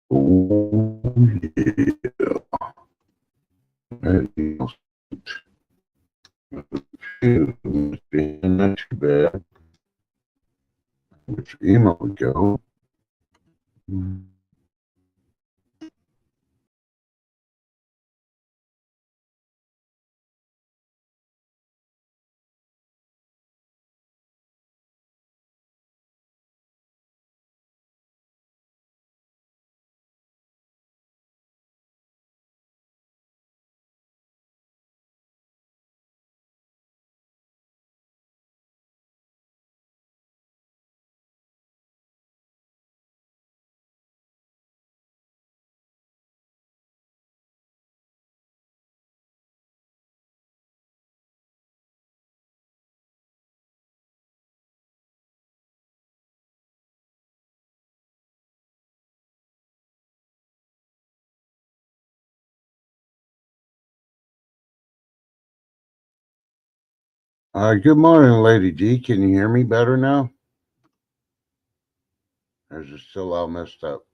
Oh, yeah. Not too bad. Which email we go? Good morning, Lady D. Can you hear me better now? Or is it still all messed up?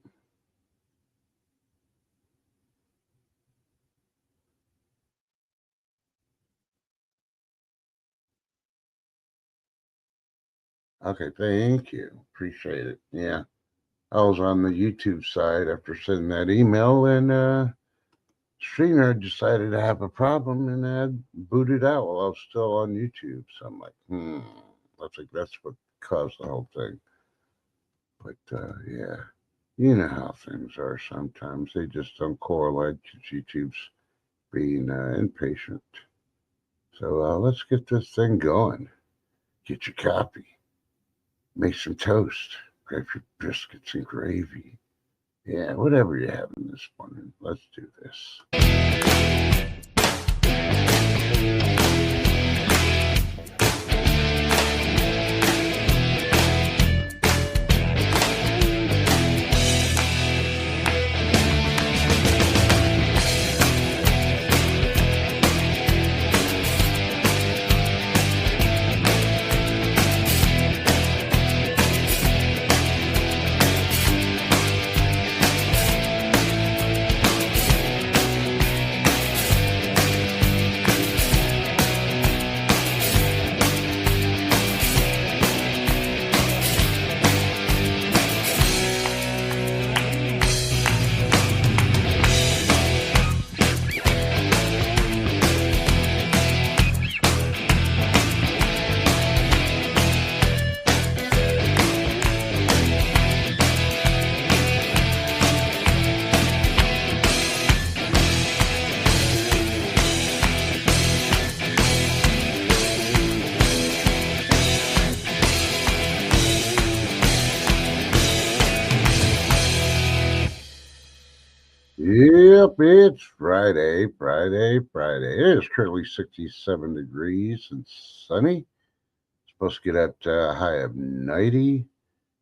Okay, thank you. Appreciate it. Yeah. I was on the YouTube side after sending that email, and StreamYard decided to have a problem and booted out while I was still on YouTube. So I'm like, I think that's what caused the whole thing. But yeah, you know how things are sometimes. They just don't correlate to YouTube's being impatient. So let's get this thing going. Get your coffee, make some toast, grab your biscuits and gravy. Yeah, whatever you're having this morning, let's do this. Yep, it's Friday. It is currently 67 degrees and sunny. Supposed to get up to a high of 90.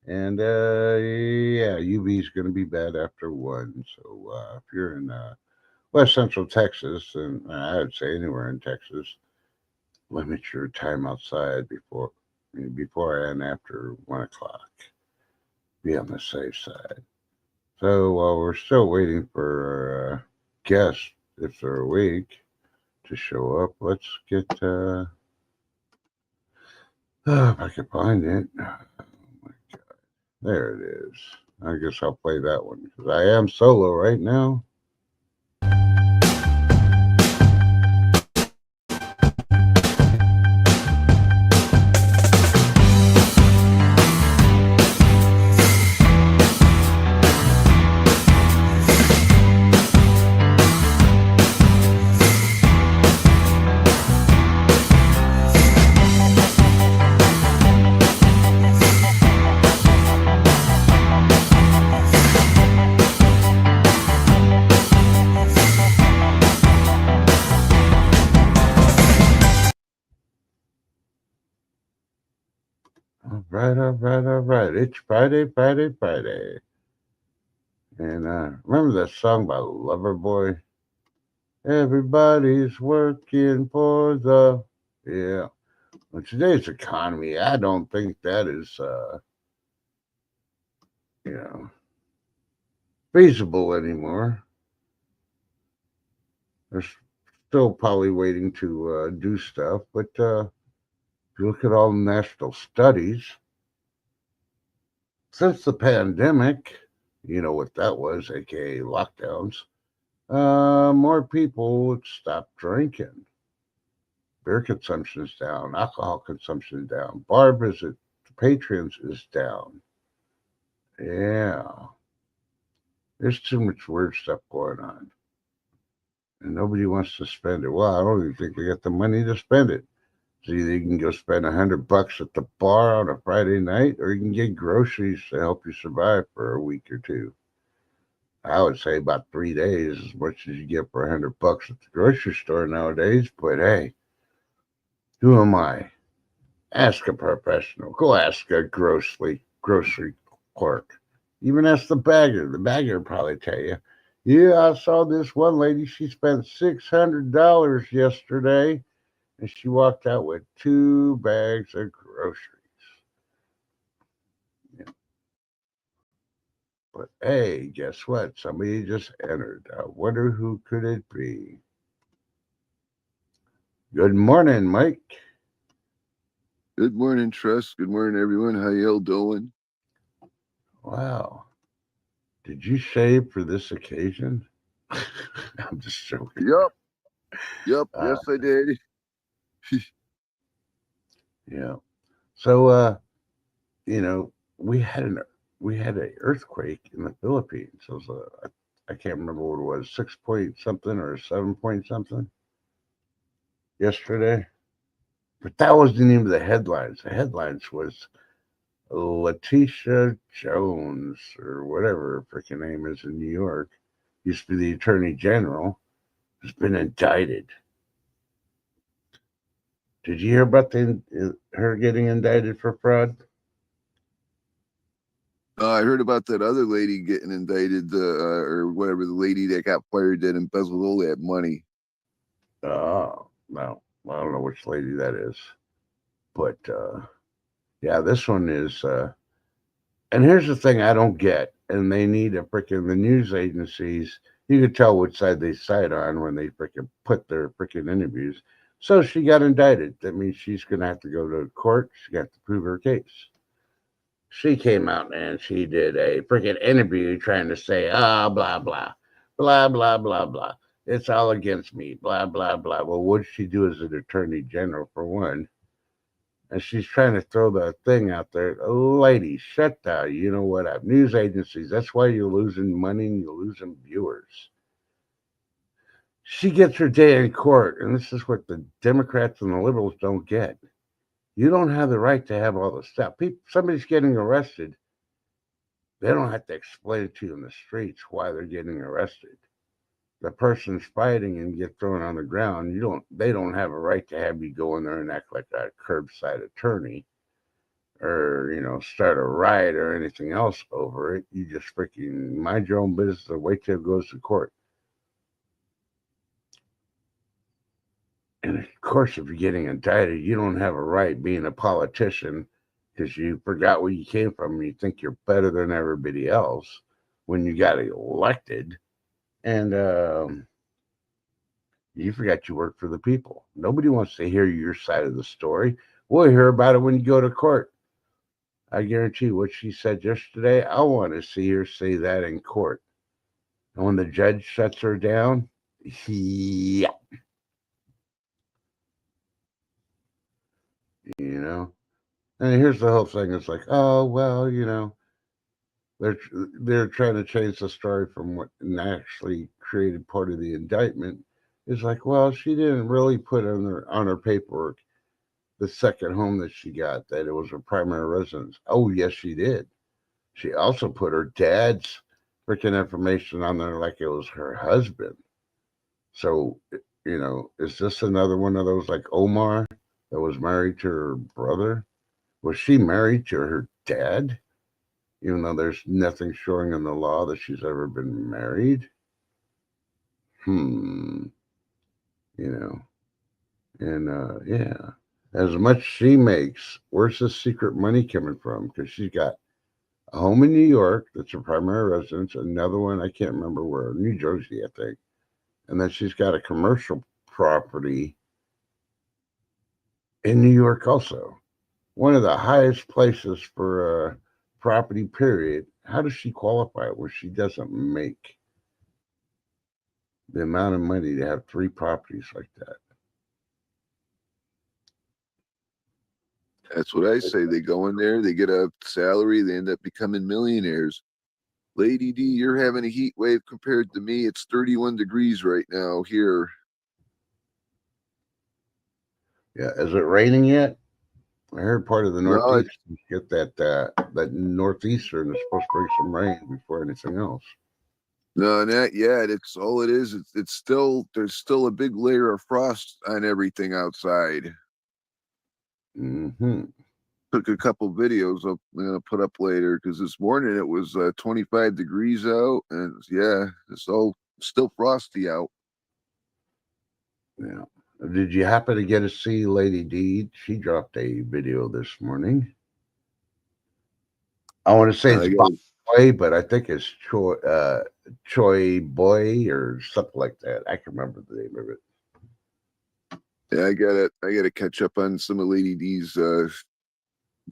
And yeah, UV is going to be bad after 1. So if you're in West Central Texas, and I would say anywhere in Texas, limit your time outside before and after 1 o'clock. Be on the safe side. So while we're still waiting for guests, if they're awake, to show up, let's get. If I can find it. Oh my God. There it is. I guess I'll play that one because I am solo right now. All right. It's Friday. And remember that song by Loverboy? Everybody's working for the. Yeah. In today's economy, I don't think that is, you know, feasible anymore. They're still probably waiting to do stuff, but if you look at all the national studies, since the pandemic, you know what that was, aka lockdowns, more people would stop drinking. Beer consumption is down, alcohol consumption is down, bar visit to patrons is down. Yeah, there's too much weird stuff going on, and nobody wants to spend it. Well, I don't even think they got the money to spend it. So either you can go spend $100 at the bar on a Friday night, or you can get groceries to help you survive for a week or two. I would say about 3 days, as much as you get for $100 at the grocery store nowadays. But hey, who am I? Ask a professional. Go ask a grocery clerk. Even ask the bagger. The bagger will probably tell you. Yeah, I saw this one lady. She spent $600 yesterday, and she walked out with 2 bags of groceries. Yeah. But hey, guess what? Somebody just entered. I wonder who could it be? Good morning, Mike. Good morning, Trust. Good morning, everyone. How y'all doing? Wow. Did you shave for this occasion? I'm just joking. Yup. Yup. Uh, Yes, I did. yeah. So, you know, we had an we had a earthquake in the Philippines. It was I can't remember what it was, 6 point something or 7 point something yesterday. But that wasn't even the headlines. The headlines was Letitia Jones or whatever her freaking name is in New York, used to be the attorney general, has been indicted. Did you hear about her getting indicted for fraud? I heard about that other lady getting indicted, or whatever, the lady that got fired that embezzled all that money. Oh, no. I don't know which lady that is. But yeah, this one is. And here's the thing I don't get. And they need a freaking, the news agencies, you can tell which side they side on when they freaking put their freaking interviews. So she got indicted. That means she's going to have to go to court. She got to prove her case. She came out and she did a freaking interview trying to say, blah, blah, blah, blah, blah, blah. It's all against me, blah, blah, blah. Well, what did she do as an attorney general, for one? And she's trying to throw the thing out there. Lady, shut down. You know what? News agencies, that's why you're losing money and you're losing viewers. She gets her day in court, and this is what the Democrats and the liberals don't get. You don't have the right to have all the stuff. Somebody's getting arrested. They don't have to explain it to you in the streets why they're getting arrested. The person's fighting and get thrown on the ground. They don't have a right to have you go in there and act like a curbside attorney or, start a riot or anything else over it. You just freaking mind your own business and wait till it goes to court. And of course, if you're getting indicted, you don't have a right being a politician because you forgot where you came from and you think you're better than everybody else when you got elected. And you forgot you work for the people. Nobody wants to hear your side of the story. We'll hear about it when you go to court. I guarantee you what she said yesterday, I want to see her say that in court. And when the judge shuts her down, yeah, you know. And here's the whole thing. It's like, oh well, they're they're trying to change the story from what actually created part of the indictment. It's like, well, she didn't really put on her paperwork the second home that she got that it was her primary residence. Oh yes, she did. She also put her dad's freaking information on there like it was her husband. So, is this another one of those like Omar that was married to her brother? Was she married to her dad? Even though there's nothing showing in the law that she's ever been married? Hmm. You know, and yeah. As much she makes, where's the secret money coming from? Because she's got a home in New York that's her primary residence, another one I can't remember where, New Jersey, I think, and then she's got a commercial property in New York also. One of the highest places for a property, period. How does she qualify where she doesn't make the amount of money to have 3 properties like that? That's what I say. They go in there, they get a salary, they end up becoming millionaires. Lady D, you're having a heat wave compared to me. It's 31 degrees right now here. Yeah, is it raining yet? I heard part of the No, Northeast get that northeastern is supposed to bring some rain before anything else. no, not yet. It's all it is. It's still there's still a big layer of frost on everything outside. Hmm. Took a couple videos I'm gonna put up later because this morning it was 25 degrees out, and yeah, it's all still frosty out. Yeah. Did you happen to get to see Lady D? She dropped a video this morning. I want to say it's I Bob got Boy, but I think it's Choi Boy or something like that. I can remember the name of it. yeah, I gotta catch up on some of Lady D's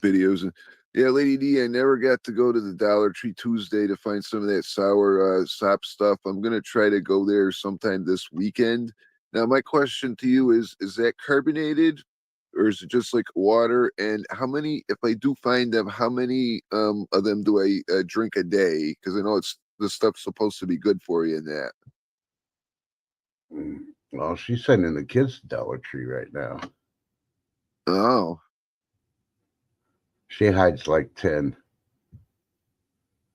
videos. And yeah, Lady D, I never got to go to the Dollar Tree Tuesday to find some of that sour sop stuff. I'm gonna try to go there sometime this weekend. Now, my question to you is that carbonated or is it just like water? And how many, if I do find them, how many of them do I drink a day? Because I know it's the stuff's supposed to be good for you in that. Well, she's sending the kids to Dollar Tree right now. Oh, She hides like 10.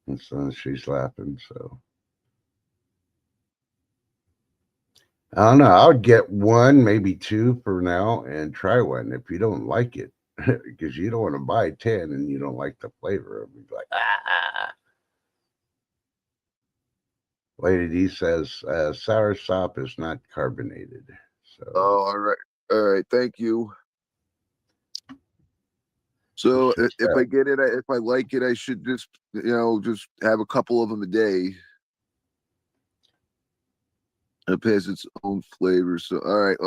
And so she's laughing. So I don't know. I would get one, maybe 2 for now and try one if you don't like it. Because you don't want to buy 10 and you don't like the flavor of it. You'd be like, ah. Lady D says sour sop is not carbonated. So all right, all right. Thank you. So she if said, I get it, if I like it, I should just just have a couple of them a day. It has its own flavor. So all right,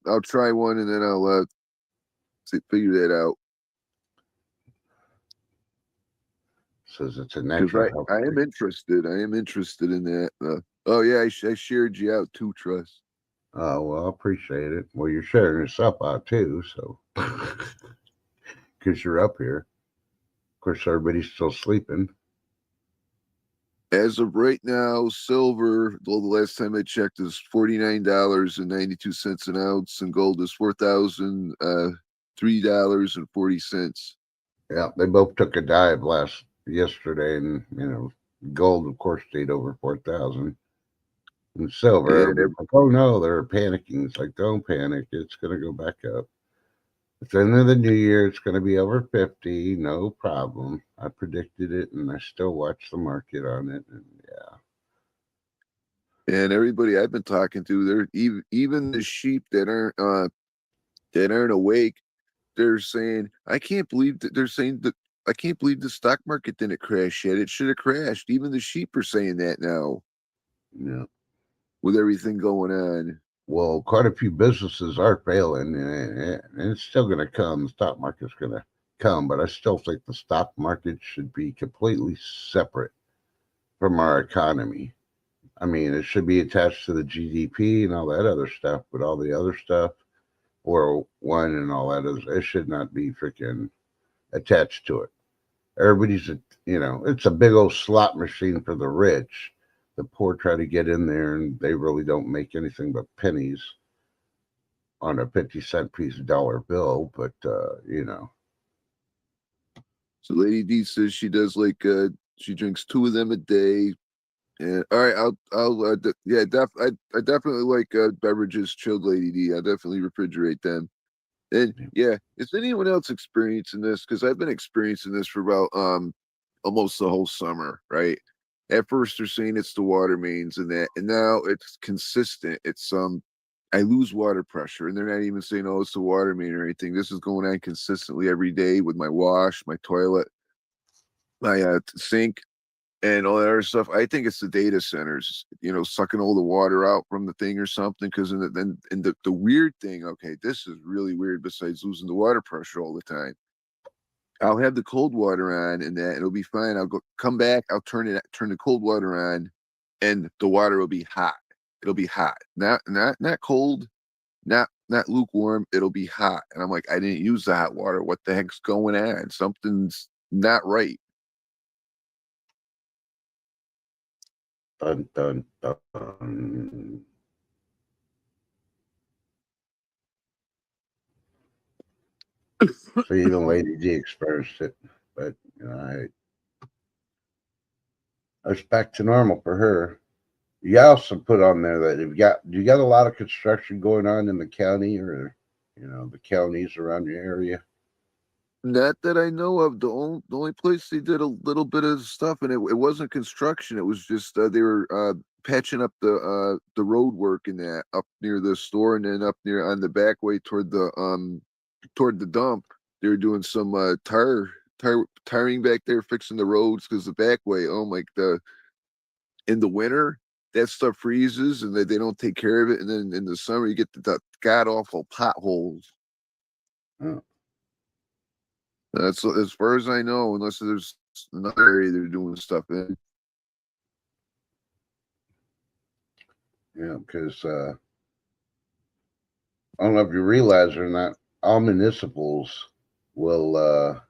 I'll try one and then I'll figure that out says it's a because natural health I am drink. interested. I am interested in that. Oh yeah, I shared you out too, Trust. Oh, well, I appreciate it. Well, you're sharing yourself out too. So, because you're up here. Of course, everybody's still sleeping. As of right now, silver, well, the last time I checked, is $49.92 an ounce, and gold is $4,003.40. Yeah, they both took a dive yesterday, and gold, of course, stayed over 4,000. And silver, And everybody's like, oh no, they're panicking. It's like, don't panic. It's going to go back up. At the end of the new year, it's going to be over 50. No problem. I predicted it, and I still watch the market on it. And yeah. everybody I've been talking to, they're even the sheep that aren't awake, they're saying, I can't believe that they're saying that I can't believe the stock market didn't crash yet. It should have crashed. Even the sheep are saying that now Yeah. with everything going on. Well, quite a few businesses are failing, and it's still going to come. The stock market's going to come, but I still think the stock market should be completely separate from our economy. I mean, it should be attached to the GDP and all that other stuff, but all the other stuff, or one and all that is, it should not be freaking attached to it. Everybody's, it's a big old slot machine for the rich. The poor try to get in there, and they really don't make anything but pennies on a 50-cent piece of dollar bill. But So Lady D says she does she drinks 2 of them a day. And all right, I definitely like beverages chilled, Lady D. I definitely refrigerate them. And yeah, is anyone else experiencing this? Because I've been experiencing this for about almost the whole summer, right? At first they're saying it's the water mains and that, and now it's consistent. It's I lose water pressure, and they're not even saying, oh, it's the water main or anything. This is going on consistently every day with my wash, my toilet. my sink and all that other stuff. I think it's the data centers, sucking all the water out from the thing or something. Because the weird thing, okay, this is really weird. Besides losing the water pressure all the time, I'll have the cold water on and that it'll be fine. Come back, I'll turn the cold water on, and the water will be hot. It'll be hot, not cold, not lukewarm. It'll be hot, and I'm like, I didn't use the hot water. What the heck's going on? Something's not right. Dun, dun, dun. So even Lady D experienced it, but it's back to normal for her. You also put on there that you got a lot of construction going on in the county or the counties around your area. Not that I know of. The only place they did a little bit of stuff, and it wasn't construction. It was just they were patching up the road work in that up near the store, and then up near on the back way toward the dump. They were doing some tiring back there, fixing the roads because the back way. Oh my, in the winter that stuff freezes, and they don't take care of it, and then in the summer you get the god awful potholes. Oh. That's as far as I know, unless there's another area they're doing stuff in. Yeah, because I don't know if you realize or not, all municipals will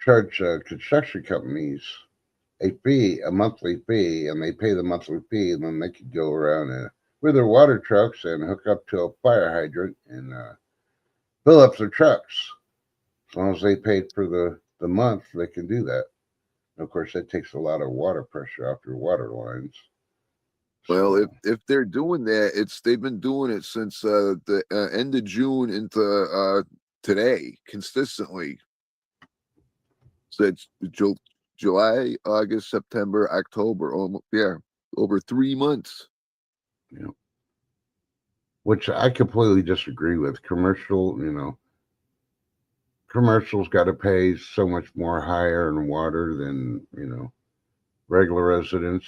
charge construction companies a monthly fee, and they pay the monthly fee, and then they could go around with their water trucks and hook up to a fire hydrant and fill up their trucks. As long as they paid for the month, they can do that. And of course, that takes a lot of water pressure off your water lines. Well, So, if they're doing that, they've been doing it since the end of June into today consistently. So it's July, August, September, October. Almost, yeah, over 3 months. which I completely disagree with. Commercials got to pay so much more higher in water than regular residents.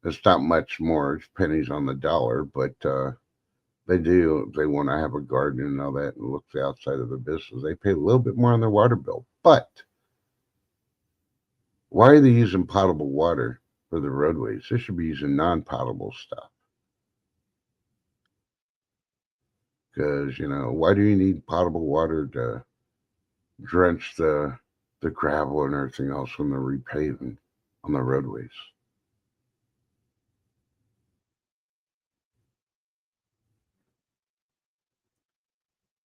It's not much more; it's pennies on the dollar, but they want to have a garden and all that and look the outside of the business. They pay a little bit more on their water bill, but why are they using potable water for the roadways? They should be using non-potable stuff. Because why do you need potable water to drench the gravel and everything else when they're repaving on the roadways?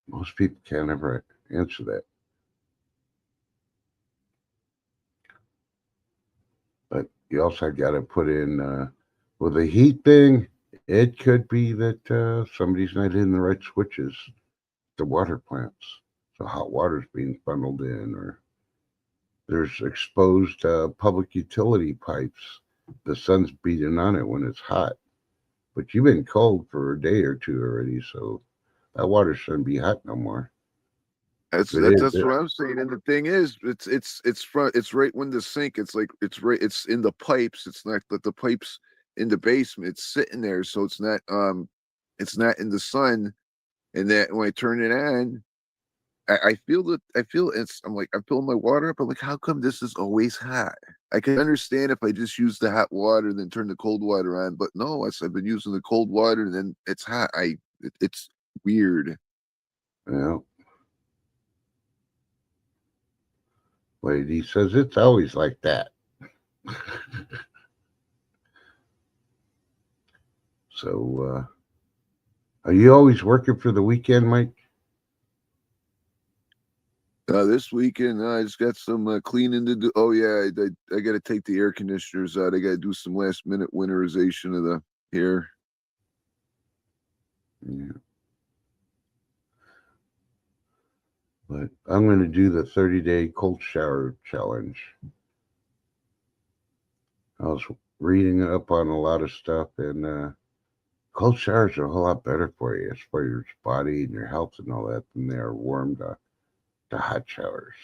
Most people can't ever answer that. But you also got to put in with the heat thing. It could be that somebody's not hitting the right switches, the water plants, so hot water's being funneled in, or there's exposed public utility pipes. The sun's beating on it when it's hot, but you've been cold for a day or two already, so that water shouldn't be hot no more. That's It that's is. that's what I'm saying. And the thing is, it's right when the sink. It's like it's in the pipes. It's not that the pipes in the basement. It's sitting there, so it's not in the sun. And that when I turn it on, I feel that I feel it's. I'm like I'm filling my water up. I'm like, how come this is always hot? I can understand if I just use the hot water and then turn the cold water on, but no, I've been using the cold water and then it's hot. It's weird. Yeah. Lady says it's always like that. So, are you always working for the weekend, Mike? This weekend, I just got some cleaning to do. Oh yeah, I got to take the air conditioners out. I got to do some last minute winterization of the hair. Yeah. But I'm going to do the 30-day cold shower challenge. I was reading up on a lot of stuff, and cold showers are a whole lot better for you. It's for your body and your health and all that than they are warm to hot showers.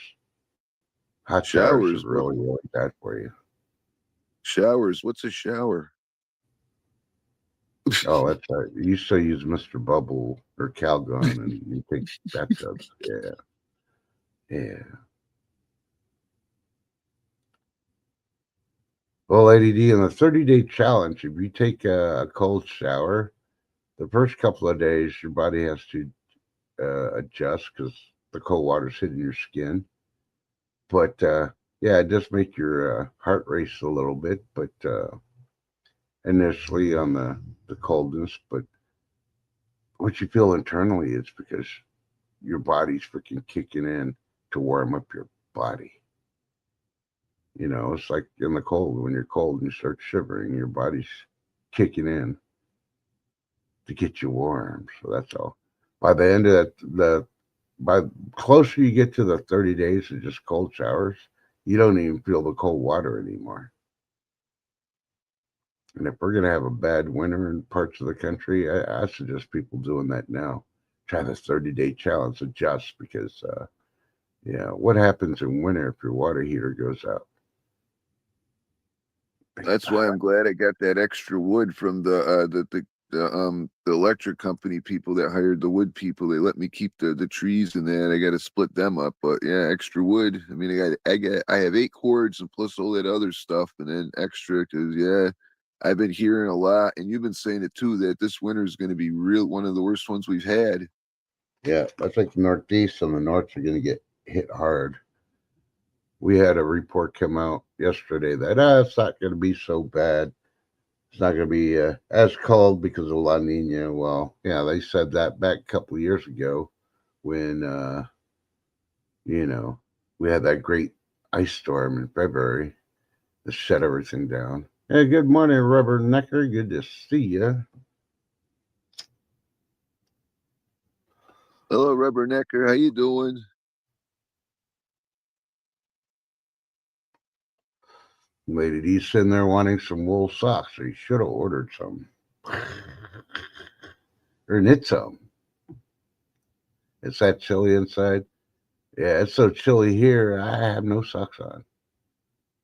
Hot showers are Showers. What really bad for you. showers? What's a shower? Oh, that's right. You used to use Mr. Bubble or Calgon, and you take bathtubs. Yeah, yeah. Well, ADD, in the 30-day challenge, if you take a cold shower, the first couple of days, your body has to adjust because the cold water's hitting your skin. But yeah, it does make your heart race a little bit, but initially on the coldness. But what you feel internally is because your body's freaking kicking in to warm up your body. You know, it's like in the cold. When you're cold and you start shivering, your body's kicking in to get you warm. So that's all. By the end of by closer you get to the 30 days of just cold showers, you don't even feel the cold water anymore. And if we're gonna have a bad winter in parts of the country, I suggest people doing that now. Try the 30-day challenge, adjust because yeah, what happens in winter if your water heater goes out? That's why I'm glad I got that extra wood from the electric company people that hired the wood people. They let me keep the trees and that. I got to split them up, but yeah, extra wood. I mean, I have 8 cords and plus all that other stuff, and then extra because yeah, I've been hearing a lot, and you've been saying it too that this winter is going to be real one of the worst ones we've had. Yeah, I think the Northeast and the North are gonna get hit hard. We had a report come out yesterday that it's not going to be so bad. It's not going to be as cold because of La Nina. Well, yeah, they said that back a couple of years ago when you know we had that great ice storm in February that shut everything down. Hey, good morning, Rubber Necker. Good to see you. Hello, Rubbernecker. How you doing? Lady D's sitting there wanting some wool socks. So you should have ordered some or knit some. It's that chilly inside. Yeah, it's so chilly here. I have no socks on.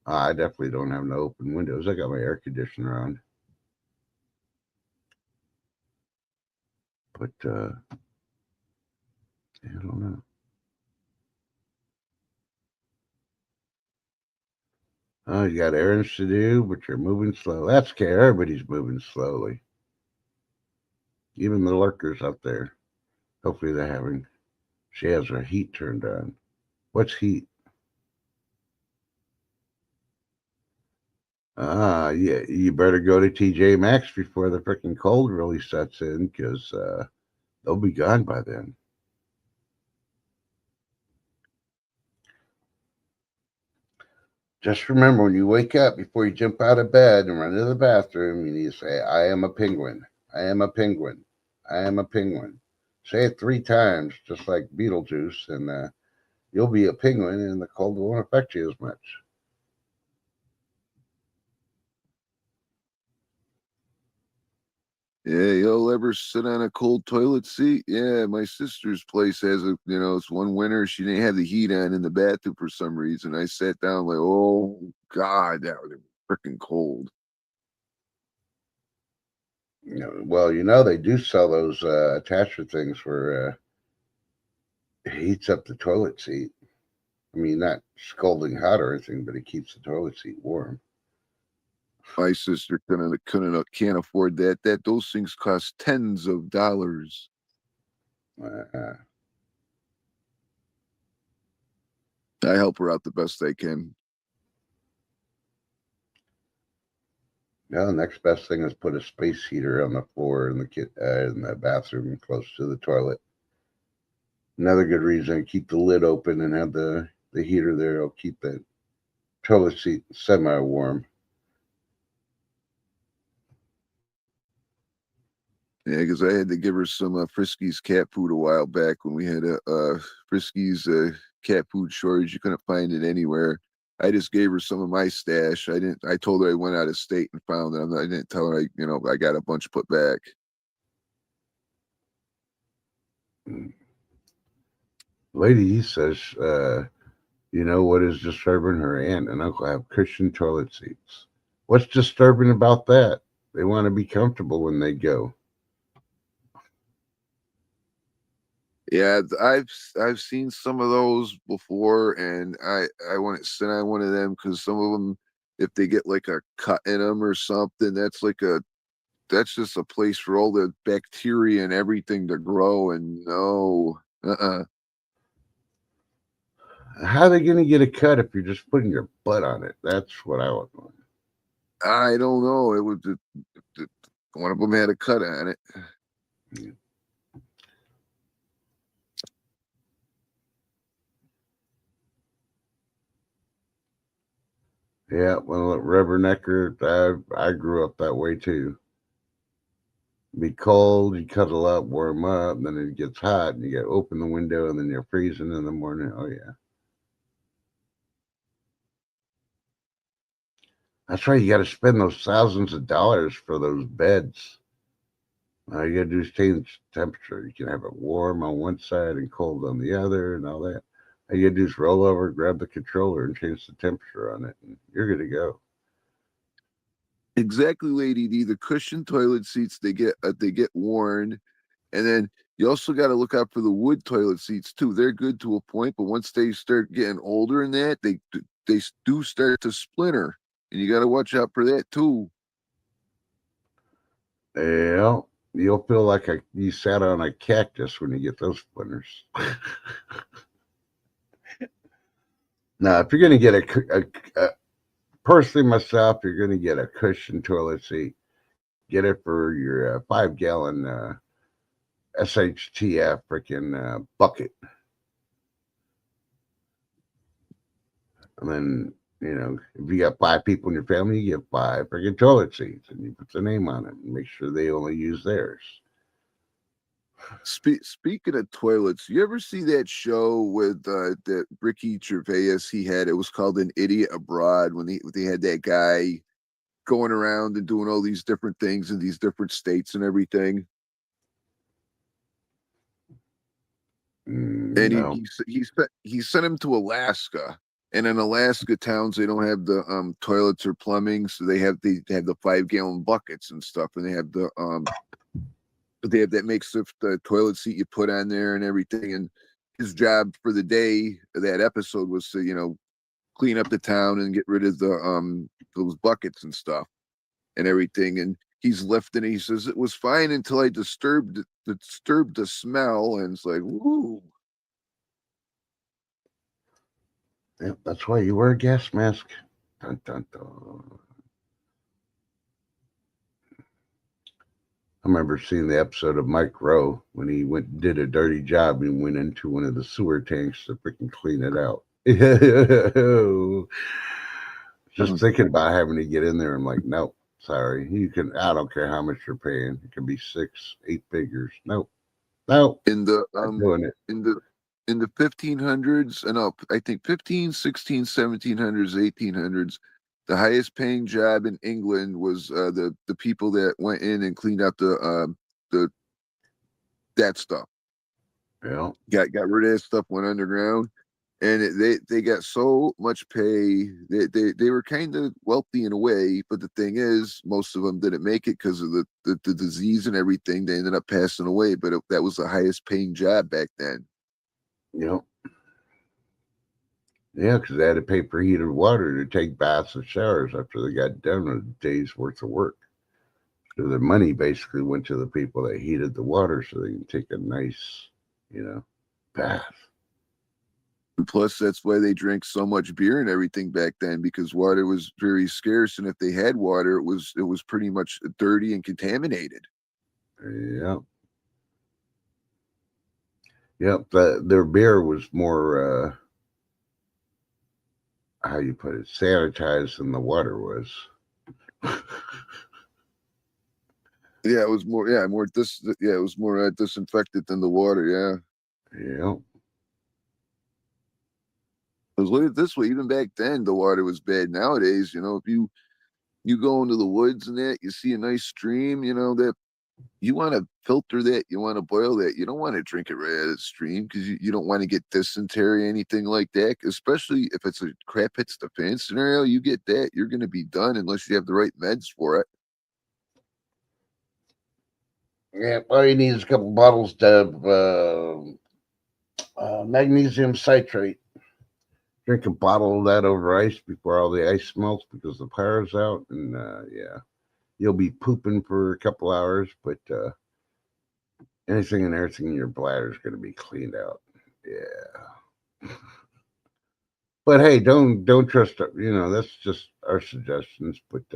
I definitely don't have no open windows. I got my air conditioner on. But I don't know. Oh, you got errands to do, but you're moving slow. That's okay. Everybody's moving slowly. Even the lurkers up there. Hopefully they're having. She has her heat turned on. What's heat? Yeah. You better go to TJ Maxx before the freaking cold really sets in, because they'll be gone by then. Just remember, when you wake up, before you jump out of bed and run to the bathroom, you need to say, I am a penguin. I am a penguin. I am a penguin. Say it 3 times, just like Beetlejuice, and you'll be a penguin, and the cold won't affect you as much. Yeah, you'll ever sit on a cold toilet seat? Yeah, my sister's place has it's one winter she didn't have the heat on in the bathroom for some reason. I sat down like, oh God, that was freaking cold. Well, they do sell those attachment things for it heats up the toilet seat. I mean, not scalding hot or anything, but it keeps the toilet seat warm. My sister can't afford that. Those things cost tens of dollars. Uh, I help her out the best I can. Now, the next best thing is put a space heater on the floor in the bathroom close to the toilet. Another good reason to keep the lid open and have the heater there will keep the toilet seat semi warm. Yeah, because I had to give her some Friskies cat food a while back when we had a Friskies cat food shortage. You couldn't find it anywhere. I just gave her some of my stash. I didn't. I told her I went out of state and found it. I didn't tell her I got a bunch put back. Lady says You know what is disturbing? Her aunt and uncle have cushioned toilet seats. What's disturbing about that? They want to be comfortable when they go. Yeah, I've seen some of those before, and I wouldn't sit on one of them because some of them, if they get like a cut in them or something, that's just a place for all the bacteria and everything to grow. And no, How are they going to get a cut if you're just putting your butt on it? That's what I want. I don't know. One of them had a cut on it. Yeah, well, Rubbernecker, I grew up that way too. Be cold, you cuddle up, warm up, then it gets hot, and you got to open the window, and then you're freezing in the morning. Oh yeah, that's right. You got to spend those thousands of dollars for those beds. All you got to do is change temperature. You can have it warm on one side and cold on the other, and all that. All you got to do is roll over, grab the controller, and change the temperature on it, and you're good to go. Exactly, Lady D. The cushioned toilet seats they get worn, and then you also got to look out for the wood toilet seats too. They're good to a point, but once they start getting older in that, they do start to splinter, and you got to watch out for that too. Yeah, you'll feel like you sat on a cactus when you get those splinters. Now, if you're going to get personally myself, you're going to get a cushioned toilet seat. Get it for your 5 gallon SHTF freaking bucket. And then, if you got 5 people in your family, you get 5 freaking toilet seats and you put the name on it and make sure they only use theirs. Speaking of toilets, you ever see that show with that Ricky Gervais he had? It was called An Idiot Abroad when they had that guy going around and doing all these different things in these different states and everything. And No. he sent him to Alaska. And in Alaska towns, they don't have the toilets or plumbing, so they have the 5 gallon buckets and stuff, and they have that makeshift toilet seat you put on there and everything. And his job for the day of that episode was to clean up the town and get rid of the those buckets and stuff and everything. And he's lifting it. He says it was fine until I disturbed the smell, and it's like, woo. Yep, that's why you wear a gas mask. Dun, dun, dun. I remember seeing the episode of Mike Rowe when he did a dirty job and went into one of the sewer tanks to freaking clean it out. Just thinking about having to get in there, I'm like, nope, sorry. I don't care how much you're paying. It can be 6, 8 figures. Nope. Nope. In the Not doing it. in the 1500s and up, I think 15, 16, 1700s, 1800s, the highest paying job in England was the people that went in and cleaned out the that stuff. Yeah. Got rid of that stuff, went underground, and they got so much pay. They were kind of wealthy in a way, but the thing is, most of them didn't make it because of the disease and everything. They ended up passing away, but that was the highest paying job back then. Yeah. Yeah, because they had to pay for heated water to take baths and showers after they got done with a day's worth of work. So the money basically went to the people that heated the water so they can take a nice, bath. And plus, that's why they drank so much beer and everything back then, because water was very scarce, and if they had water, it was pretty much dirty and contaminated. Yep. Yep. Their beer was more, how you put it, sanitized than the water was. Yeah, it was more. Yeah, more this. Yeah, it was more disinfected than the water. Yeah. Yep. Because look at it this way, even back then the water was bad. Nowadays, if you go into the woods and that, you see a nice stream, that you want to filter that, you want to boil that. You don't want to drink it right out of the stream because you don't want to get dysentery, anything like that. Especially if it's a crap hits the fan scenario, you get that, you're going to be done unless you have the right meds for it. Yeah, all you need is a couple bottles of magnesium citrate. Drink a bottle of that over ice before all the ice melts because the power's out, and yeah, you'll be pooping for a couple hours, but anything and everything in your bladder is going to be cleaned out. Yeah. But hey, don't trust. That's just our suggestions. But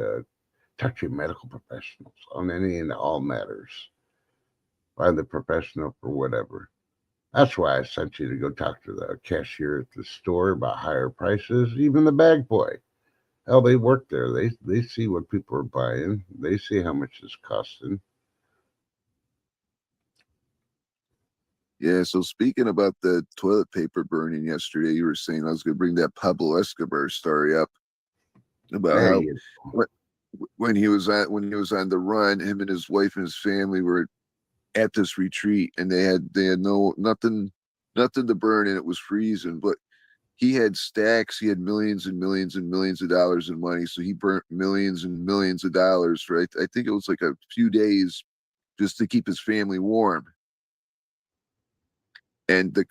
talk to your medical professionals on any and all matters. Find the professional for whatever. That's why I sent you to go talk to the cashier at the store about higher prices. Even the bag boy. Hell, they work there. They see what people are buying. They see how much it's costing. Yeah, so speaking about the toilet paper burning yesterday, you were saying I was going to bring that Pablo Escobar story up about There how you when he was on the run, him and his wife and his family were at this retreat, and they had nothing to burn, and it was freezing. But he had stacks, he had millions and millions and millions of dollars in money, so he burnt millions and millions of dollars. Right, I think it was like a few days just to keep his family warm. And the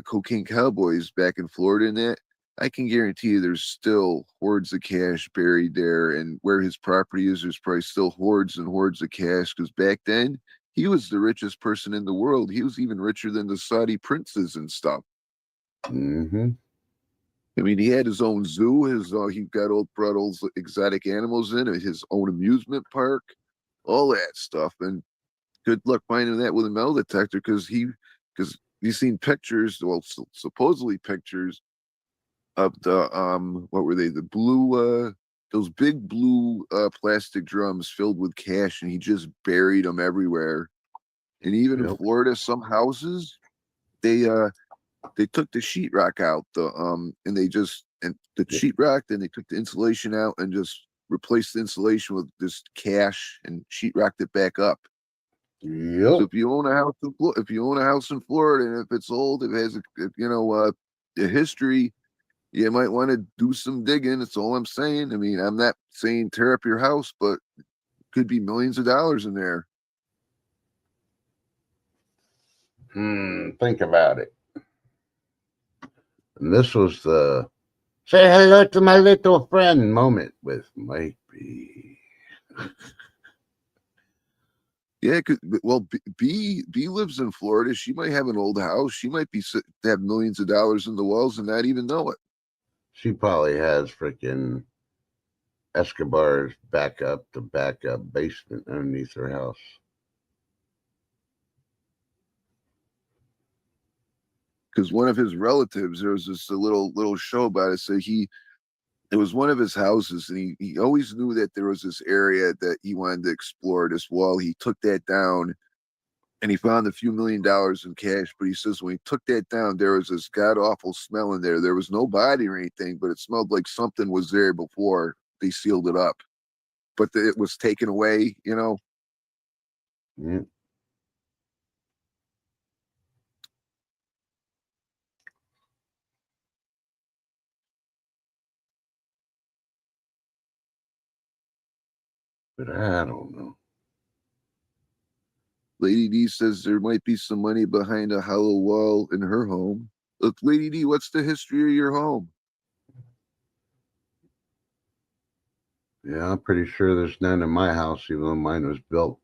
cocaine cowboys back in Florida and that, I can guarantee you there's still hordes of cash buried there. And where his property is, there's probably still hordes and hordes of cash. Because back then, he was the richest person in the world. He was even richer than the Saudi princes and stuff. Mm-hmm. I mean, he had his own zoo. He brought old exotic animals in, his own amusement park, all that stuff. And good luck finding that with a metal detector because you've seen pictures, well, supposedly pictures of the what were they? The blue those big blue plastic drums filled with cash, and he just buried them everywhere. And even in Yep. Florida, some houses they uh they took the sheetrock out, and the sheetrock, then they took the insulation out and just replaced the insulation with this cash and sheetrocked it back up. So Yep. if you own a house in Florida, and if it's old, it has a history, you might want to do some digging. That's all I'm saying. I mean, I'm not saying tear up your house, but it could be millions of dollars in there. Think about it. And this was the say hello to my little friend moment with Mike B. Yeah, well, B lives in Florida. She might have an old house. She might have millions of dollars in the wells and not even know it. She probably has freaking Escobar's the backup basement underneath her house. Because one of his relatives, there was this little show about it. So it was one of his houses, and he always knew that there was this area that he wanted to explore, this wall. He took that down, and he found a few $1,000,000 in cash. But he says when he took that down, there was this god awful smell in there. There was no body or anything, but it smelled like something was there before they sealed it up. But it was taken away, you know. Yeah. But I don't know. Lady D says there might be some money behind a hollow wall in her home. Look, Lady D, what's the history of your home? Yeah, I'm pretty sure there's none in my house, even though mine was built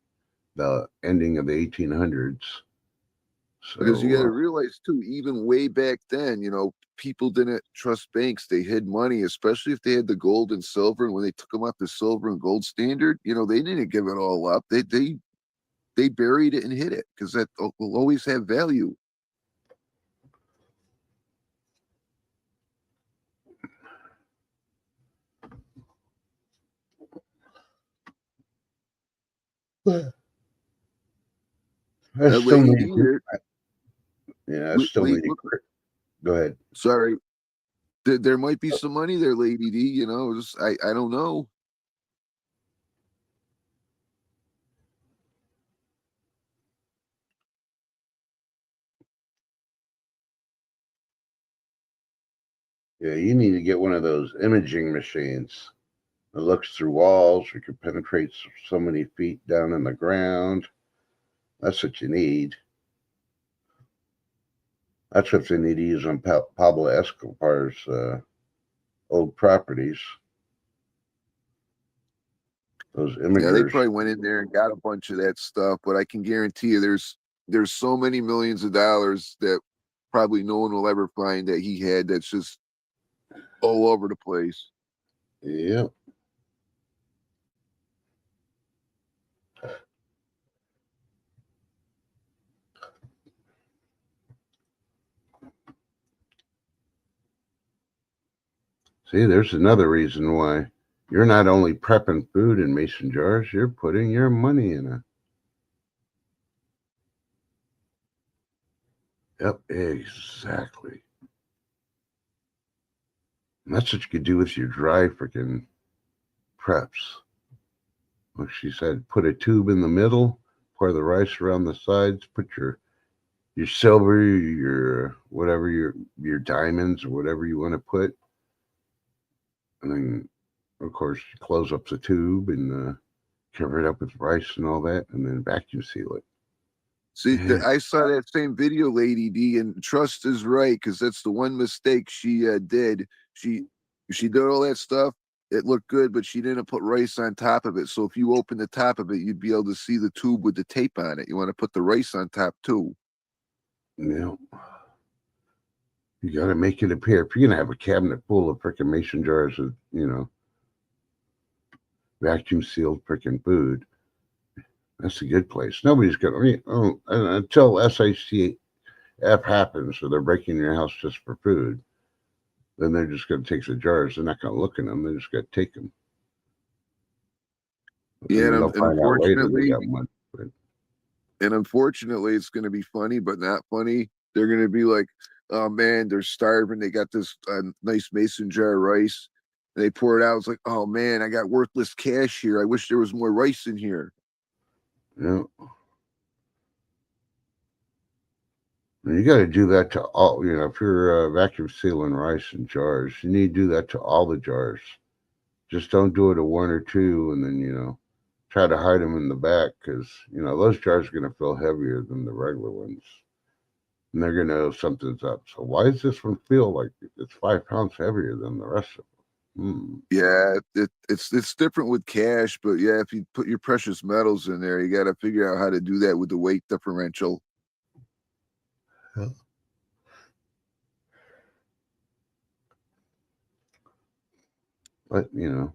the ending of the 1800s. Because you got to So, realize too, even way back then, people didn't trust banks. They hid money, especially if they had the gold and silver. And when they took them off the silver and gold standard, they didn't give it all up. They buried it and hid it because that will always have value. I still Lady need. D, Yeah, I still need. Go ahead. sorry, there might be some money there, Lady D. I don't know. Yeah, you need to get one of those imaging machines. It looks through walls. You can penetrate so many feet down in the ground. That's what you need. That's what they need to use on Pablo Escobar's old properties. Those Yeah, they imagers. probably went in there and got a bunch of that stuff, but I can guarantee you there's so many millions of dollars that probably no one will ever find that he had that's just all over the place. Yep. See, there's another reason why you're not only prepping food in mason jars, you're putting your money in it. Yep, exactly. And that's what you could do with your dry freaking preps. Like she said, put a tube in the middle, pour the rice around the sides, put your silver, your whatever your diamonds or whatever you want to put, and then of course you close up the tube and cover it up with rice and all that, and then vacuum seal it. See, Yeah. I saw that same video, Lady D, and trust is right because that's the one mistake she did. She did all that stuff. It looked good, but she didn't put rice on top of it. So if you open the top of it, you'd be able to see the tube with the tape on it. You want to put the rice on top too. Yeah. You got to make it appear. If you're gonna have a cabinet full of freaking mason jars of vacuum sealed freaking food, that's a good place. Nobody's gonna until SICF happens, so they're breaking your house just for food. Then they're just gonna take the jars. They're not gonna look in them. They're just gonna take them, and Yeah, then they'll and find out later they unfortunately, got money. But it's going to be funny, but not funny. They're going to be like, "Oh man, they're starving. They got this nice mason jar of rice. And they pour it out. It's like, oh man, I got worthless cash here. I wish there was more rice in here." And you got to do that to all. If you're vacuum sealing rice in jars, you need to do that to all the jars. Just don't do it to one or two, and then try to hide them in the back because those jars are going to feel heavier than the regular ones, and they're going to know something's up. So why does this one feel like it's 5 pounds heavier than the rest of them? Yeah, it's different with cash, but yeah, if you put your precious metals in there, you got to figure out how to do that with the weight differential. Yeah. But yeah,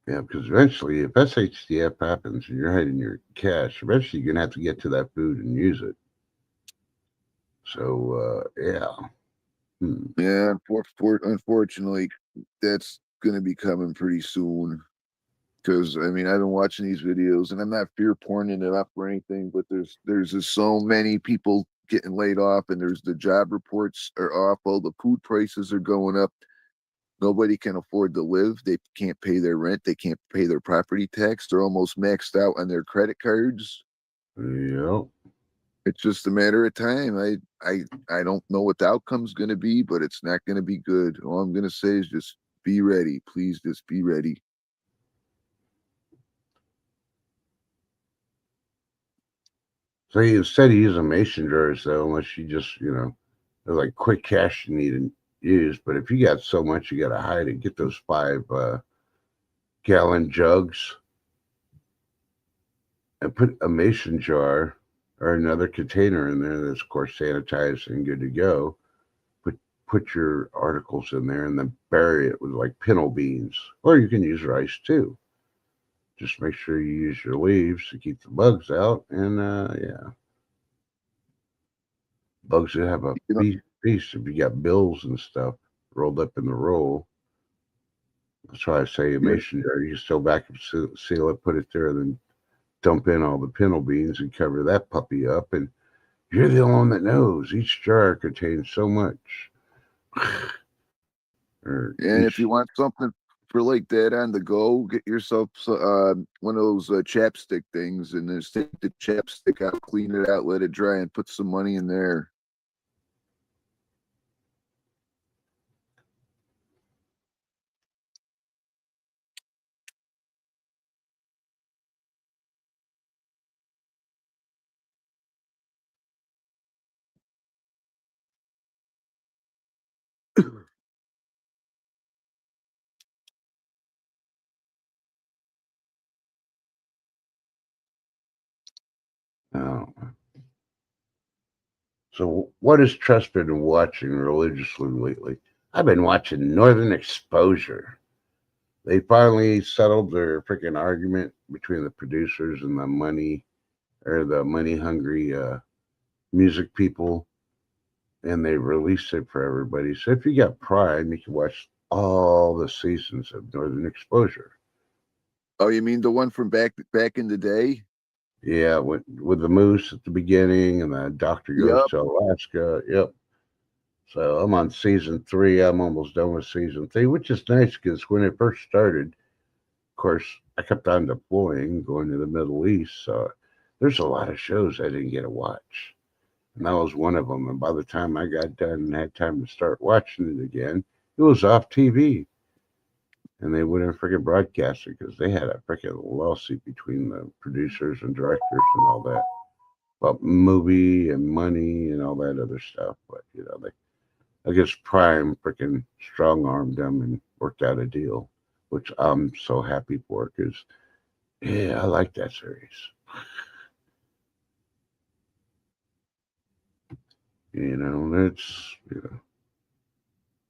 because eventually, if SHTF happens and you're hiding your cash, eventually you're gonna have to get to that food and use it. So yeah. Yeah, unfortunately, that's going to be coming pretty soon. Because I mean, I've been watching these videos, and I'm not fear porning it up or anything, but there's just so many people getting laid off, and there's the job reports are awful. The food prices are going up. Nobody can afford to live. They can't pay their rent. They can't pay their property tax. They're almost maxed out on their credit cards. Yep. It's just a matter of time. I don't know what the outcome's going to be, but it's not going to be good. All I'm going to say is just be ready. Please just be ready. So instead of using mason jars, though, unless you just they're like quick cash you need to use. But if you got so much, you got to hide it. Get those 5 gallon jugs and put a mason jar or another container in there that's of course sanitized and good to go. Put your articles in there and then bury it with like pinto beans, or you can use rice too. Just make sure you use your leaves to keep the bugs out, and yeah, bugs that have a You know, feast if you got bills and stuff rolled up in the roll. That's why I say a yeah, mason jar. You still vacuum seal it, put it there, then dump in all the pinto beans and cover that puppy up. And you're the only one that knows each jar contains so much. Or and if you each, want something for like that on the go, get yourself one of those chapstick things, and then just take the chapstick out, clean it out, let it dry, and put some money in there. Oh. So, what has Trust been watching religiously lately? I've been watching Northern Exposure. They finally settled their freaking argument between the producers and the money or the money hungry music people, and they released it for everybody. So, if you got Prime, you can watch all the seasons of Northern Exposure. Oh, you mean the one from back in the day? Yeah, with the moose at the beginning and the doctor goes Yup. to Alaska. Yep. So I'm on season 3. I'm almost done with season 3, which is nice because when it first started, of course, I kept on deploying, going to the Middle East. So there's a lot of shows I didn't get to watch. And that was one of them. And by the time I got done and had time to start watching it again, it was off TV. And they wouldn't freaking broadcast it because they had a freaking lawsuit between the producers and directors and all that about movie and money and all that other stuff. But, I guess Prime freaking strong armed them and worked out a deal, which I'm so happy for because, yeah, I like that series. It's Yeah,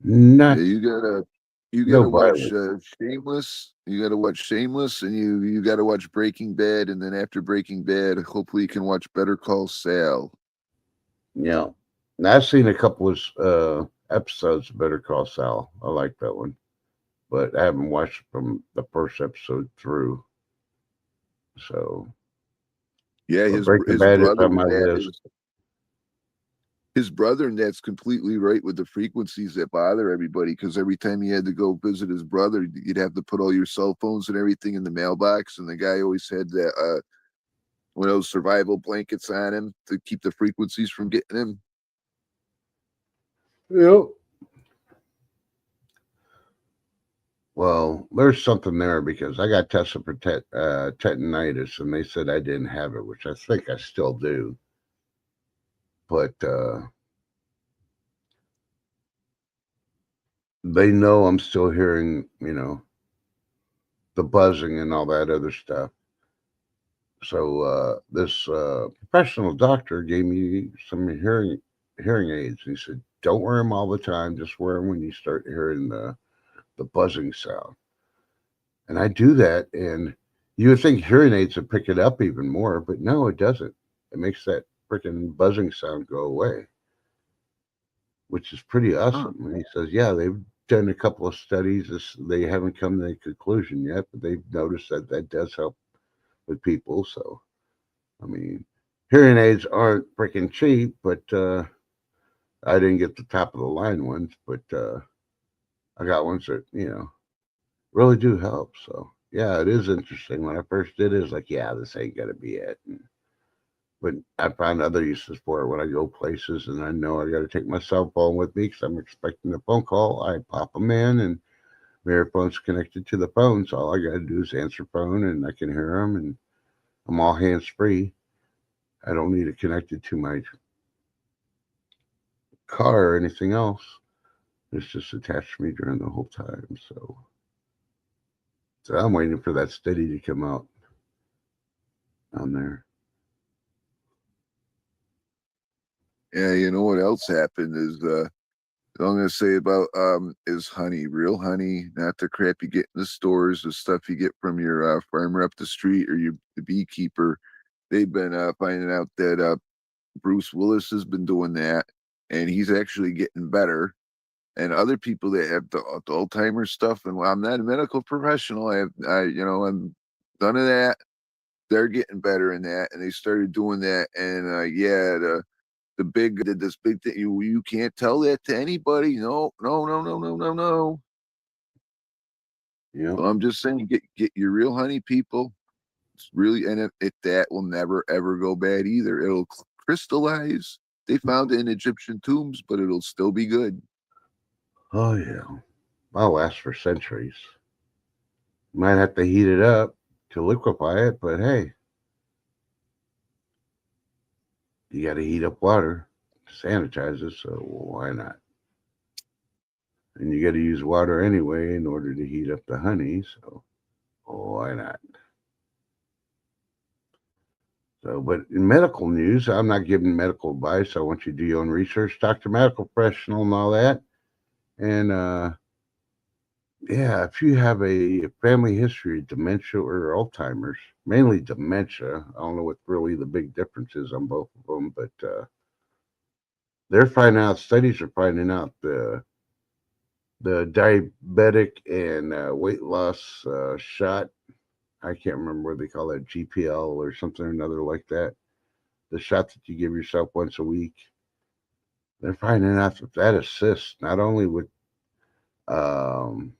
not you no gotta watch violence. Shameless. You gotta watch Shameless, and you gotta watch Breaking Bad, and then after Breaking Bad, hopefully you can watch Better Call Saul. Yeah. Now, I've seen a couple of episodes of Better Call Saul. I like that one, but I haven't watched from the first episode through. So, Yeah, but Breaking his Bad is brother on in my that list. is his brother, and that's completely right with the frequencies that bother everybody. Because every time he had to go visit his brother, you'd have to put all your cell phones and everything in the mailbox, and the guy always had that one of those survival blankets on him to keep the frequencies from getting him. Yep. Well, there's something there because I got tested for tetanitis, and they said I didn't have it, which I think I still do. But they know I'm still hearing, the buzzing and all that other stuff. So this professional doctor gave me some hearing aids. He said, "Don't wear them all the time. Just wear them when you start hearing the buzzing sound." And I do that, and you would think hearing aids would pick it up even more, but no, it doesn't. It makes that freaking buzzing sound go away, which is pretty Huh. awesome. And he says, yeah, they've done a couple of studies. They haven't come to a conclusion yet, but they've noticed that that does help with people. So, I mean, hearing aids aren't freaking cheap, but I didn't get the top of the line ones, but I got ones that, really do help. So, yeah, it is interesting. When I first did it, it's like, yeah, this ain't gonna be it. But I found other uses for it when I go places and I know I got to take my cell phone with me because I'm expecting a phone call. I pop them in and my earphones connected to the phone. So all I got to do is answer phone and I can hear them and I'm all hands free. I don't need it connected to my car or anything else. It's just attached to me during the whole time. So I'm waiting for that steady to come out on there. Yeah, you know what else happened is all I'm gonna say about is honey, real honey, not the crap you get in the stores, the stuff you get from your farmer up the street or the beekeeper. They've been finding out that Bruce Willis has been doing that, and he's actually getting better. And other people that have the Alzheimer's stuff, and while I'm not a medical professional, I'm none of that. They're getting better in that, and they started doing that. And yeah, the big did this big thing. You can't tell that to anybody. No, no, no, no, no, no, no. Yeah. So I'm just saying, get your real honey, people. It's really, and that will never ever go bad either. It'll crystallize. They found it in Egyptian tombs, but it'll still be good. Oh yeah. I'll last for centuries. Might have to heat it up to liquefy it, but hey, you got to heat up water to sanitize it, so why not? And you got to use water anyway in order to heat up the honey, so why not? So, but in medical news, I'm not giving medical advice. I want you to do your own research, talk to a medical professional and all that. And yeah, if you have a family history of dementia or Alzheimer's, mainly dementia, I don't know what really the big difference is on both of them, but they're finding out, studies are finding out the diabetic and weight loss shot. I can't remember what they call that, GPL or something or another like that. The shot that you give yourself once a week. They're finding out that that assists not only with um,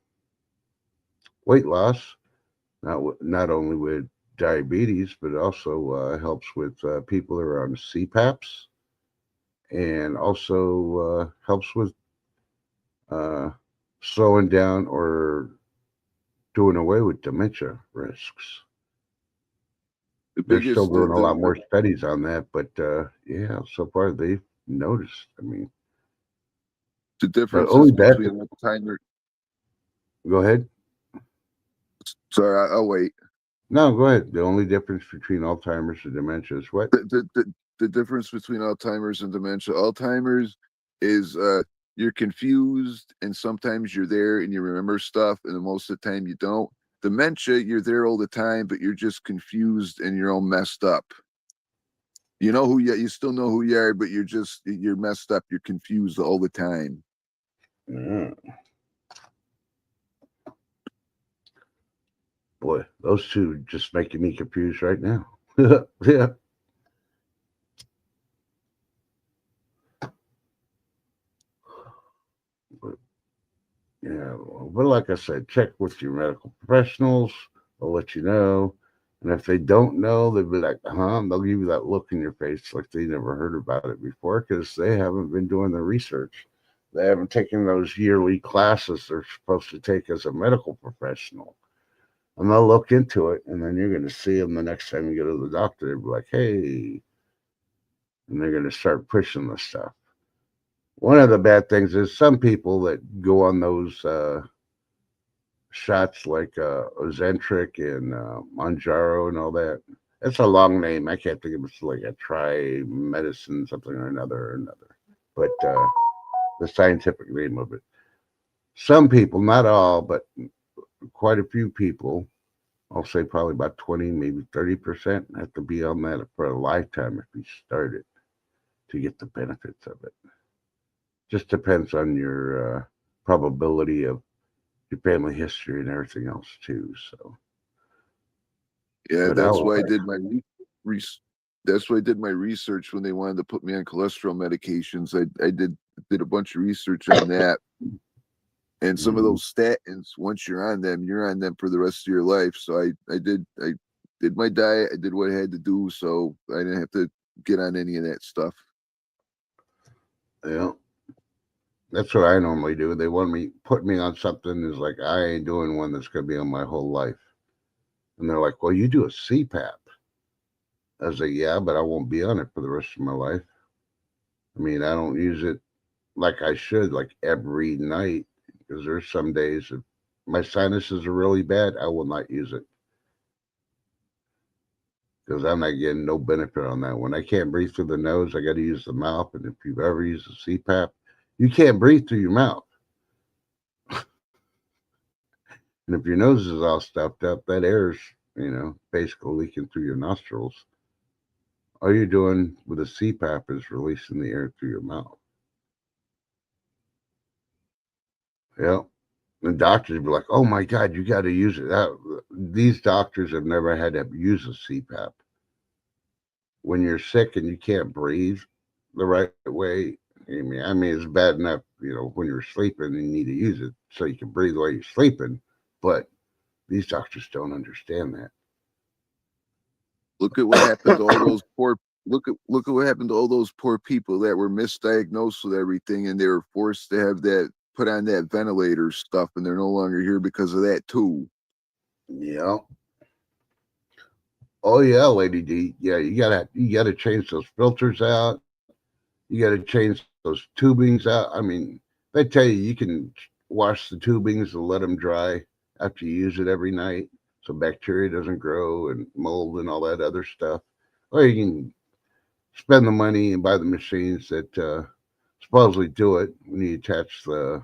weight loss, not only with diabetes, but also helps with people who are on CPAPs, and also helps with uh, slowing down or doing away with dementia risks. The They're still biggest, doing a lot more studies on that, but yeah, so far they've noticed. I mean, the the differences only bad between Alzheimer. go ahead. Sorry, I'll wait. No, go ahead. The only difference between Alzheimer's and dementia is what? The difference between Alzheimer's and dementia. Alzheimer's is you're confused and sometimes you're there and you remember stuff, and then most of the time you don't. Dementia, you're there all the time, but you're just confused and you're all messed up. You know who you still know who you are, but you're messed up. You're confused all the time. Yeah. Boy, those two just making me confused right now. Yeah. But, yeah. But like I said, check with your medical professionals. They'll let you know. And if they don't know, they'll be like, huh? They'll give you that look in your face like they never heard about it before because they haven't been doing the research. They haven't taken those yearly classes they're supposed to take as a medical professional. And they'll look into it, and then you're going to see them the next time you go to the doctor. They'll be like, hey, and they're going to start pushing the stuff. One of the bad things is some people that go on those shots like Ozempic and Manjaro and all that. It's a long name. I can't think of it. It's like a tri medicine something or another. But the scientific name of it. Some people, not all, but quite a few people, I'll say probably about 20, maybe 30% have to be on that for a lifetime if you start it to get the benefits of it. Just depends on your probability of your family history and everything else too. So, Yeah, but that's I'll why I did my that's why I did my research when they wanted to put me on cholesterol medications. I did a bunch of research on that. And some of those statins, once you're on them for the rest of your life. So I did my diet, I did what I had to do, so I didn't have to get on any of that stuff. yeah, that's what I normally do. They want me put me on something is like I ain't doing one that's gonna be on my whole life. And they're like, well, you do a CPAP. I was like, yeah, but I won't be on it for the rest of my life. I mean, I don't use it like I should, like every night, because there's some days if my sinuses are really bad, I will not use it because I'm not getting no benefit on that. When I can't breathe through the nose, I got to use the mouth. And if you've ever used a CPAP, you can't breathe through your mouth. And if your nose is all stuffed up, that air's, basically leaking through your nostrils. All you're doing with a CPAP is releasing the air through your mouth. Yeah. The doctors be like, oh my God, you got to use it. These doctors have never had to use a CPAP. When you're sick and you can't breathe the right way, I mean, it's bad enough, when you're sleeping and you need to use it so you can breathe while you're sleeping. But These doctors don't understand that. Look at what happened to all those poor. Look at what happened to all those poor people that were misdiagnosed with everything, and they were forced to have that put on that ventilator stuff, and they're no longer here because of that too. Yeah. Oh yeah, Lady D. Yeah, you gotta change those filters out. You gotta change those tubings out. I mean, they tell you can wash the tubings and let them dry after you use it every night, so bacteria doesn't grow and mold and all that other stuff. Or you can spend the money and buy the machines that supposedly do it when you attach the.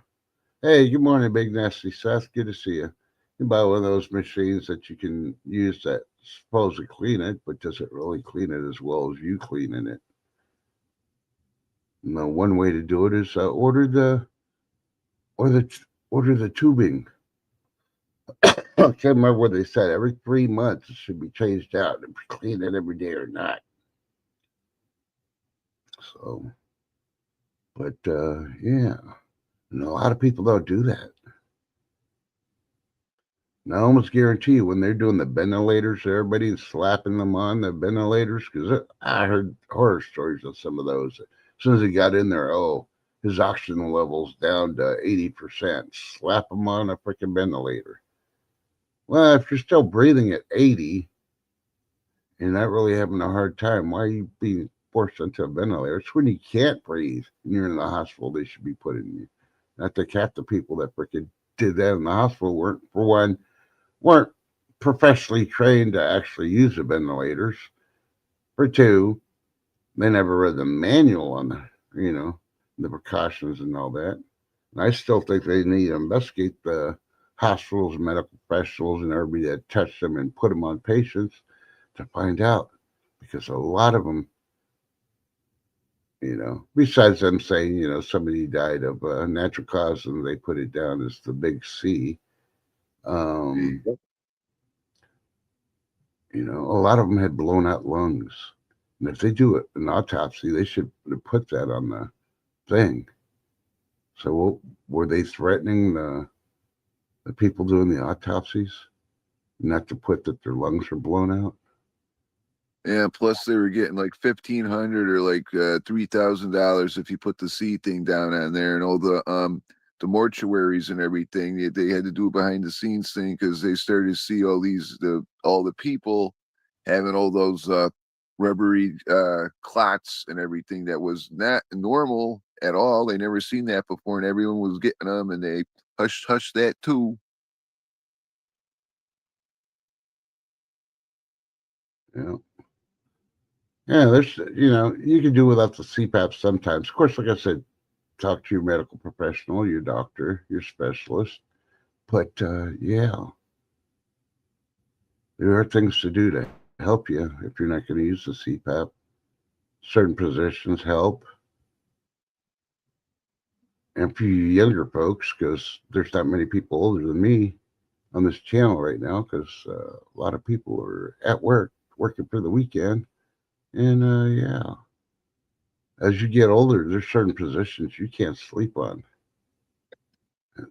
Hey, good morning, Big Nasty Seth. Good to see you. You buy one of those machines that you can use that supposedly clean it, but does it really clean it as well as you cleaning it? You know, one way to do it is or the order the tubing. I can't remember what they said. Every 3 months it should be changed out and clean it every day or not. So, but yeah, and a lot of people don't do that. And I almost guarantee you when they're doing the ventilators, everybody's slapping them on the ventilators because I heard horror stories of some of those. As soon as he got in there, oh, his oxygen levels down to 80%. Slap him on a freaking ventilator. Well, if you're still breathing at 80 and not really having a hard time, why are you being forced into a ventilator? It's when you can't breathe and you're in the hospital, they should be putting you. Not the half the people that freaking did that in the hospital weren't, for one, weren't professionally trained to actually use the ventilators. For two, they never read the manual on the precautions and all that. And I still think they need to investigate the hospitals, medical professionals, and everybody that touched them and put them on patients to find out. Because a lot of them, besides them saying, somebody died of natural cause and they put it down as the big C, um, a lot of them had blown out lungs. And if they do an autopsy, they should put that on the thing. So were they threatening the people doing the autopsies not to put that their lungs were blown out? Yeah, plus they were getting like 1,500 or like $3,000 if you put the C thing down on there, and all the mortuaries and everything. They had to do a behind the scenes thing because they started to see all the people having all those rubbery clots and everything that was not normal at all. They never seen that before, and everyone was getting them, and they hushed that too. Yeah. Yeah, there's, you can do without the CPAP sometimes. Of course, like I said, talk to your medical professional, your doctor, your specialist. But yeah, there are things to do to help you if you're not going to use the CPAP. Certain positions help. And for you younger folks, because there's not many people older than me on this channel right now, because a lot of people are at work, working for the weekend. And yeah, as you get older, there's certain positions you can't sleep on.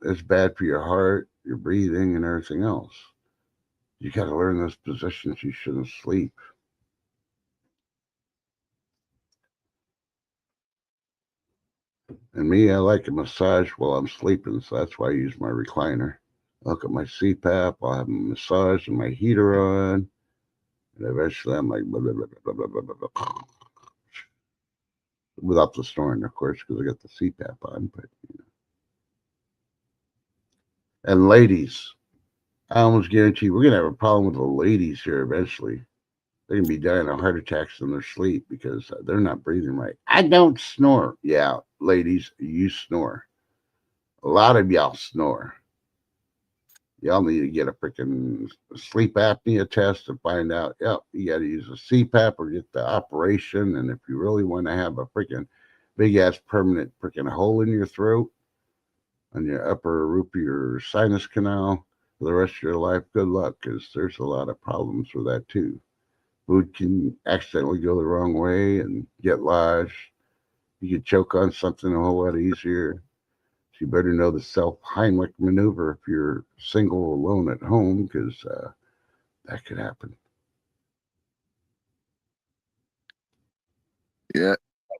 It's bad for your heart, your breathing, and everything else. You got to learn those positions you shouldn't sleep. And me, I like a massage while I'm sleeping, so that's why I use my recliner. I'll look at my CPAP, I'll have a massage and my heater on, and eventually I'm like, blah, blah, blah, blah, blah, blah, blah, without the snoring, of course, because I got the CPAP on. But and ladies, I almost guarantee we're gonna have a problem with the ladies here eventually. They're gonna be dying of heart attacks in their sleep because they're not breathing right. I don't snore. Yeah, ladies, you snore. A lot of y'all snore. Y'all need to get a freaking sleep apnea test to find out. Yep, you got to use a CPAP or get the operation. And if you really want to have a freaking big ass permanent freaking hole in your throat, on your upper roof of your sinus canal for the rest of your life, good luck because there's a lot of problems with that too. Food can accidentally go the wrong way and get lodged. You could choke on something a whole lot easier. you better know the self-Heimlich maneuver if you're single alone at home, because that could happen. Yeah,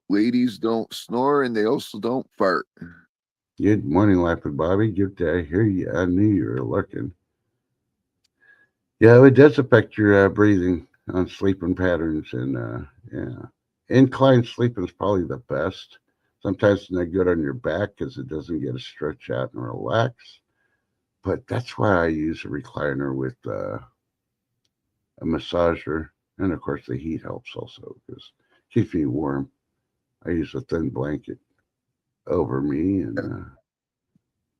ladies don't snore and they also don't fart. Good morning, Laughing Bobby. Good to hear you. I knew you were looking. Yeah, it does affect your breathing on sleeping patterns, and yeah, inclined sleeping is probably the best. Sometimes it's not good on your back because it doesn't get to stretch out and relax. But that's why I use a recliner with a massager, and of course the heat helps also because it keeps me warm. I use a thin blanket over me, and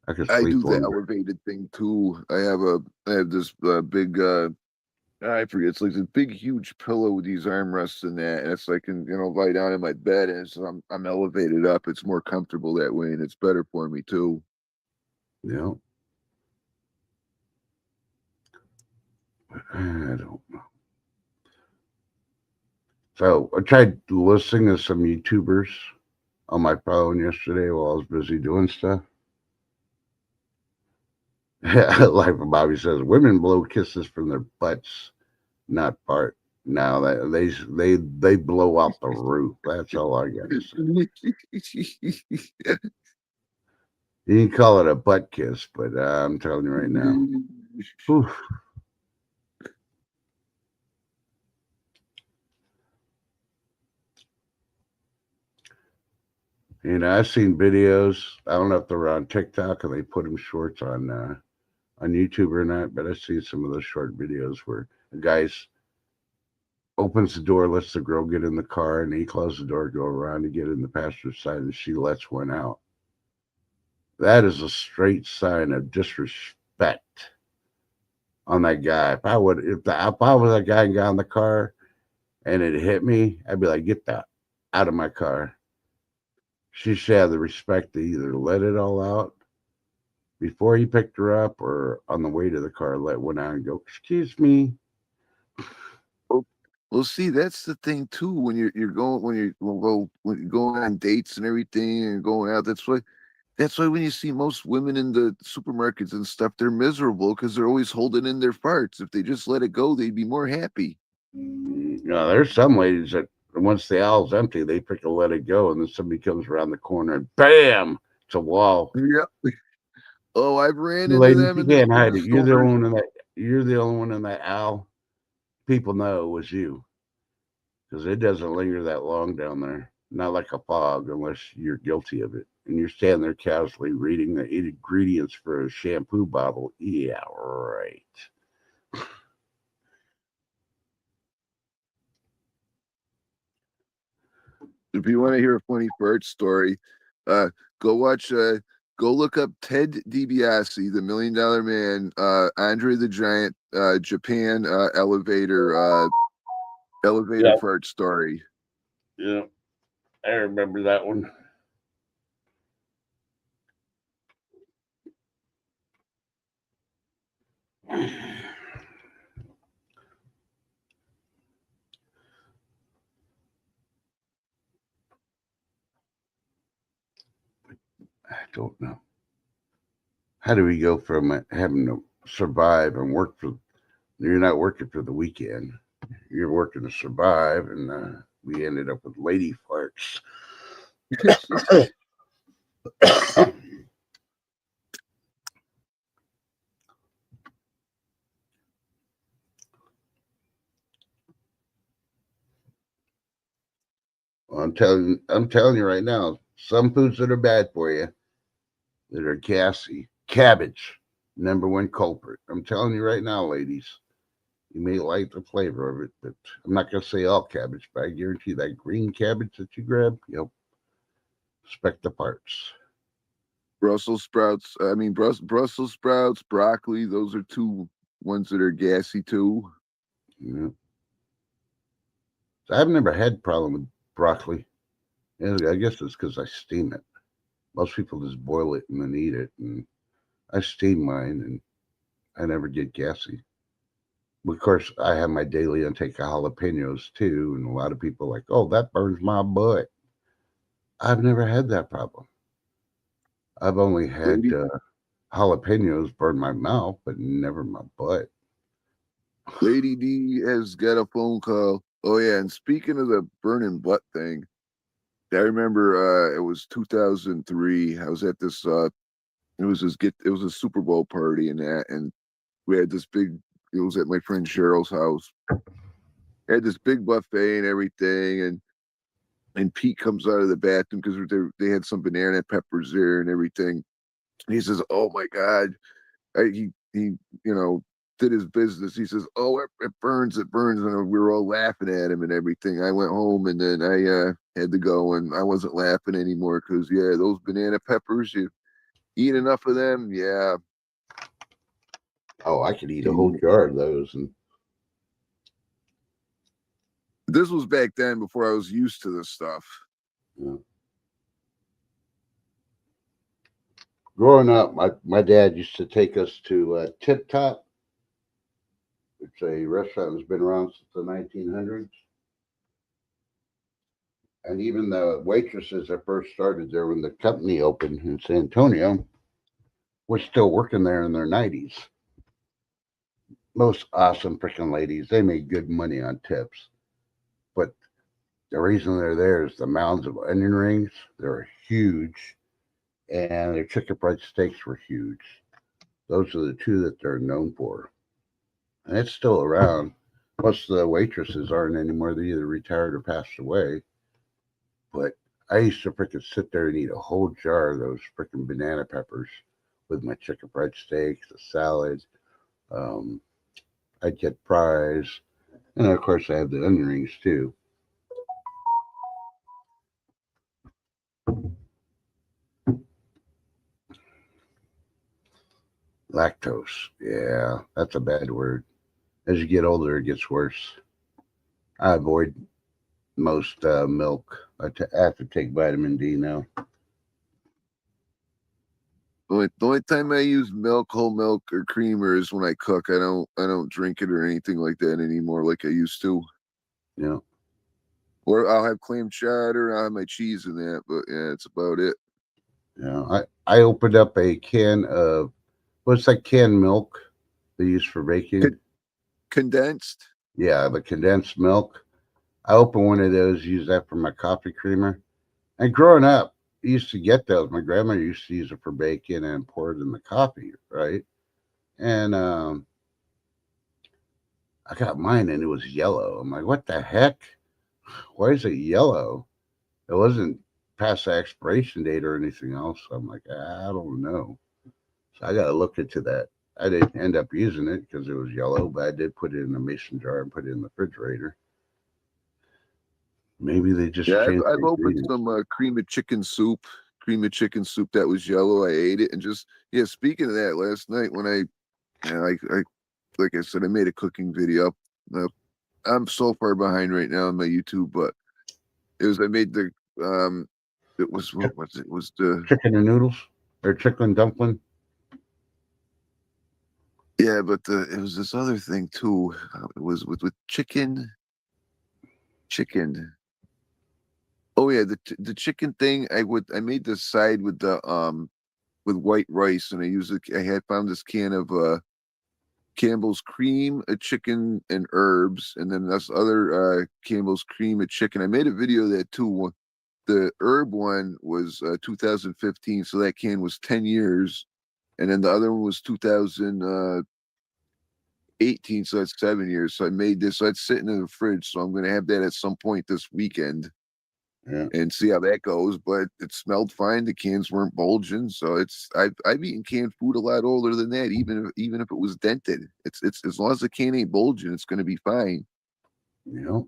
I can I sleep do the longer. elevated thing too. I have this big I forget, it's like this big huge pillow with these armrests and that, and it's like I can, lie down in my bed and I'm elevated up. It's more comfortable that way and it's better for me too. You know, I don't know. So I tried listening to some YouTubers on my phone yesterday while I was busy doing stuff. Like Bobby says, women blow kisses from their butts, not fart. Now they blow out the roof. That's all I got to say. You can call it a butt kiss, but I'm telling you right now, whew, I've seen videos. I don't know if they're on TikTok or they put them shorts on YouTube or not, but I've seen some of those short videos where the guy's opens the door, lets the girl get in the car, and he closes the door, go around to get in the passenger side, and she lets one out. That is a straight sign of disrespect on that guy. If I was that guy and got in the car and it hit me, I'd be like, get that out of my car. She should have the respect to either let it all out before he picked her up or on the way to the car, let one out and go, excuse me. Well, see, that's the thing too. When you're going when you're going on dates and everything and going out, that's why when you see most women in the supermarkets and stuff, they're miserable because they're always holding in their farts. If they just let it go, they'd be more happy. There's some ladies that once the aisle's empty, they pick a let it go, and then somebody comes around the corner and bam, it's a wall. Yeah. Oh, I've ran You into ladies, them you in the can't in hide the it. You're the stores. only one in that. You're the only one in that aisle. People know it was you because it doesn't linger that long down there. Not like a fog, unless you're guilty of it. And you're standing there casually reading the ingredients for a shampoo bottle. Yeah, right. If you want to hear a funny fart story, uh, go watch. Go look up Ted DiBiase, the $1 Million Man, Andre the Giant, Japan elevator Yeah, fart story. yeah. I remember that one. I don't know. How do we go from having to survive and work for? You're not working for the weekend. You're working to survive, and we ended up with lady farts. I'm telling you right now, some foods that are bad for you, that are gassy. Cabbage, number one culprit. I'm telling you right now, ladies. You may like the flavor of it, but I'm not gonna say all cabbage, but I guarantee that green cabbage that you grab, you'll expect the parts. Brussels sprouts. I mean, Brussels sprouts, broccoli. Those are two ones that are gassy too. You know? So I've never had problem with broccoli. And I guess it's because I steam it. Most people just boil it and then eat it, and I steam mine, and I never get gassy. Of course, I have my daily intake of jalapenos too, and a lot of people are like, "Oh, that burns my butt." I've never had that problem. I've only had Lady, jalapenos burn my mouth, but never my butt. Lady D has got a phone call. Oh yeah, and speaking of the burning butt thing, I remember it was 2003. I was at this it was a Super Bowl party and that, and we had this big. It was at my friend Cheryl's house. I had this big buffet and everything, and Pete comes out of the bathroom because they had some banana peppers there and everything. And he says, "Oh my God!" He you know did his business. He says, "Oh, it burns, it burns," and we were all laughing at him and everything. I went home and then I had to go, and I wasn't laughing anymore because yeah, those banana peppers, you eat enough of them, yeah. Oh, I could eat a whole jar of those. And This was back then before I was used to this stuff. yeah. Growing up, my dad used to take us to Tip Top. It's a restaurant that's been around since the 1900s. And even the waitresses that first started there when the company opened in San Antonio were still working there in their 90s. Most awesome freaking ladies. They made good money on tips. But the reason they're there is the mounds of onion rings. They're huge. And their chicken fried steaks were huge. Those are the two that they're known for. And it's still around. Most of the waitresses aren't anymore. They either retired or passed away. But I used to freaking sit there and eat a whole jar of those freaking banana peppers with my chicken fried steaks, the salad. Um, I'd get fries. And of course, I have the onion rings too. Lactose. Yeah, that's a bad word. As you get older, it gets worse. I avoid most milk. I have to take vitamin D now. The only time I use milk, whole milk, or creamer is when I cook. I don't drink it or anything like that anymore, like I used to. You know, Or I'll have clam chowder, I'll have my cheese in that, but yeah, it's about it. I opened up a can of what's that canned milk they use for baking? Condensed. Yeah, the condensed milk. I opened one of those, use that for my coffee creamer. And growing up, I used to get those. My grandma used to use it for baking and pour it in the coffee, right? And I got mine and it was yellow. I'm like, what the heck? Why is it yellow? It wasn't past the expiration date or anything else. So I'm like, I don't know. So I got to look into that. I didn't end up using it because it was yellow, but I did put it in a mason jar and put it in the refrigerator. Maybe they just Yeah, changed I've the opened ingredients. some cream of chicken soup that was yellow. I ate it and just yeah. Speaking of that, last night when I like I said, I made a cooking video. Uh, I'm so far behind right now on my YouTube, but I made the it was what was it? It was the Chicken and noodles or chicken dumpling. yeah, but it was this other thing too. It was with chicken. Oh yeah, the chicken thing. I made this side with white rice, and I had found this can of Campbell's cream, a chicken, and herbs, and then this other Campbell's cream, a chicken. I made a video of that too. The herb one was 2015, so that can was 10 years, and then the other one was 2018, so that's 7 years. So I made this. So it's sitting in the fridge. So I'm going to have that at some point this weekend Yeah. and see how that goes. But it smelled fine. The cans weren't bulging, so I've eaten canned food a lot older than that. Even if it was dented, it's as long as the can ain't bulging, it's going to be fine. You know,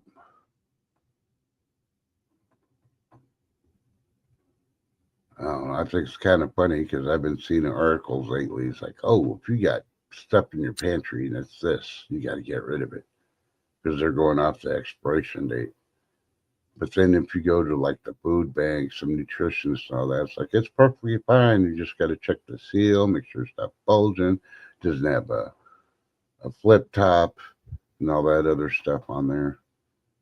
I don't know. I think it's kind of funny because I've been seeing articles lately. It's like, oh, if you got stuff in your pantry and it's this, you got to get rid of it because they're going off the expiration date. But then if you go to like the food bank, some nutritionists and all that, it's like it's perfectly fine. You just got to check the seal, make sure it's not bulging, doesn't have a flip top, and all that other stuff on there.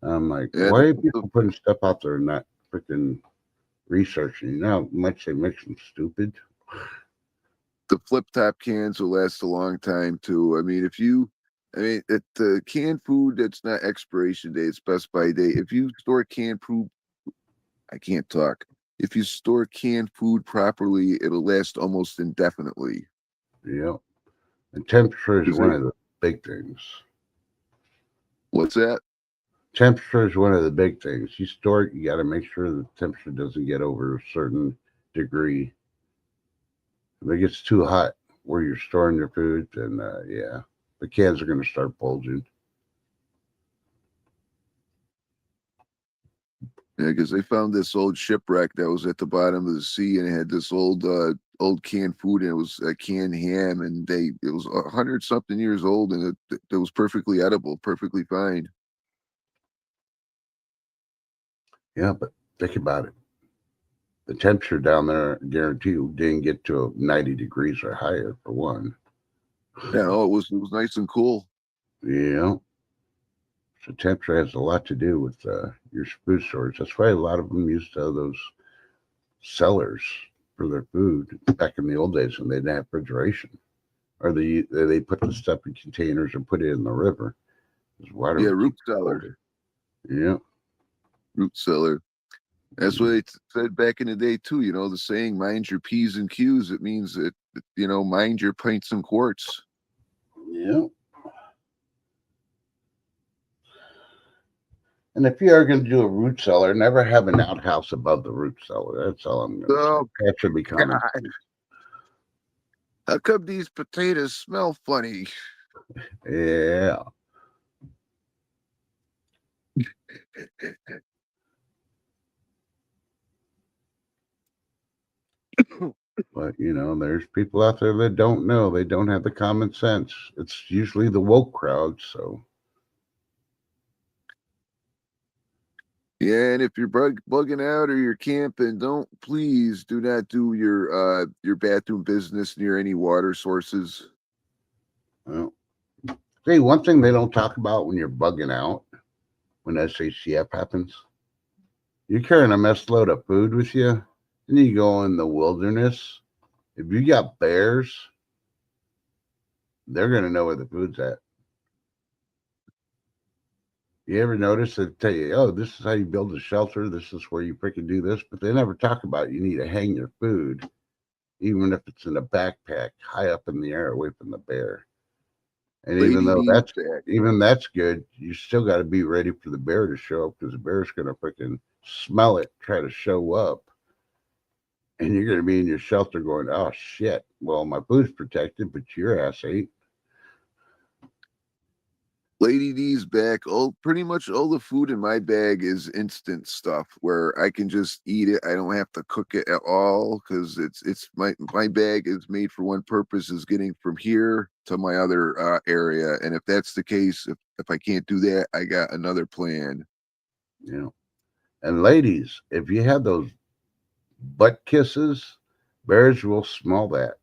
I'm like, Yeah, why are people putting stuff out there and not freaking researching? You know how much they make them stupid? The flip top cans will last a long time too. I mean, the canned food that's not expiration date, it's best by date. If you store canned food, I can't talk. If you store canned food properly, it'll last almost indefinitely. Yeah. And temperature is Is one it? of the big things. What's that? Temperature is one of the big things. You store it, you got to make sure the temperature doesn't get over a certain degree. If it gets too hot where you're storing your food, then yeah, the cans are going to start bulging. Yeah, because they found this old shipwreck that was at the bottom of the sea, and it had this old canned food, and it was a canned ham, and it was 100 something years old, and it was perfectly edible, perfectly fine. Yeah, but think about it. The temperature down there, guarantee you, didn't get to 90 degrees or higher for one. Yeah, oh, it was nice and cool. Yeah. So temperature has a lot to do with your food storage. That's why a lot of them used those cellars for their food back in the old days when they didn't have refrigeration, or they put the stuff in containers and put it in the river. Because water Yeah, would keep root it cellar, colder. Yeah, root cellar. That's what they said back in the day too. You know, the saying "mind your p's and q's." It means that mind your pints and quarts. yeah. And if you are going to do a root cellar, never have an outhouse above the root cellar. That's all I'm going to say. Oh That should be common. God, how come these potatoes smell funny? Yeah. But there's people out there that don't know. They don't have the common sense. It's usually the woke crowd. So Yeah, and if you're bugging out or you're camping, please do not do your bathroom business near any water sources. well, see, one thing they don't talk about when you're bugging out, when SACF happens, you're carrying a mess load of food with you, and you go in the wilderness. If you got bears, they're gonna know where the food's at. You ever notice they tell you, oh, this is how you build a shelter, this is where you freaking do this, but they never talk about you need to hang your food, even if it's in a backpack, high up in the air away from the bear. And even Lady though D's that's back. good, you still got to be ready for the bear to show up because the bear's going to freaking smell it, try to show up, and you're going to be in your shelter going, "Oh shit! Well, my food's protected, but your ass ain't." Lady D's back. Pretty much all the food in my bag is instant stuff where I can just eat it. I don't have to cook it at all because it's my bag is made for one purpose, is getting from here to my other area. And if that's the case, if I can't do that, I got another plan. You know. And ladies, if you have those butt kisses, bears will smell that.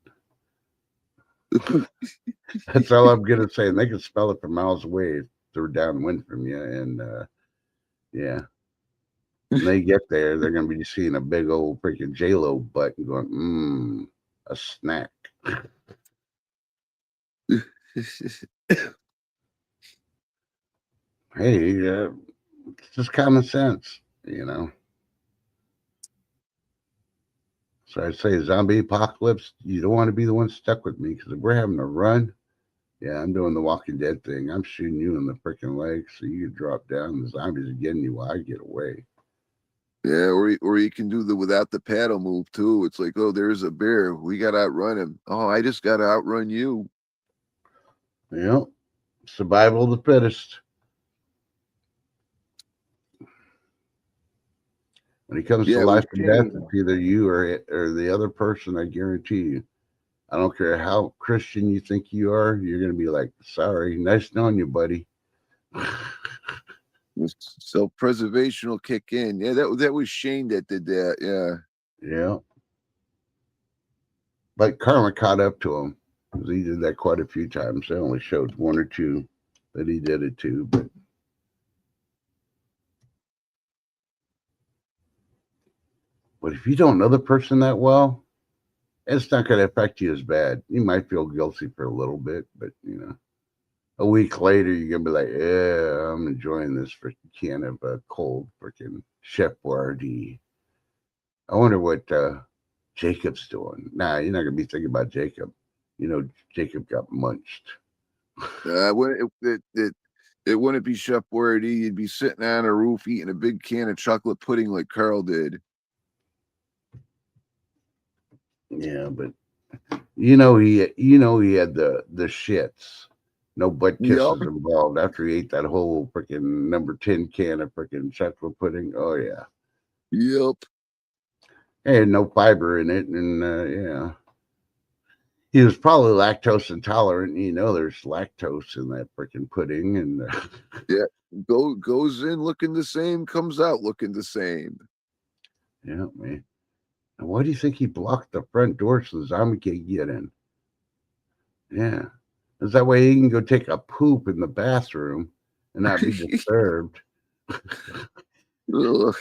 That's all I'm gonna say. And they can smell it from miles away if they're downwind from you. And yeah. When they get there, they're gonna be seeing a big old freaking J-Lo butt and going, a snack. Hey, it's just common sense. So I say zombie apocalypse, you don't want to be the one stuck with me because if we're having a run, yeah, I'm doing the Walking Dead thing. I'm shooting you in the freaking leg so you can drop down. The zombies are getting you while I get away. Yeah, or you can do the without the paddle move too. It's like, oh, there's a bear. We gotta outrun him. Oh, I just gotta outrun you. Survival of the fittest. When it comes to Yeah, it was life and death, Shane. it's either you or the other person. I guarantee you. I don't care how Christian you think you are. You're gonna be like, sorry, nice knowing you, buddy. Self-preservation will kick in. Yeah, that was Shane that did that. Yeah. Yeah, but karma caught up to him because he did that quite a few times. They only showed one or two that he did it to, but if you don't know the person that well, it's not going to affect you as bad. You might feel guilty for a little bit, but a week later, you're gonna be like, yeah, I'm enjoying this freaking can of cold freaking Chef Boyardee. I wonder what Jacob's doing. Nah, you're not gonna be thinking about Jacob. Jacob got munched. It wouldn't be Chef Boyardee. You'd be sitting on a roof eating a big can of chocolate pudding like Carl did. Yeah, but he had the shits. No butt kisses Yup. involved after he ate that whole freaking number 10 can of freaking chocolate pudding. Oh yeah. Yep. And no fiber in it, and yeah. He was probably lactose intolerant. There's lactose in that freaking pudding, and Yeah. Goes in looking the same, comes out looking the same. yeah, man. And why do you think he blocked the front door so the zombie can't get in? Yeah, is that way he can go take a poop in the bathroom and not be disturbed. Ugh.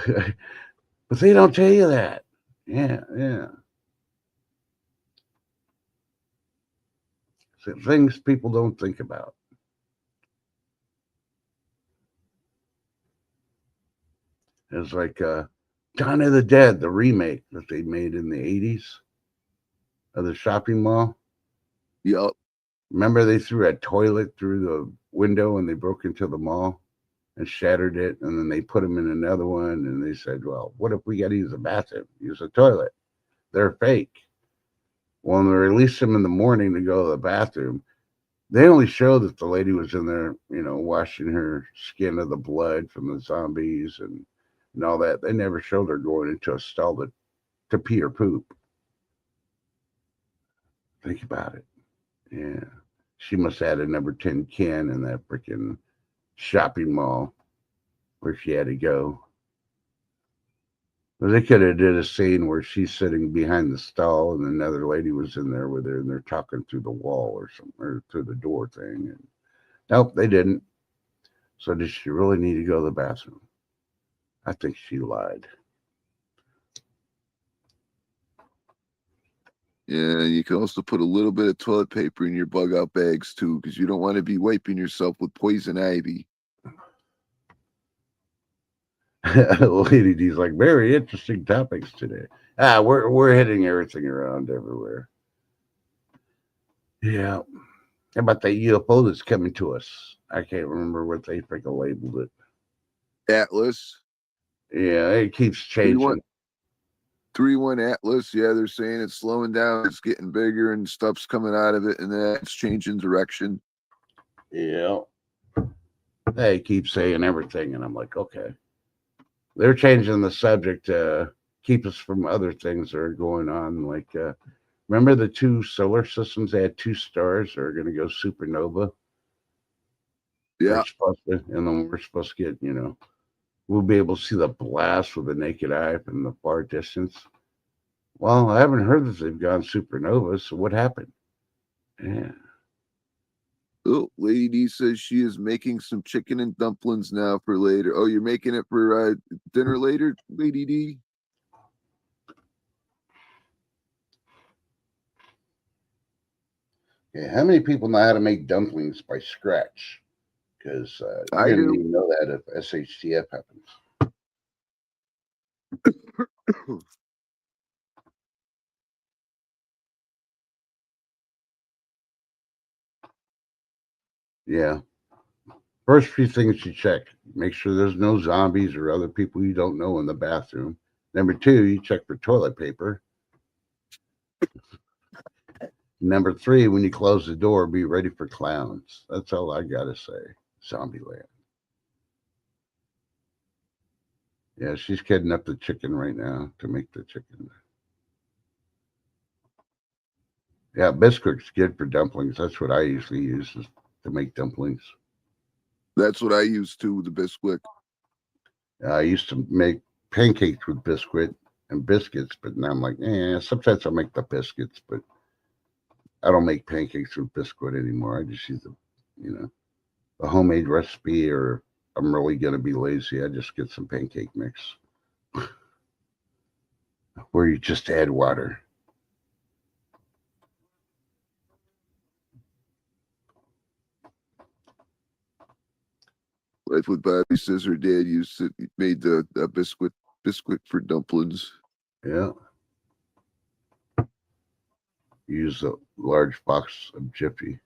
But they don't tell you that. Yeah, yeah. So things people don't think about. It's like Dawn of the Dead, the remake that they made in the 80s of the shopping mall. Yup. Remember they threw a toilet through the window and they broke into the mall and shattered it, and then they put them in another one, and they said, well, what if we got to use a bathroom, use a toilet? They're fake. Well, when they released them in the morning to go to the bathroom, they only showed that the lady was in there, washing her skin of the blood from the zombies and all that. They never showed her going into a stall to pee or poop. Think about it. Yeah. She must have had a number 10 can in that freaking shopping mall where she had to go. But they could have did a scene where she's sitting behind the stall and another lady was in there with her and they're talking through the wall or something, or through the door thing. And nope, they didn't. So did she really need to go to the bathroom? I think she lied. Yeah, you can also put a little bit of toilet paper in your bug out bags too, because you don't want to be wiping yourself with poison ivy. Lady D's like, very interesting topics today. We're hitting everything around everywhere. Yeah. How about that UFO that's coming to us? I can't remember what they freaking labeled it. Atlas. Yeah, it keeps changing. 3-1 Atlas. Yeah, they're saying it's slowing down. It's getting bigger and stuff's coming out of it, and then it's changing direction. Yeah. They keep saying everything, and I'm like, okay. They're changing the subject to keep us from other things that are going on. Like, remember the two solar systems? They had 2 stars that are going to go supernova. Yeah. And then we're supposed to get, we'll be able to see the blast with the naked eye from the far distance. Well, I haven't heard that they've gone supernova. So what happened? Yeah. Oh, Lady D says she is making some chicken and dumplings now for later. Oh, you're making it for dinner later, Lady D? Yeah. How many people know how to make dumplings by scratch? Because I you're going to do. need to know that if SHTF happens. Yeah. First few things you check. Make sure there's no zombies or other people you don't know in the bathroom. Number 2, you check for toilet paper. Number 3, when you close the door, be ready for clowns. That's all I got to say. Zombieland. Yeah, she's kidding up the chicken right now to make the chicken. Yeah, Bisquick's good for dumplings. That's what I usually use to make dumplings. That's what I use too, the Bisquick. I used to make pancakes with Bisquick and biscuits, but now I'm like, sometimes I'll make the biscuits, but I don't make pancakes with Bisquick anymore. I just use the homemade recipe, or I'm really going to be lazy. I just get some pancake mix where you just add water. That's what Bobby says her dad used to made the biscuit for dumplings. Yeah. Use a large box of Jiffy.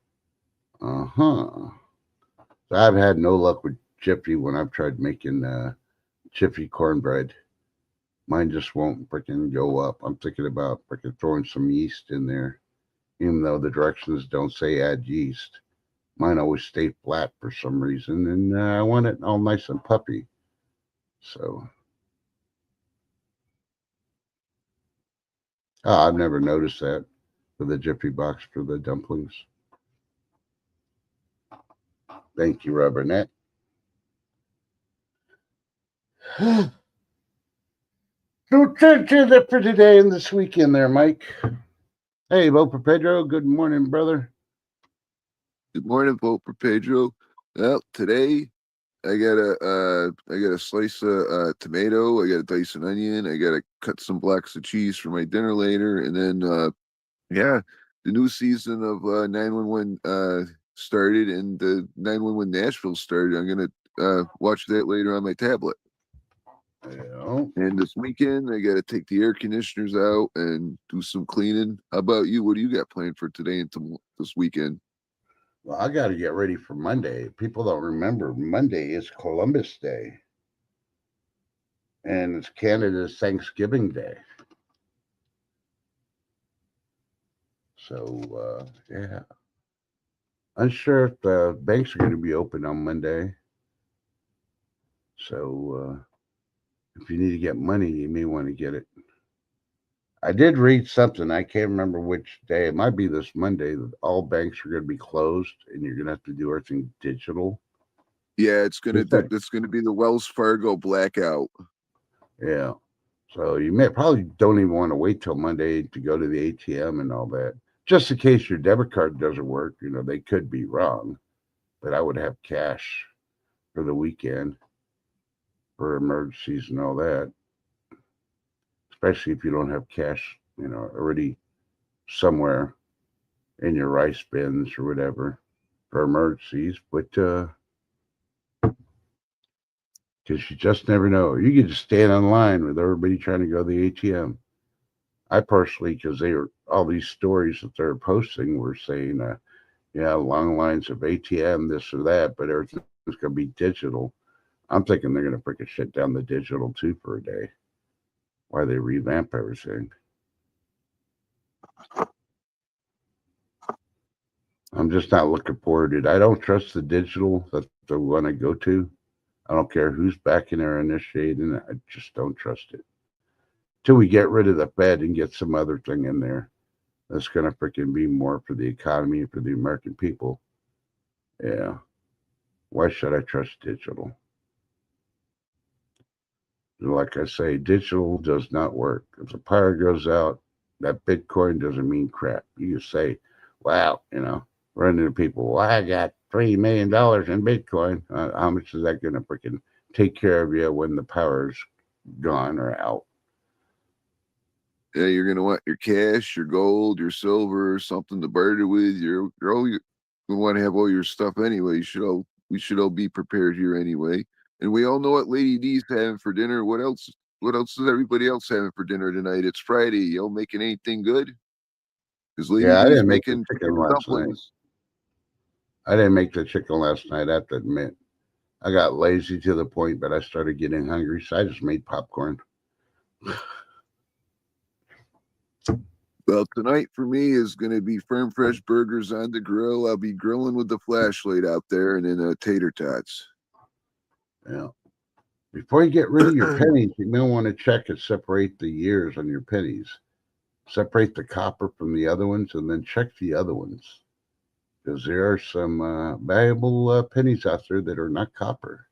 Uh-huh. So I've had no luck with Jiffy when I've tried making Jiffy cornbread. Mine just won't freaking go up. I'm thinking about freaking throwing some yeast in there, even though the directions don't say add yeast. Mine always stay flat for some reason, and I want it all nice and puffy. So I've never noticed that for the Jiffy box for the dumplings. Thank you, Rubbernette. So that's it for today and this weekend there, Mike. Hey, Bo Pedro. Good morning, brother. Good morning, Vote for Pedro. Well, today I got a slice of tomato. I got to dice an onion. I got to cut some blocks of cheese for my dinner later, and then yeah, the new season of 911 started, and the 911 Nashville started. I'm gonna watch that later on my tablet. Yeah. And this weekend, I got to take the air conditioners out and do some cleaning. How about you? What do you got planned for today and this weekend? Well, I got to get ready for Monday. People don't remember Monday is Columbus Day, and it's Canada's Thanksgiving Day. So, yeah. Unsure if the banks are going to be open on Monday. So, if you need to get money, you may want to get it. I did read something. I can't remember which day. It might be this Monday that all banks are going to be closed and you're going to have to do everything digital. Yeah, It's like, it's gonna be the Wells Fargo blackout. yeah. So you may probably don't even want to wait till Monday to go to the ATM and all that. Just in case your debit card doesn't work, they could be wrong. But I would have cash for the weekend for emergencies and all that. Especially if you don't have cash, already somewhere in your rice bins or whatever for emergencies. But because you just never know. You could just stand in line with everybody trying to go to the ATM. I personally, because they were all these stories that they're posting were saying, yeah, long lines of ATM, this or that, but everything's going to be digital. I'm thinking they're going to freaking shut down the digital too for a day while they revamp everything. I'm just not looking forward to it. I don't trust the digital that they want to go to. I don't care who's backing or initiating it. I just don't trust it. Till we get rid of the Fed and get some other thing in there that's going to freaking be more for the economy and for the American people. Yeah. Why should I trust digital? Like I say, digital does not work. If the power goes out, that Bitcoin doesn't mean crap. You just say, wow, run into people, well, I got $3 million in Bitcoin. How much is that going to freaking take care of you when the power's gone or out? Yeah, you're gonna want your cash, your gold, your silver, something to barter with. You want to have all your stuff anyway. We should all be prepared here anyway. And we all know what Lady D's having for dinner. What else? What else is everybody else having for dinner tonight? It's Friday. Y'all making anything good? Because Lady Yeah, I D's didn't make the making chicken chicken last night. dumplings. I didn't make the chicken last night, I have to admit. I got lazy to the point, but I started getting hungry, so I just made popcorn. Well, tonight for me is going to be firm fresh burgers on the grill. I'll be grilling with the flashlight out there, and then tater tots. Yeah. Before you get rid of your pennies, you may want to check and separate the years on your pennies. Separate the copper from the other ones, and then check the other ones. Because there are some valuable pennies out there that are not copper.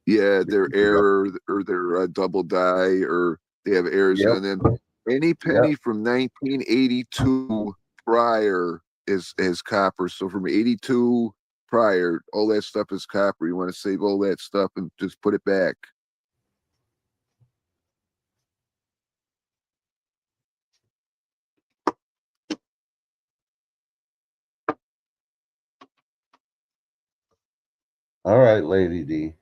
Yeah, they're error or they're double die or they have errors Yep. on them. Any Yep. penny from 1982 prior is copper. So from 82 prior, all that stuff is copper. You want to save all that stuff and just put it back. All right, Lady D.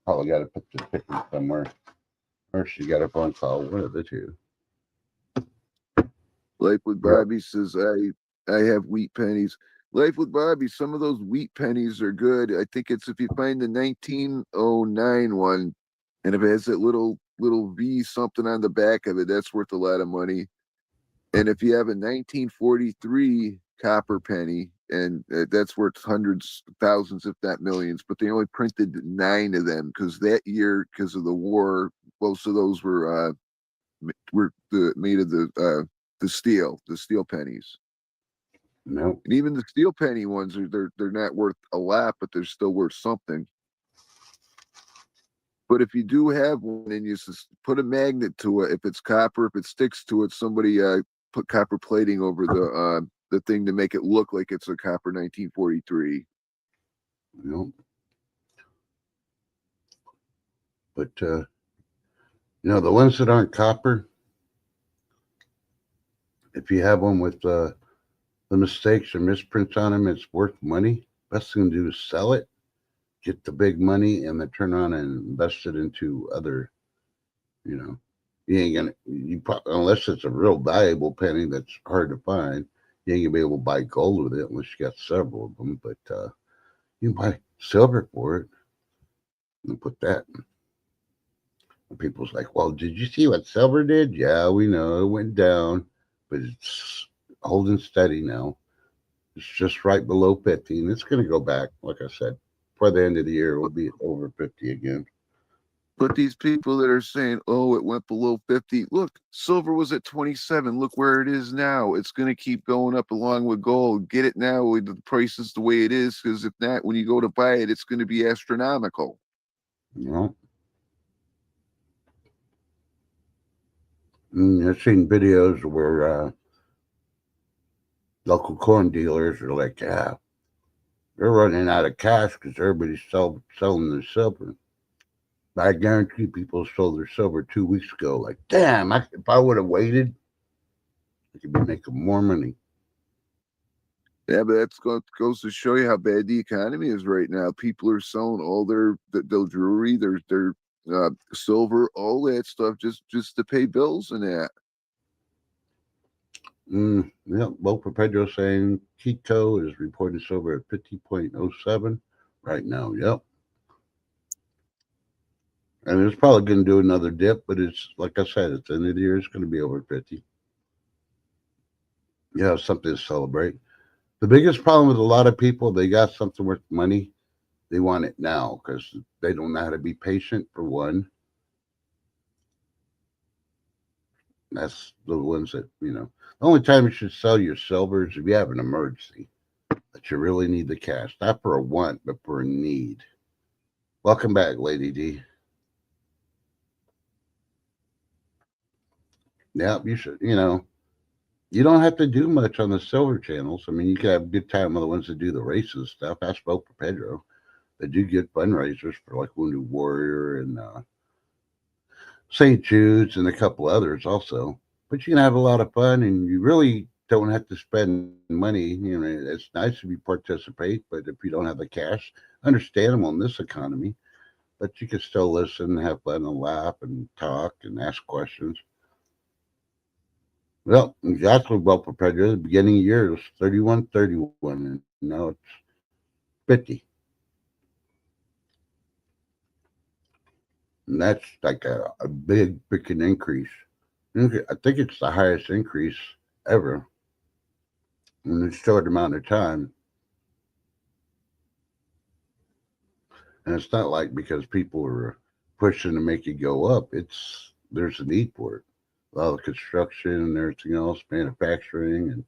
Probably got to put the picture somewhere. Or she got a phone call. One of the two. Life with Yep. Bobby says, I have wheat pennies. Life with Bobby, some of those wheat pennies are good. I think it's if you find the 1909 one, and if it has that little V something on the back of it, that's worth a lot of money. And if you have a 1943 copper penny, and that's worth hundreds, thousands, if not millions, but they only printed 9 of them because that year, because of the war, most of those were made of the steel pennies. Nope. And even the steel penny ones they're not worth a lot, but they're still worth something. But if you do have one and you just put a magnet to it, if it's copper, if it sticks to it, somebody put copper plating over the thing to make it look like it's a copper 1943. Nope. But the ones that aren't copper, if you have one with the mistakes or misprints on them, it's worth money. Best thing to do is sell it, get the big money, and then turn on and invest it into other. You ain't gonna unless it's a real valuable penny that's hard to find. You ain't gonna be able to buy gold with it unless you got several of them. But you can buy silver for it and put that. And people's like, well, did you see what silver did? Yeah, we know it went down, but it's holding steady now. It's just right below 50, and it's going to go back. Like I said, for the end of the year, it will be over 50 again. But these people that are saying, oh, it went below 50, look, silver was at 27. Look where it is now. It's going to keep going up along with gold. Get it now with the prices the way it is, because if not, when you go to buy it, it's going to be astronomical. You know, I've seen videos where local corn dealers are like, yeah, they're running out of cash because everybody's selling their silver. But I guarantee people sold their silver 2 weeks ago. Like, damn, if I would have waited, I could be making more money. Yeah, but that's goes to show you how bad the economy is right now. People are selling all their jewelry, their silver, all that stuff just to pay bills and that. Yeah, Local Pedro saying Quito is reporting silver at 50.07 right now. Yep. And it's probably going to do another dip, but it's like I said, at the end of the year, it's going to be over 50. Yeah, something to celebrate. The biggest problem with a lot of people, they got something worth money. They want it now because they don't know how to be patient, for one. That's the ones the only time you should sell your silver is if you have an emergency that you really need the cash, not for a want, but for a need. Welcome back, Lady D. Yeah, you should, you don't have to do much on the silver channels. I mean, you can have a good time with the ones that do the races stuff. I spoke for Pedro. They do get fundraisers for like Wounded Warrior and St. Jude's and a couple others also. But you can have a lot of fun and you really don't have to spend money. It's nice if you participate, but if you don't have the cash, understandable in this economy. But you can still listen, have fun, and laugh, and talk, and ask questions. Well, exactly well prepared. At the beginning of the year, it was 31.31, and now it's 50. And that's like a big freaking increase. I think it's the highest increase ever in a short amount of time. And it's not like because people are pushing to make it go up. There's a need for it. A lot of construction and everything else, manufacturing, and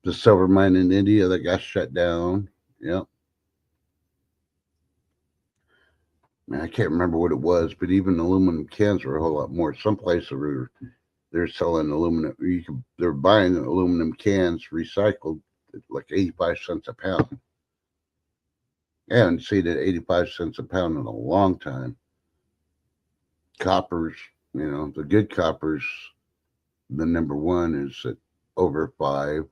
the silver mine in India that got shut down. Yep. Man, I can't remember what it was, but even aluminum cans were a whole lot more. Some places they're selling aluminum. They're buying aluminum cans recycled at like 85 cents a pound. I haven't seen it 85 cents a pound in a long time. Coppers, the good coppers, the number one is at over 5.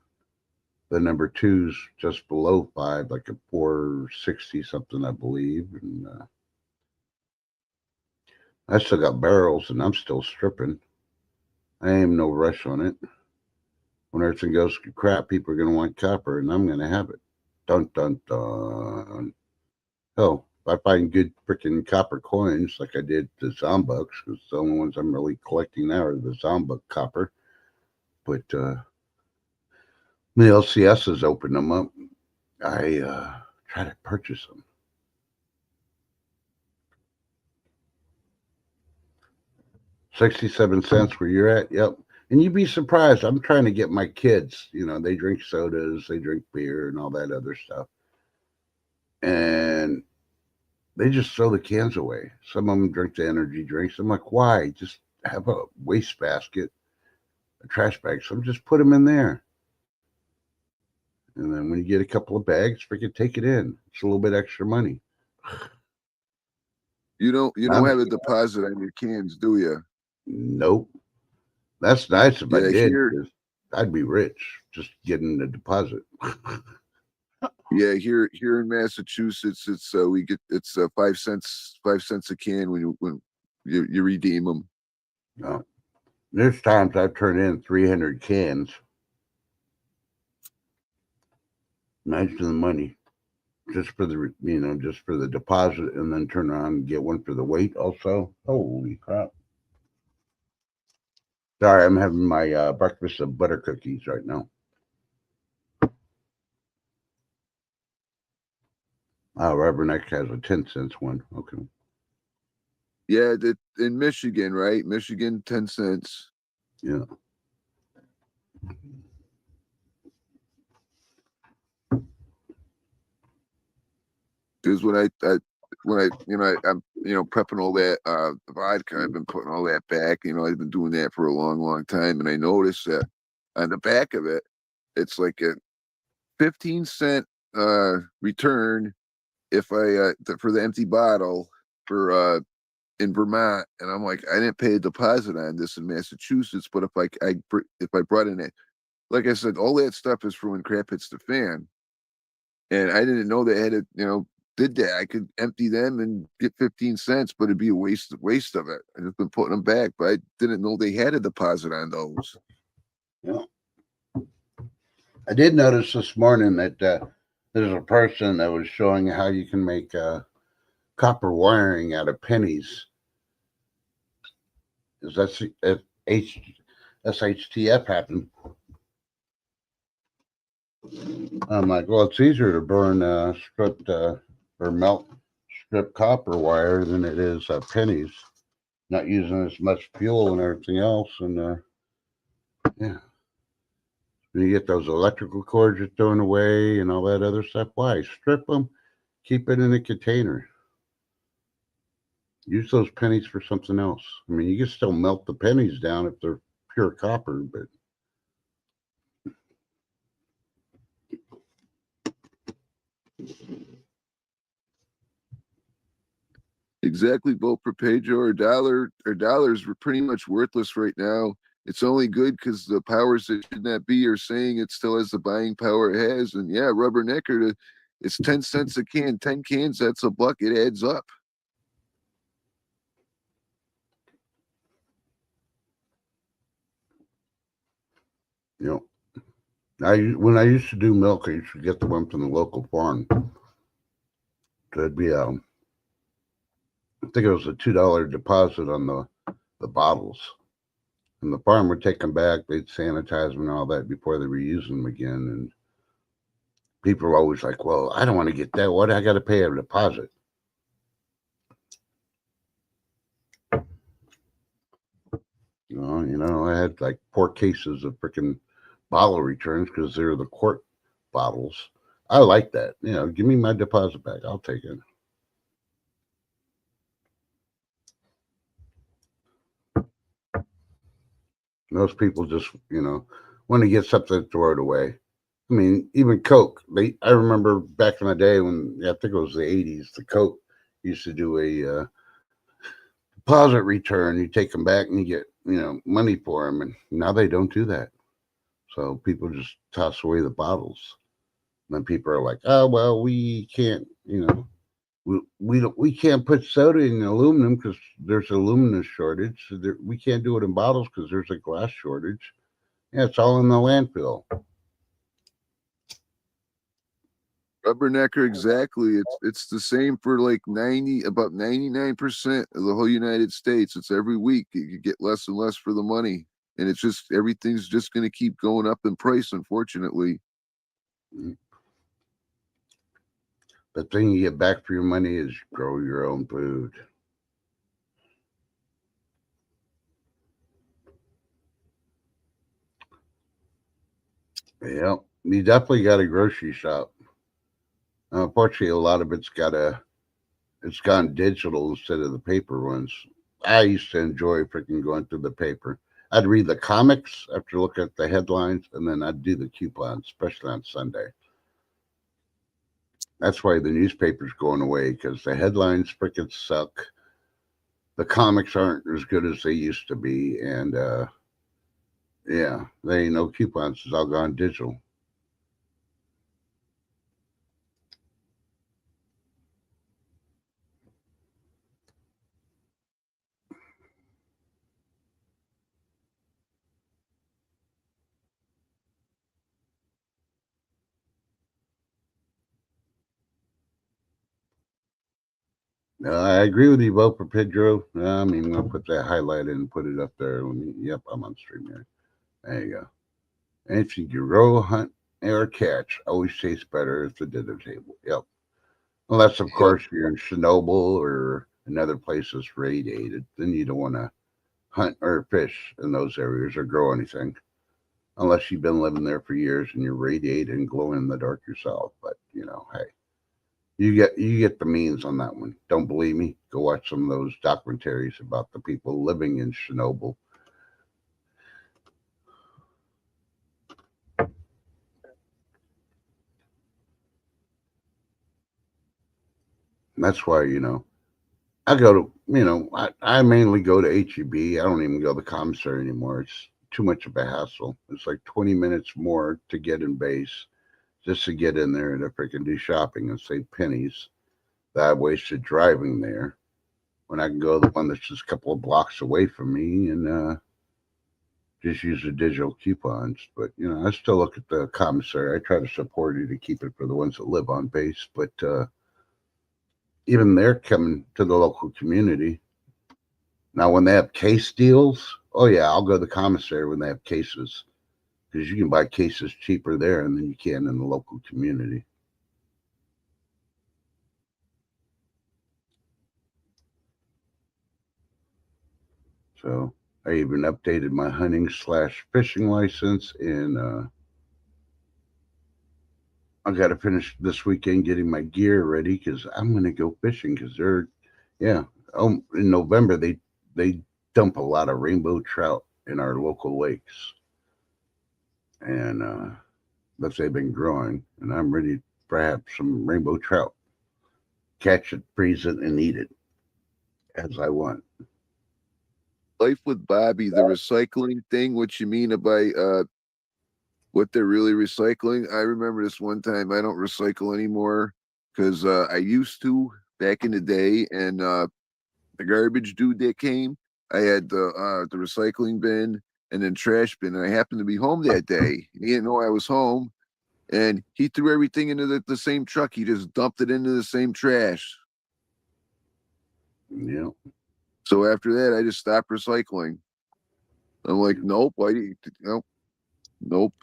The number two's just below 5, like a 460 something, I believe. And I still got barrels, and I'm still stripping. I ain't no rush on it. When everything goes to crap, people are going to want copper, and I'm going to have it. Dun, dun, dun. Hell, if I find good freaking copper coins like I did the Zombucks, because the only ones I'm really collecting now are the Zombuk copper. But the LCS has opened them up. I try to purchase them. 67 cents where you're at. Yep. And you'd be surprised. I'm trying to get my kids, they drink sodas, they drink beer and all that other stuff. And they just throw the cans away. Some of them drink the energy drinks. I'm like, why? Just have a waste basket, a trash bag. So just put them in there. And then when you get a couple of bags, freaking take it in. It's a little bit extra money. You don't have a deposit on your cans, do you? Nope. That's nice if I did. Here, I'd be rich just getting the deposit. Yeah, here in Massachusetts, it's 5 cents a can when you redeem them. No. There's times I've turned in 300 cans. Imagine the money just for the deposit, and then turn around and get one for the weight also. Holy crap. Sorry, I'm having my breakfast of butter cookies right now. Rubberneck has a 10 cents one. Okay. Yeah, in Michigan, right? Michigan, 10 cents. Yeah. Because when I'm prepping all that vodka, I've been putting all that back. I've been doing that for a long time, and I noticed that on the back of it, it's like a 15-cent return if I for the empty bottle for in Vermont, and I'm like, I didn't pay a deposit on this in Massachusetts, but if I brought in it, like I said, all that stuff is for when crap hits the fan, and I didn't know they had it. Did that? I could empty them and get 15 cents, but it'd be a waste of it. I just been putting them back, but I didn't know they had a deposit on those. Yeah. I did notice this morning that there's a person that was showing how you can make copper wiring out of pennies. Is that SHTF happened? I'm like, well, it's easier to burn stripped or melt stripped copper wire than it is pennies. Not using as much fuel and everything else, and yeah. When you get those electrical cords you're throwing away and all that other stuff, why? Strip them, keep it in a container. Use those pennies for something else. I mean, you can still melt the pennies down if they're pure copper, but exactly, both per page or dollars were pretty much worthless right now. It's only good because the powers that should not be are saying it still has the buying power it has. And yeah, Rubbernecker, it's 10 cents a can, 10 cans, that's $1. It adds up. When I used to do milk, I used to get the one from the local farm. That'd be I think it was a $2 deposit on the bottles. And the farm would take them back, they'd sanitize them and all that before they reuse them again. And people are always like, well, I don't want to get that. What? I got to pay a deposit. I had like 4 cases of freaking bottle returns because they're the quart bottles. I like that. Give me my deposit back. I'll take it. Most people just, want to get something and throw it away. I mean, even Coke. I remember back in the day when I think it was the 80s, the Coke used to do a deposit return. You take them back and you get, money for them. And now they don't do that. So people just toss away the bottles. And then people are like, "Oh well, we can't, we can't put soda in aluminum because there's aluminum shortage. So we can't do it in bottles because there's a glass shortage. Yeah, it's all in the landfill." Rubbernecker, exactly. It's the same for like about 99% of the whole United States. It's every week you get less and less for the money, and it's just everything's just going to keep going up in price. Unfortunately, Mm. The thing you get back for your money is grow your own food. Yeah, you definitely got a grocery shop. Unfortunately, a lot of it's gone digital instead of the paper ones. I used to enjoy freaking going through the paper. I'd read the comics after looking at the headlines, and then I'd do the coupons, especially on Sunday. That's why the newspaper's going away because the headlines freaking suck. The comics aren't as good as they used to be, and yeah, there ain't no coupons. It's all gone digital. I agree with you, vote for Pedro. I mean, I'm gonna put that highlight in and put it up there. Yep, I'm on stream here. There you go. Anything you roll, hunt, or catch always tastes better at the dinner table. Yep. Unless, of yep. course, you're in Chernobyl or another place that's radiated, then you don't want to hunt or fish in those areas or grow anything. Unless you've been living there for years and you're radiated and glowing in the dark yourself. But hey, you get the means on that one. Don't believe me? Go watch some of those documentaries about the people living in Chernobyl. And that's why I go to I mainly go to HEB. I don't even go to the commissary anymore. It's too much of a hassle. It's like 20 minutes more to get in base just to get in there and if I can do shopping and save pennies that I wasted driving there when I can go to the one that's just a couple of blocks away from me and just use the digital coupons. But I still look at the commissary. I try to support it to keep it for the ones that live on base. But even they're coming to the local community. Now, when they have case deals, oh yeah, I'll go to the commissary when they have cases because you can buy cases cheaper there than you can in the local community. So I even updated my hunting/fishing license, and I got to finish this weekend getting my gear ready because I'm going to go fishing because yeah, in November they dump a lot of rainbow trout in our local lakes, and that they've been growing, and I'm ready to have some rainbow trout, catch it, freeze it, and eat it as I want. Life with Bobby, the recycling thing. What you mean by what they're really recycling? I remember this one time. I don't recycle anymore because I used to back in the day, and the garbage dude that came, I had the recycling bin and then trash bin. And I happened to be home that day. He didn't know I was home, and he threw everything into the same truck. He just dumped it into the same trash. Yeah, So after that, I just stopped recycling. I'm like, nope. Why do you? Nope. Nope.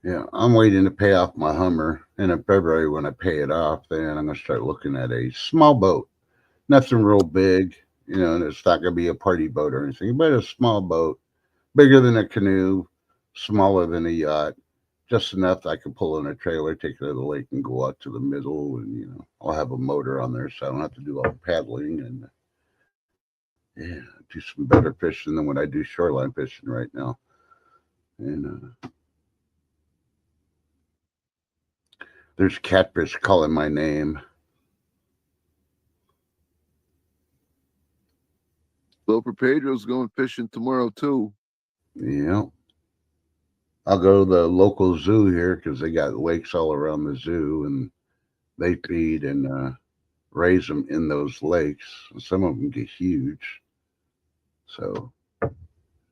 yeah. I'm waiting to pay off my Hummer, and in February when I pay it off, then I'm gonna start looking at a small boat. Nothing real big, and it's not gonna be a party boat or anything, but a small boat, bigger than a canoe, smaller than a yacht, just enough that I can pull in a trailer, take it to the lake, and go out to the middle. And I'll have a motor on there, so I don't have to do all the paddling. And yeah, do some better fishing than what I do shoreline fishing right now. And there's catfish calling my name. Well, for Pedro's going fishing tomorrow too. Yeah, I'll go to the local zoo here because they got lakes all around the zoo, and they feed and raise them in those lakes. Some of them get huge. So, of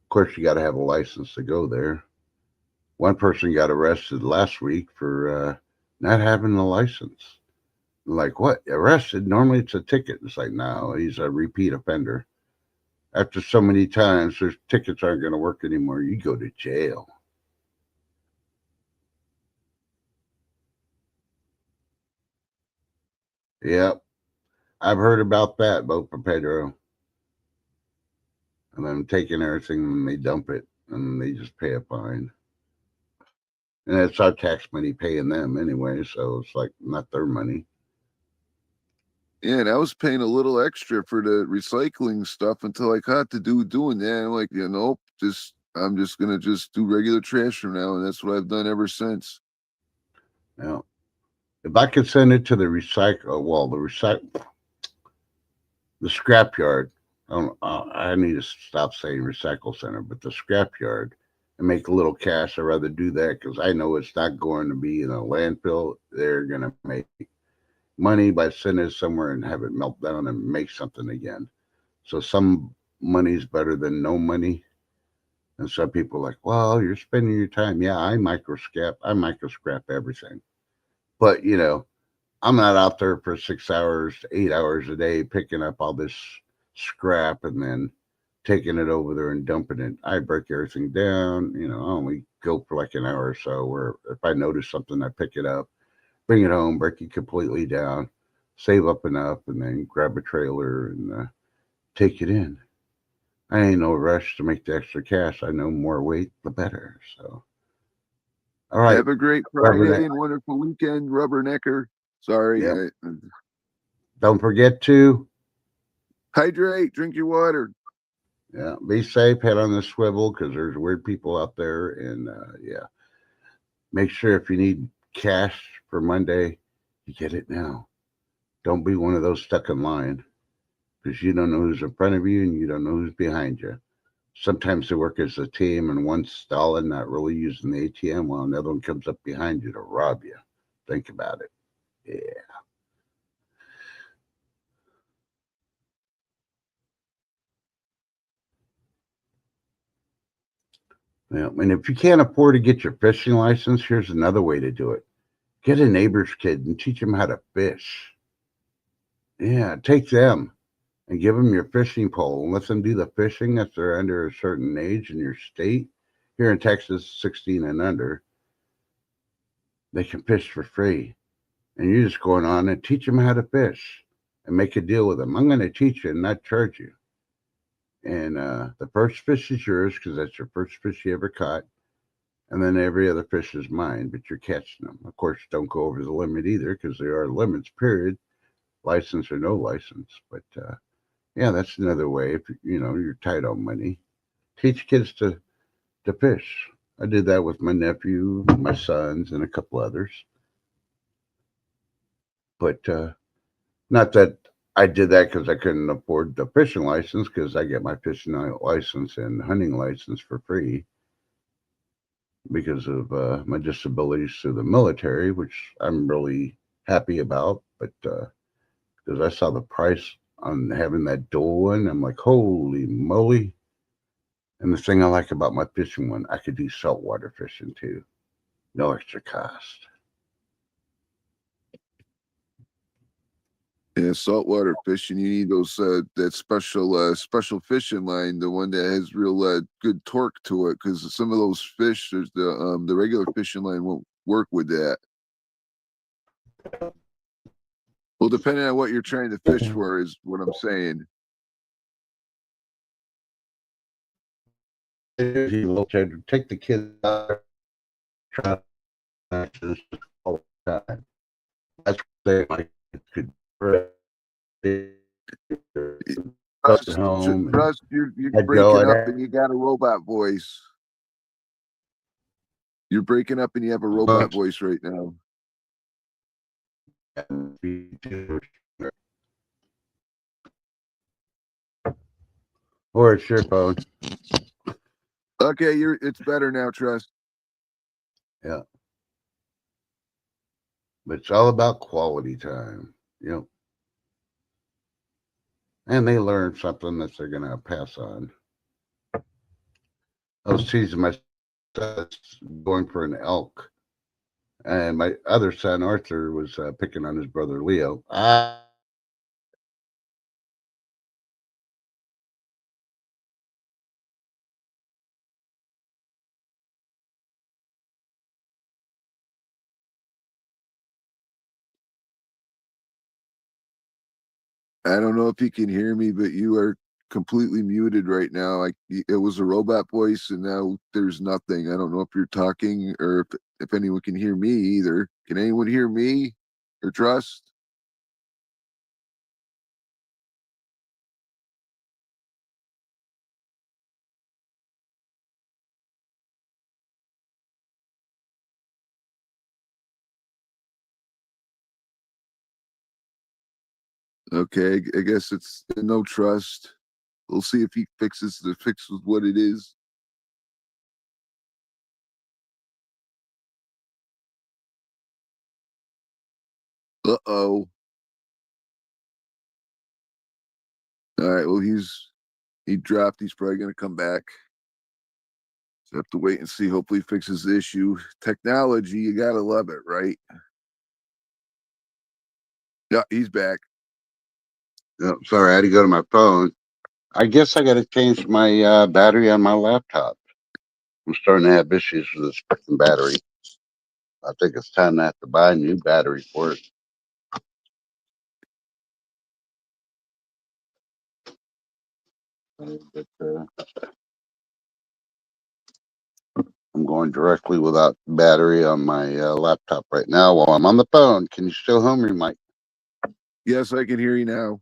course, you got to have a license to go there. One person got arrested last week for not having a license. Like, what? Arrested? Normally it's a ticket. It's like, no, he's a repeat offender. After so many times, their tickets aren't going to work anymore. You go to jail. Yep. I've heard about that, Bo Pedro. And then taking everything and they dump it and they just pay a fine. And it's our tax money paying them anyway, so it's like not their money. Yeah, and I was paying a little extra for the recycling stuff until I caught the dude doing that. I'm like, yeah, nope, I'm just gonna just do regular trash from now, and that's what I've done ever since. Now, if I could send it to the the scrapyard. I need to stop saying recycle center, but the scrapyard and make a little cash. I'd rather do that because I know it's not going to be in a landfill. They're going to make money by sending it somewhere and have it melt down and make something again. So some money's better than no money. And some people are like, well, you're spending your time. Yeah, I micro scrap everything. But I'm not out there for 6 hours, 8 hours a day picking up all this scrap and then taking it over there and dumping it. I break everything down. I only go for like an hour or so. Where if I notice something, I pick it up, bring it home, break it completely down, save up enough, and then grab a trailer and take it in. I ain't no rush to make the extra cash. I know more weight, the better. So, all right. Have a great Friday and wonderful weekend, Rubbernecker. Sorry, Yep. Don't forget to hydrate, drink your water. Yeah, be safe, head on the swivel because there's weird people out there. And yeah, make sure if you need cash for Monday, you get it now. Don't be one of those stuck in line because you don't know who's in front of you and you don't know who's behind you. Sometimes they work as a team and one's stalling, not really using the ATM while another one comes up behind you to rob you. Think about it. Yeah. Yeah. And if you can't afford to get your fishing license, here's another way to do it. Get a neighbor's kid and teach them how to fish. Yeah, take them and give them your fishing pole and let them do the fishing if they're under a certain age in your state. Here in Texas, 16 and under, they can fish for free. And you're just going on and teach them how to fish and make a deal with them. I'm going to teach you and not charge you. And the first fish is yours because that's your first fish you ever caught. And then every other fish is mine, but you're catching them. Of course, don't go over the limit either because there are limits, period, license or no license. But yeah, that's another way. If you're tight on money, teach kids to fish. I did that with my nephew, my sons, and a couple others. But not that I did that because I couldn't afford the fishing license, because I get my fishing license and hunting license for free because of my disabilities through the military, which I'm really happy about. But because I saw the price on having that dual one, I'm like, holy moly. And the thing I like about my fishing one, I could do saltwater fishing too. No extra cost. Yeah, saltwater fishing. You need those that special fishing line, the one that has real good torque to it, because some of those fish, there's the regular fishing line won't work with that. Well, depending on what you're trying to fish for, is what I'm saying. Take the kids out there, all the time. That's what they like could home. Trust, you're breaking up and you got a robot voice. You're breaking up and you have a robot voice right now. Or it's your phone. Okay, it's better now, Trust. Yeah. But it's all about quality time. And they learn something that they're going to pass on. I was teasing my son going for an elk, and my other son Arthur was picking on his brother Leo. I don't know if you can hear me, but you are completely muted right now. It was a robot voice, and now there's nothing. I don't know if you're talking or if anyone can hear me either. Can anyone hear me or Trust? Okay, I guess it's no Trust. We'll see if he fixes what it is. Uh-oh. All right, well, he dropped. He's probably going to come back. So I have to wait and see. Hopefully, he fixes the issue. Technology, you got to love it, right? Yeah, he's back. Oh, sorry, I had to go to my phone. I guess I got to change my battery on my laptop. I'm starting to have issues with this freaking battery. I think it's time to have to buy a new battery for it. But, I'm going directly without battery on my laptop right now while I'm on the phone. Can you still hear me, Mike? Yes, I can hear you now.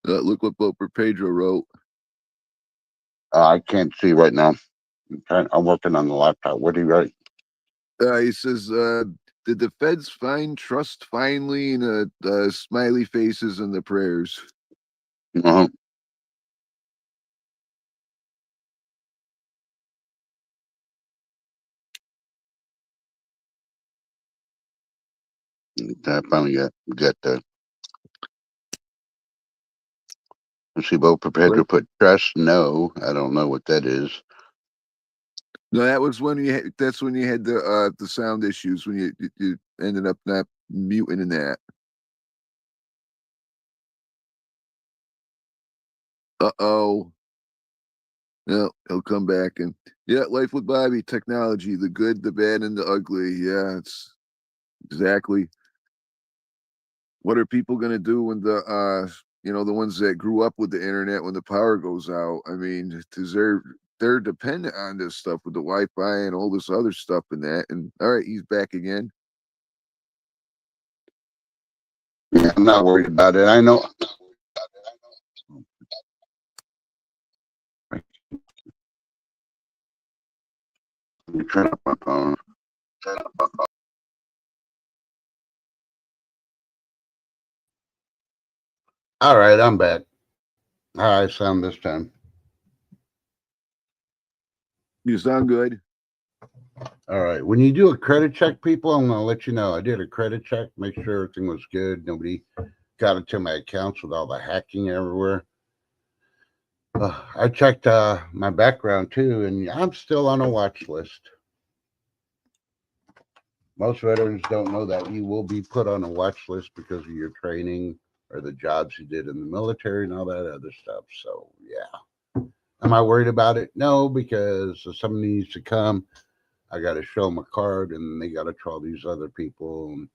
Look what Boper Pedro wrote. I can't see right now. I'm working on the laptop. What do you write? He says, did the feds find Trust finally? And smiley faces and the prayers. Uh-huh. I finally got the. Let's see, Bo prepared to put trust. No, I don't know what that is. No, that was when that's when you had the sound issues when you ended up not muting in that. Uh-oh. No, he'll come back and yeah, life with Bobby, technology, the good, the bad, and the ugly. Yeah, it's exactly. What are people gonna do when the ones that grew up with the internet when the power goes out? I mean, because they're dependent on this stuff with the Wi-Fi and all this other stuff and that. And all right, he's back again. Yeah, I'm not worried about it. I know. Let me turn up my phone. All right, I'm back. How I sound this time? You sound good. All right. When you do a credit check, people, I'm going to let you know. I did a credit check, make sure everything was good. Nobody got into my accounts with all the hacking everywhere. I checked my background too, and I'm still on a watch list. Most veterans don't know that you will be put on a watch list because of your training or the jobs you did in the military and all that other stuff. So, yeah. Am I worried about it? No, because if somebody needs to come, I got to show them a card and they got to try these other people. And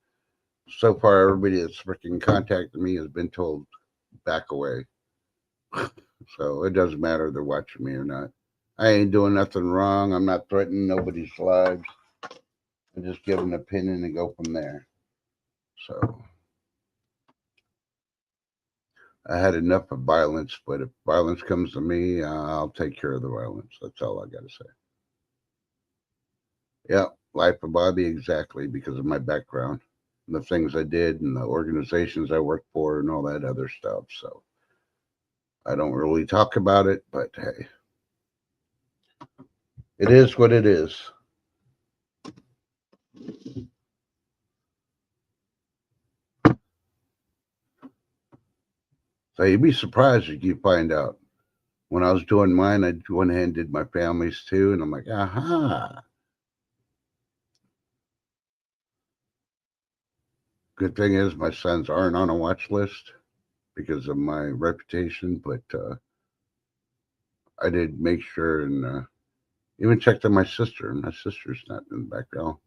so far, everybody that's freaking contacted me has been told back away. So it doesn't matter if they're watching me or not. I ain't doing nothing wrong. I'm not threatening nobody's lives. I just give an opinion and go from there. So I had enough of violence, but if violence comes to me, I'll take care of the violence. That's all I got to say. Yeah. Life of Bobby exactly because of my background, and the things I did, and the organizations I worked for, and all that other stuff. So I don't really talk about it, but hey, it is what it is. So you'd be surprised if you find out. When I was doing mine, I went ahead and did my family's too, and I'm like, aha. Good thing is my sons aren't on a watch list because of my reputation, but I did make sure and even checked on my sister. My sister's not in the background.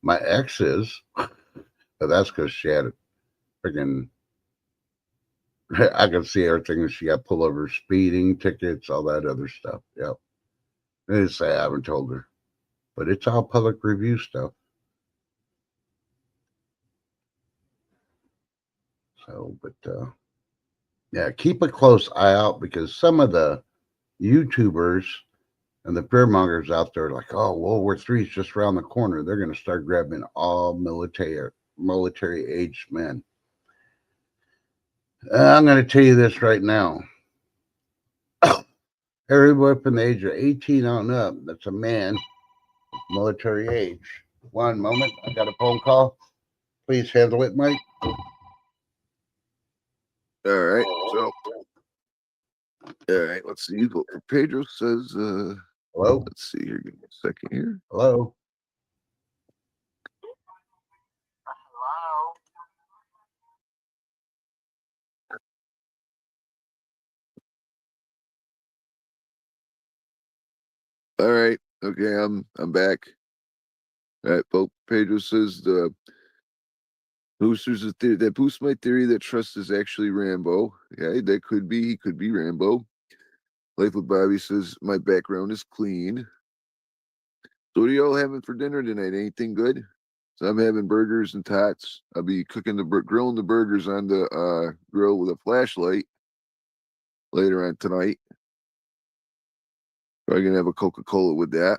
My ex is, but that's because she had a freaking. I could see everything that she got pulled over, speeding tickets, all that other stuff. Yep. I didn't say I haven't told her, but it's all public review stuff. So, but yeah, keep a close eye out because some of the YouTubers and the fear mongers out there are like, oh, World War III is just around the corner. They're going to start grabbing all military aged men. I'm going to tell you this right now. Everybody from the age of 18 on up, that's a man, military age. One moment, I got a phone call. Please handle it, Mike. All right. So, all right. Let's see. Pedro says, Hello? let's see here. Give me a second here. Hello? All right. Okay. I'm back. All right. Pope Pedro says the boosters a theory that boosts my theory that Trust is actually Rambo. Yeah, that could be. He could be Rambo. Life with Bobby says my background is clean. So what are y'all having for dinner tonight? Anything good? So I'm having burgers and tots. I'll be cooking grilling the burgers on the grill with a flashlight later on tonight. Probably gonna have a Coca-Cola with that.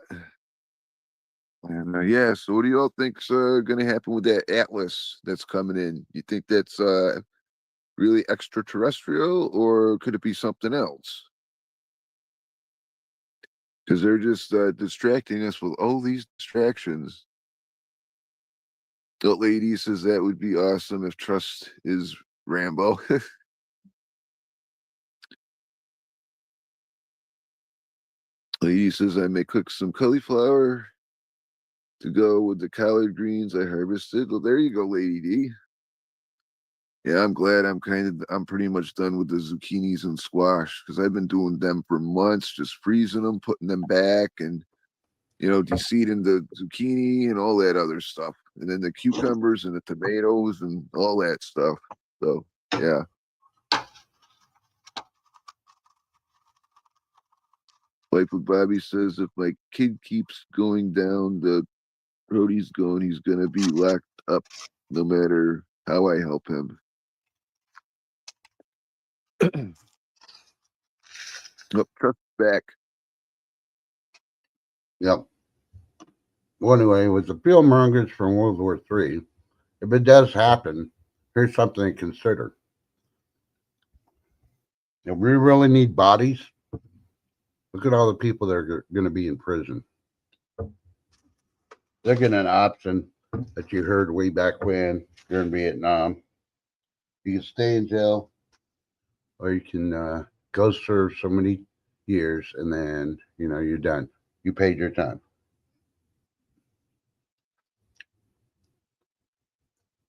And yeah, so what do y'all think's gonna happen with that Atlas that's coming in? You think that's really extraterrestrial, or could it be something else? Because they're just distracting us with all these distractions. The lady says that would be awesome if Trust is Rambo. Lady says I may cook some cauliflower to go with the collard greens I harvested. Well, there you go, Lady D. Yeah, I'm glad I'm pretty much done with the zucchinis and squash because I've been doing them for months, just freezing them, putting them back, and deseeding the zucchini and all that other stuff. And then the cucumbers and the tomatoes and all that stuff. So yeah. Life with Bobby says if my kid keeps going down the road he's going, he's gonna be locked up no matter how I help him. Oh, Trust back. Yep. Well, anyway, with the field mongers from World War III, if it does happen, here's something to consider. If we really need bodies, look at all the people that are going to be in prison. Look at an option that you heard way back when during Vietnam. You can stay in jail, or you can go serve so many years, and then you're done. You paid your time.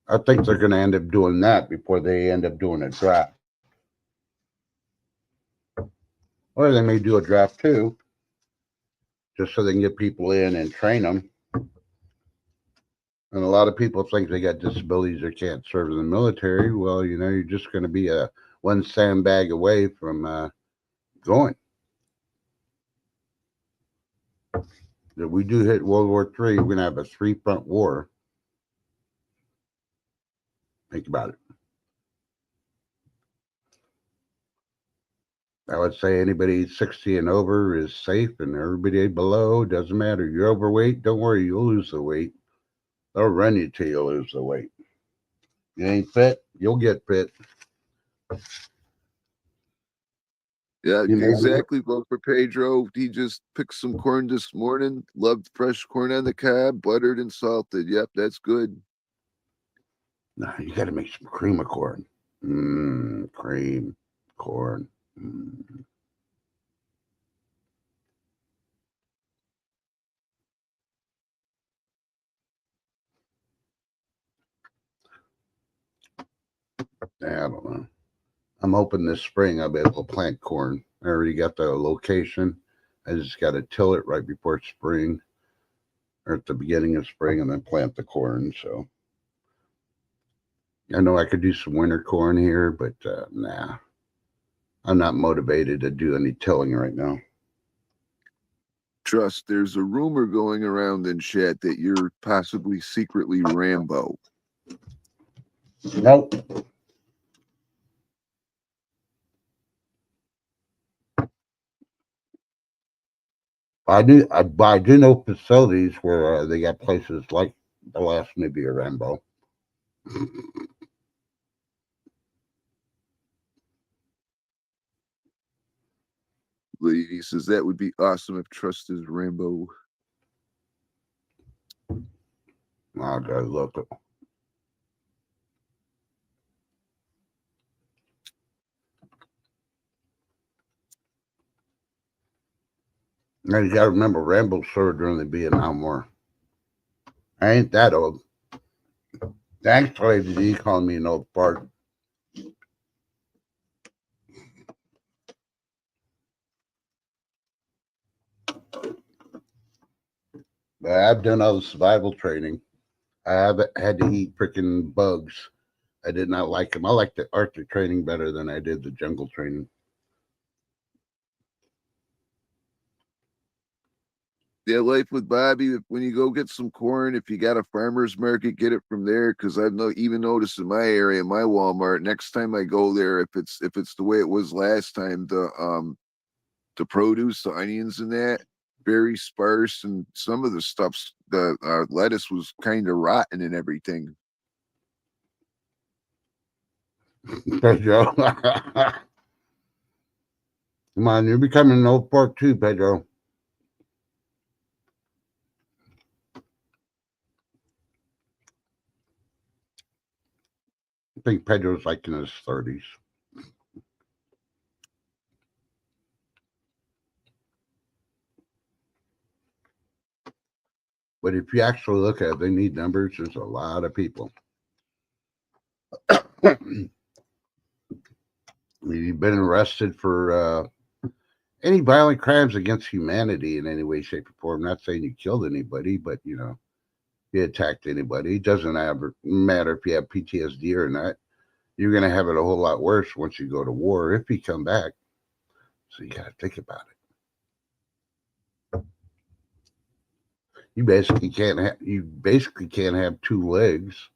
I think they're going to end up doing that before they end up doing a draft, or they may do a draft too, just so they can get people in and train them. And a lot of people think they got disabilities or can't serve in the military. Well, you're just going to be a one sandbag away from going. If we do hit World War III, we're going to have a three-front war. Think about it. I would say anybody 60 and over is safe, and everybody below doesn't matter. You're overweight, don't worry, you'll lose the weight. They'll run you till you lose the weight. You ain't fit, you'll get fit. Yeah, You know, exactly. Vote for Pedro. He just picked some corn this morning. Loved fresh corn on the cob, buttered and salted. Yep, that's good. no, you got to make some cream of corn. Cream, corn. Mm. I don't know. I'm hoping this spring I'll be able to plant corn. I already got the location. I just got to till it right before spring or at the beginning of spring and then plant the corn. So I know I could do some winter corn here, but nah, I'm not motivated to do any tilling right now. Trust, there's a rumor going around in chat that you're possibly secretly Rambo. Nope. I do know facilities where they got places like the last movie of Rambo. Lady says that would be awesome if Trust is Rambo. I gotta look. Now you gotta remember Rambo served during the Vietnam War. I ain't that old. Thanks, Lady D, calling me an old fart. But I've done all the survival training. I haven't had to eat freaking bugs. I did not like them. I like the Arctic training better than I did the jungle training. Yeah, life with Bobby. When you go get some corn, if you got a farmer's market, get it from there. Because I've even noticed in my area, my Walmart. Next time I go there, if it's the way it was last time, the produce, the onions, and that very sparse, and some of the stuff's the lettuce was kind of rotten and everything. Pedro. Come on, you're becoming an old fart too, Pedro. I think Pedro's like in his 30s. But if you actually look at it, they need numbers. There's a lot of people. You've been arrested for any violent crimes against humanity in any way, shape, or form. I'm not saying you killed anybody, but you attacked anybody. It doesn't matter if you have PTSD or not. You're going to have it a whole lot worse once you go to war if you come back. So you got to think about it. You basically can't have two legs,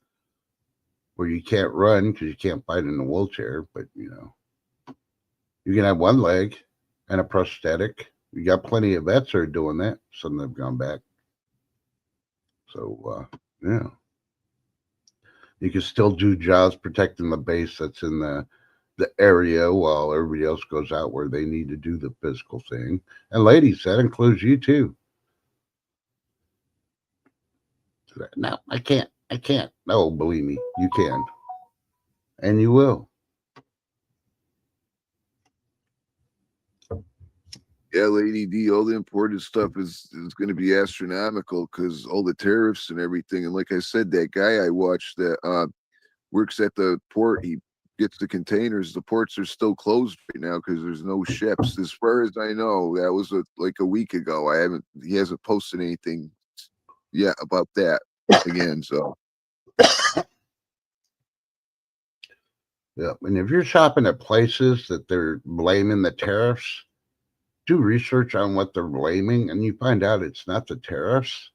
or you can't run because you can't fight in a wheelchair. But you can have one leg and a prosthetic. You got plenty of vets that are doing that. Some have gone back. So yeah, you can still do jobs protecting the base that's in the area while everybody else goes out where they need to do the physical thing. And ladies, that includes you too. No, I can't. I can't. No, believe me, you can. And you will. Yeah, Lady D, all the imported stuff is going to be astronomical because all the tariffs and everything. And like I said, that guy I watched that works at the port, he gets the containers. The ports are still closed right now because there's no ships. As far as I know, that was like a week ago. He hasn't posted anything yet about that again. So Yeah. And if you're shopping at places that they're blaming the tariffs, do research on what they're blaming, and you find out it's not the tariffs.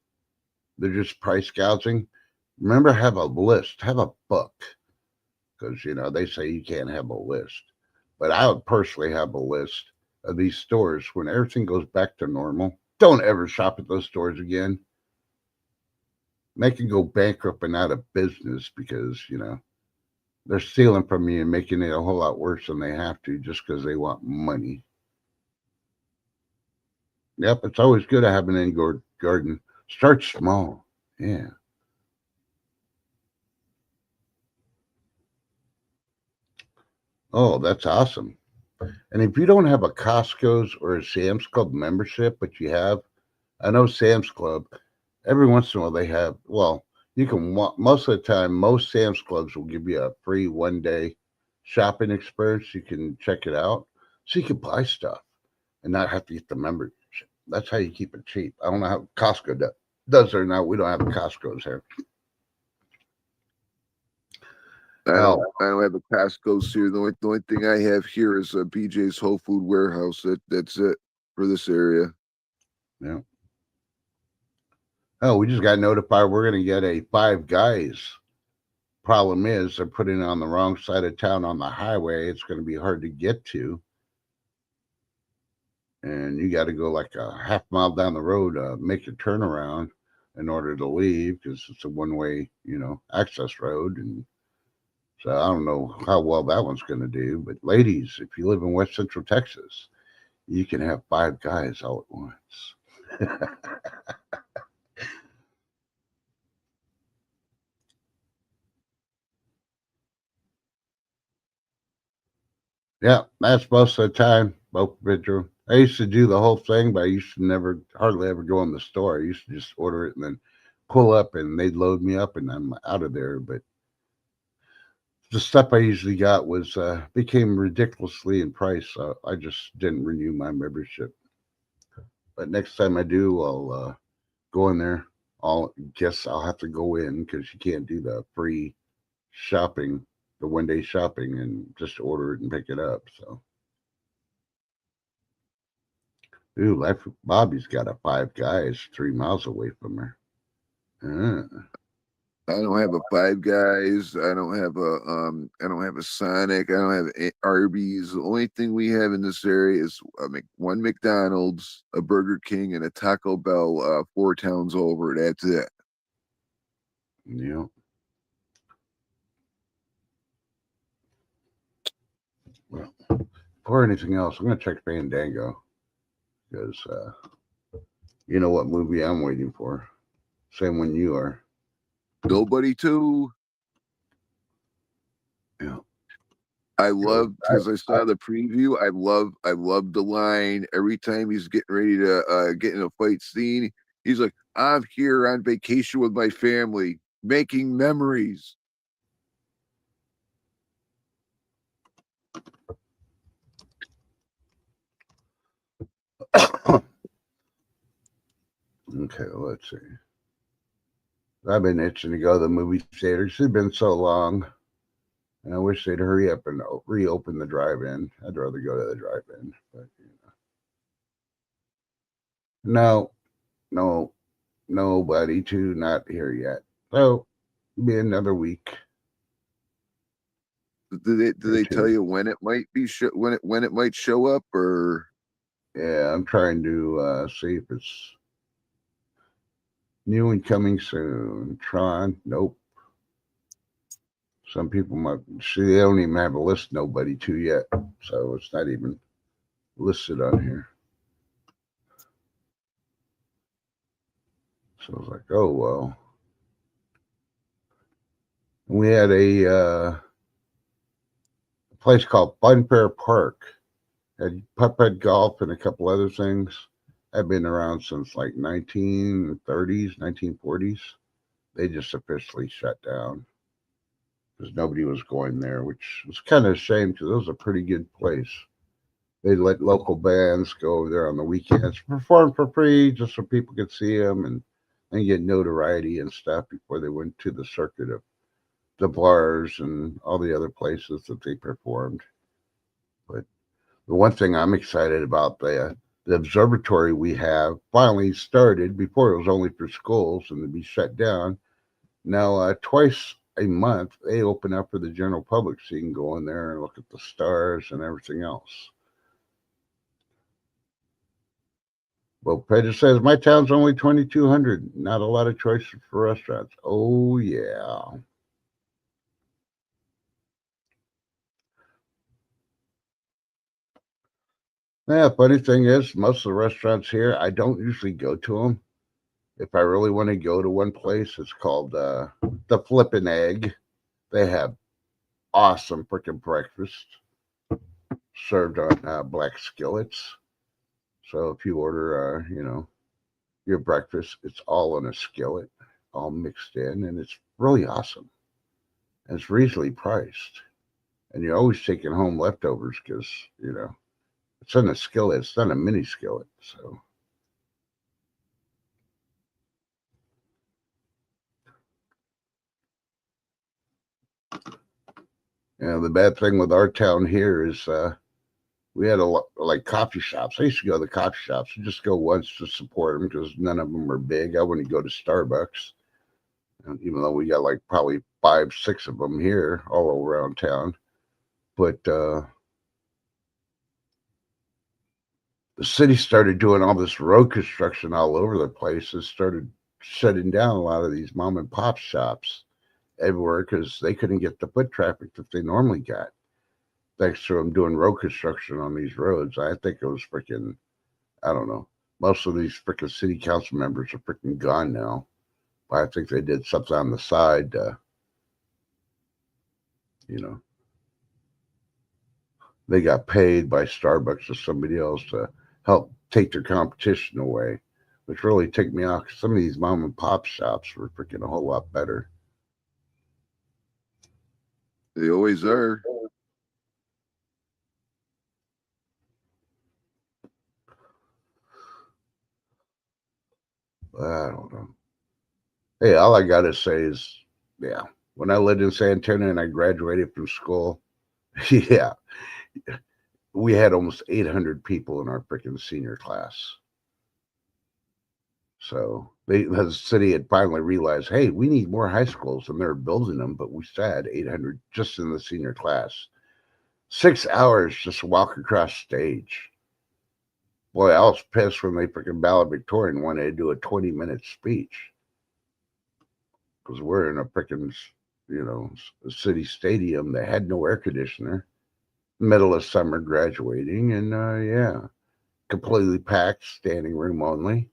They're just price gouging. Remember, have a list, have a book, because they say you can't have a list. But I would personally have a list of these stores when everything goes back to normal. Don't ever shop at those stores again. They can go bankrupt and out of business because, they're stealing from you and making it a whole lot worse than they have to just because they want money. Yep, it's always good to have an indoor garden. Start small. Yeah. Oh, that's awesome. And if you don't have a Costco's or a Sam's Club membership, but you have, I know Sam's Club, every once in a while they have, well, you can, most of the time, most Sam's Clubs will give you a free 1 day shopping experience. You can check it out. So you can buy stuff and not have to get the membership. That's how you keep it cheap. I don't know how Costco does or not. We don't have Costco's here. I don't have a Costco's here. The only thing I have here is a BJ's Whole Food Warehouse. That's it for this area. Yeah. Oh, we just got notified we're going to get a Five Guys. Problem is, they're putting it on the wrong side of town on the highway. It's going to be hard to get to. And you got to go like a half-mile down the road, make a turnaround in order to leave because it's a one-way, access road. And so I don't know how well that one's going to do. But ladies, if you live in West Central Texas, you can have Five Guys all at once. Yeah, that's most of the time. Both bedroom. I used to do the whole thing, but I used to hardly ever go in the store. I used to just order it and then pull up and they'd load me up and I'm out of there. But the stuff I usually got became ridiculously in price. So I just didn't renew my membership. But next time I do, I'll go in there. I'll have to go in because you can't do the free shopping, the 1 day shopping, and just order it and pick it up. So, ooh, Bobby's got a Five Guys 3 miles away from her. I don't have a Five Guys. I don't have a Sonic. I don't have Arby's. The only thing we have in this area is one McDonald's, a Burger King, and a Taco Bell 4 towns over. That's it. Yeah. Well, before anything else, I'm going to check Fandango because you know what movie I'm waiting for. Same one you are. Nobody 2. Yeah. I love because I saw the preview. I love the line every time he's getting ready to get in a fight scene. He's like, "I'm here on vacation with my family, making memories." Okay, let's see. I've been itching to go to the movie theater. It's been so long. And I wish they'd hurry up and reopen the drive-in. I'd rather go to the drive-in. But, No, nobody to not here yet. So, be another week. Do they tell you when it might be when it might show up or? Yeah, I'm trying to see if it's new and coming soon. Tron, nope. Some people might see they don't even have a list nobody to yet, so it's not even listed on here. So I was like, oh well. We had a place called Funfair Park. Had putt-putt golf and a couple other things. I've been around since like 1930s, 1940s. They just officially shut down because nobody was going there, which was kind of a shame because it was a pretty good place. They let local bands go over there on the weekends, perform for free just so people could see them and get notoriety and stuff before they went to the circuit of the bars and all the other places that they performed. But the one thing I'm excited about, the observatory we have finally started. Before it was only for schools and to be shut down. Now, twice a month, they open up for the general public, so you can go in there and look at the stars and everything else. Well, Pedro says, my town's only 2,200. Not a lot of choices for restaurants. Oh, yeah. Yeah, funny thing is, most of the restaurants here, I don't usually go to them. If I really want to go to one place, it's called the Flippin' Egg. They have awesome freaking breakfast served on black skillets. So if you order, your breakfast, it's all in a skillet, all mixed in, and it's really awesome. And it's reasonably priced. And you're always taking home leftovers because, it's in a skillet. It's not a mini skillet. So, the bad thing with our town here is we had a lot like coffee shops. I used to go to the coffee shops and just go once to support them because none of them were big. I wouldn't go to Starbucks, even though we got like probably 5, 6 of them here all around town. But the city started doing all this road construction all over the place and started shutting down a lot of these mom and pop shops everywhere because they couldn't get the foot traffic that they normally got. Thanks to them doing road construction on these roads. I think it was freaking, I don't know. Most of these freaking city council members are freaking gone now. But I think they did something on the side, you know, they got paid by Starbucks or somebody else to help take their competition away, which really ticked me off. Some of these mom and pop shops were freaking a whole lot better. They always are. I don't know. Hey, all I gotta say is, yeah, when I lived in San Antonio and I graduated from school, yeah, we had almost 800 people in our freaking senior class. So the city had finally realized, hey, we need more high schools, and they're building them, but we still had 800 just in the senior class. 6 hours just to walk across stage. Boy, I was pissed when they freaking valedictorian wanted to do a 20-minute speech because we're in a freaking, city stadium that had no air conditioner, middle of summer graduating, and yeah, completely packed, standing room only.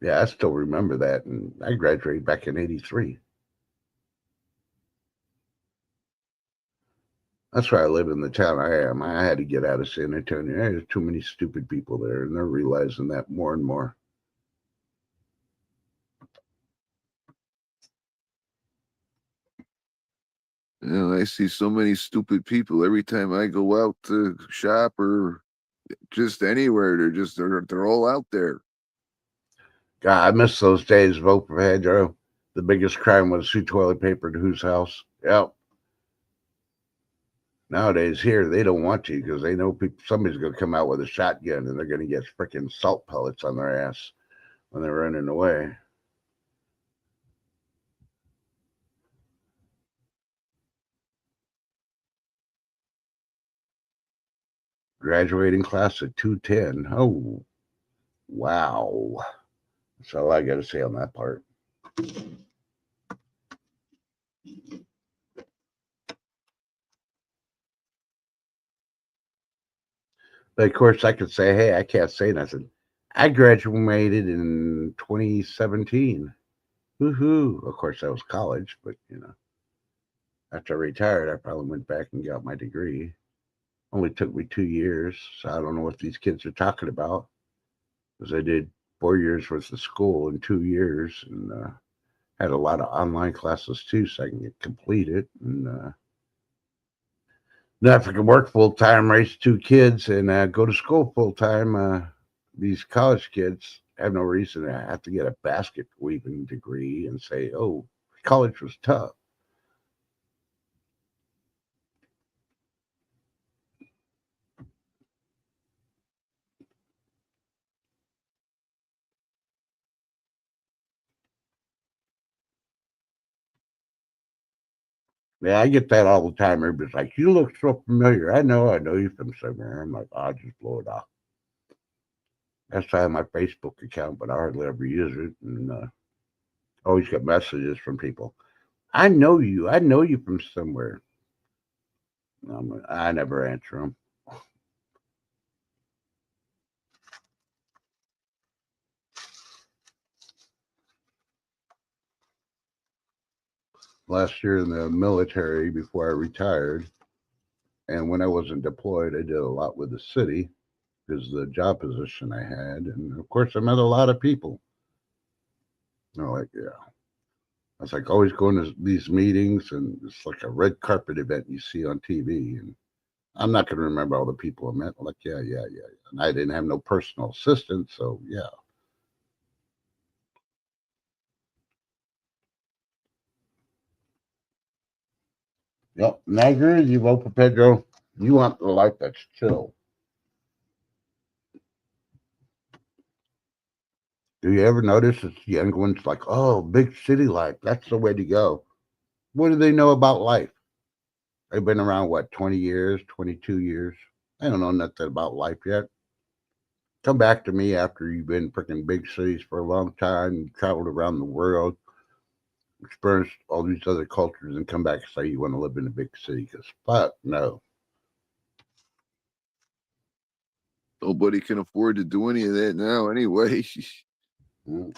Yeah, I still remember that, and I graduated back in '83. That's why I live in the town I am. I had to get out of San Antonio. There's too many stupid people there, and they're realizing that more and more. I see so many stupid people every time I go out to shop or just anywhere. They're all out there. God, I miss those days. Vote for Pedro. The biggest crime was who toilet paper to whose house. Yep. Nowadays, here they don't want to because they know somebody's going to come out with a shotgun and they're going to get freaking salt pellets on their ass when they're running away. Graduating class at 210. Oh, wow. That's all I got to say on that part. But of course, I could say, hey, I can't say nothing. I graduated in 2017. Woohoo. Of course, that was college, but after I retired, I probably went back and got my degree. Only took me 2 years, so I don't know what these kids are talking about. Because I did 4 years worth of school in 2 years and had a lot of online classes too, so I can get completed. And now if I can work full time, raise 2 kids, and go to school full time, these college kids have no reason to have to get a basket weaving degree and say, oh, college was tough. Yeah, I get that all the time. Everybody's like, "You look so familiar." I know you from somewhere. I'm like, I'll just blow it off. That's why I have my Facebook account, but I hardly ever use it, and always get messages from people. I know you. I know you from somewhere. I never answer them. Last year in the military, before I retired, and when I wasn't deployed, I did a lot with the city because the job position I had, and of course, I met a lot of people. Like, yeah, I was like always going to these meetings, and it's like a red carpet event you see on TV, and I'm not going to remember all the people I met. I'm like, yeah. And I didn't have no personal assistant, so yeah. Yep. And I agree with you, vote for Pedro. You want the life that's chill. Do you ever notice it's young ones like, oh, big city life, that's the way to go? What do they know about life? They've been around, what, 20 years, 22 years? I don't know nothing about life yet. Come back to me after you've been freaking big cities for a long time, traveled around the world, experienced all these other cultures, and come back and say you want to live in a big city. Because fuck no. Nobody can afford to do any of that now anyway. Mm.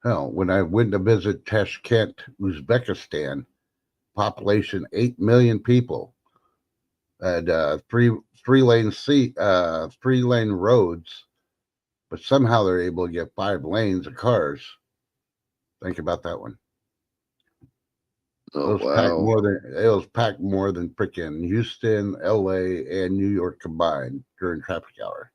Hell, when I went to visit Tashkent, Uzbekistan, population 8 million people, had three lane roads, but somehow they're able to get 5 lanes of cars. Think about that one. Oh wow. It was packed more than freaking Houston, LA, and New York combined during traffic hour.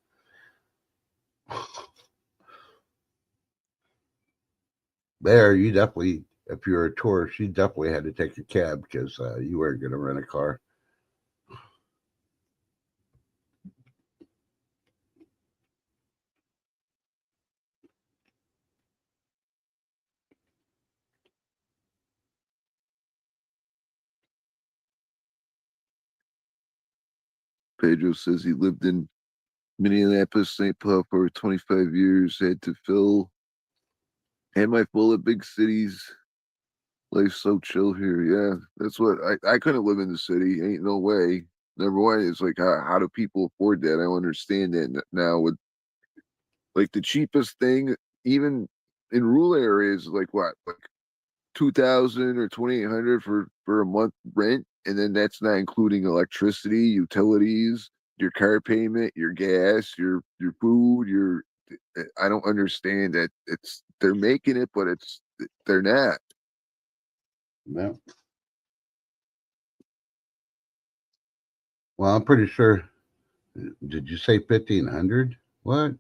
There, you definitely, if you're a tourist, you definitely had to take a cab because you weren't going to rent a car. Pedro says he lived in Minneapolis, St. Paul for 25 years, had my full of big cities. Life's so chill here. Yeah, that's what I couldn't live in the city. Ain't no way. Number one, it's like how do people afford that? I don't understand that now. With like the cheapest thing, even in rural areas, like what, like 2,000 or 2,800 for a month rent, and then that's not including electricity, utilities, your car payment, your gas, your food, your. I don't understand that. It's they're making it, but they're not. Yeah. Well, I'm pretty sure. Did you say 1,500? What?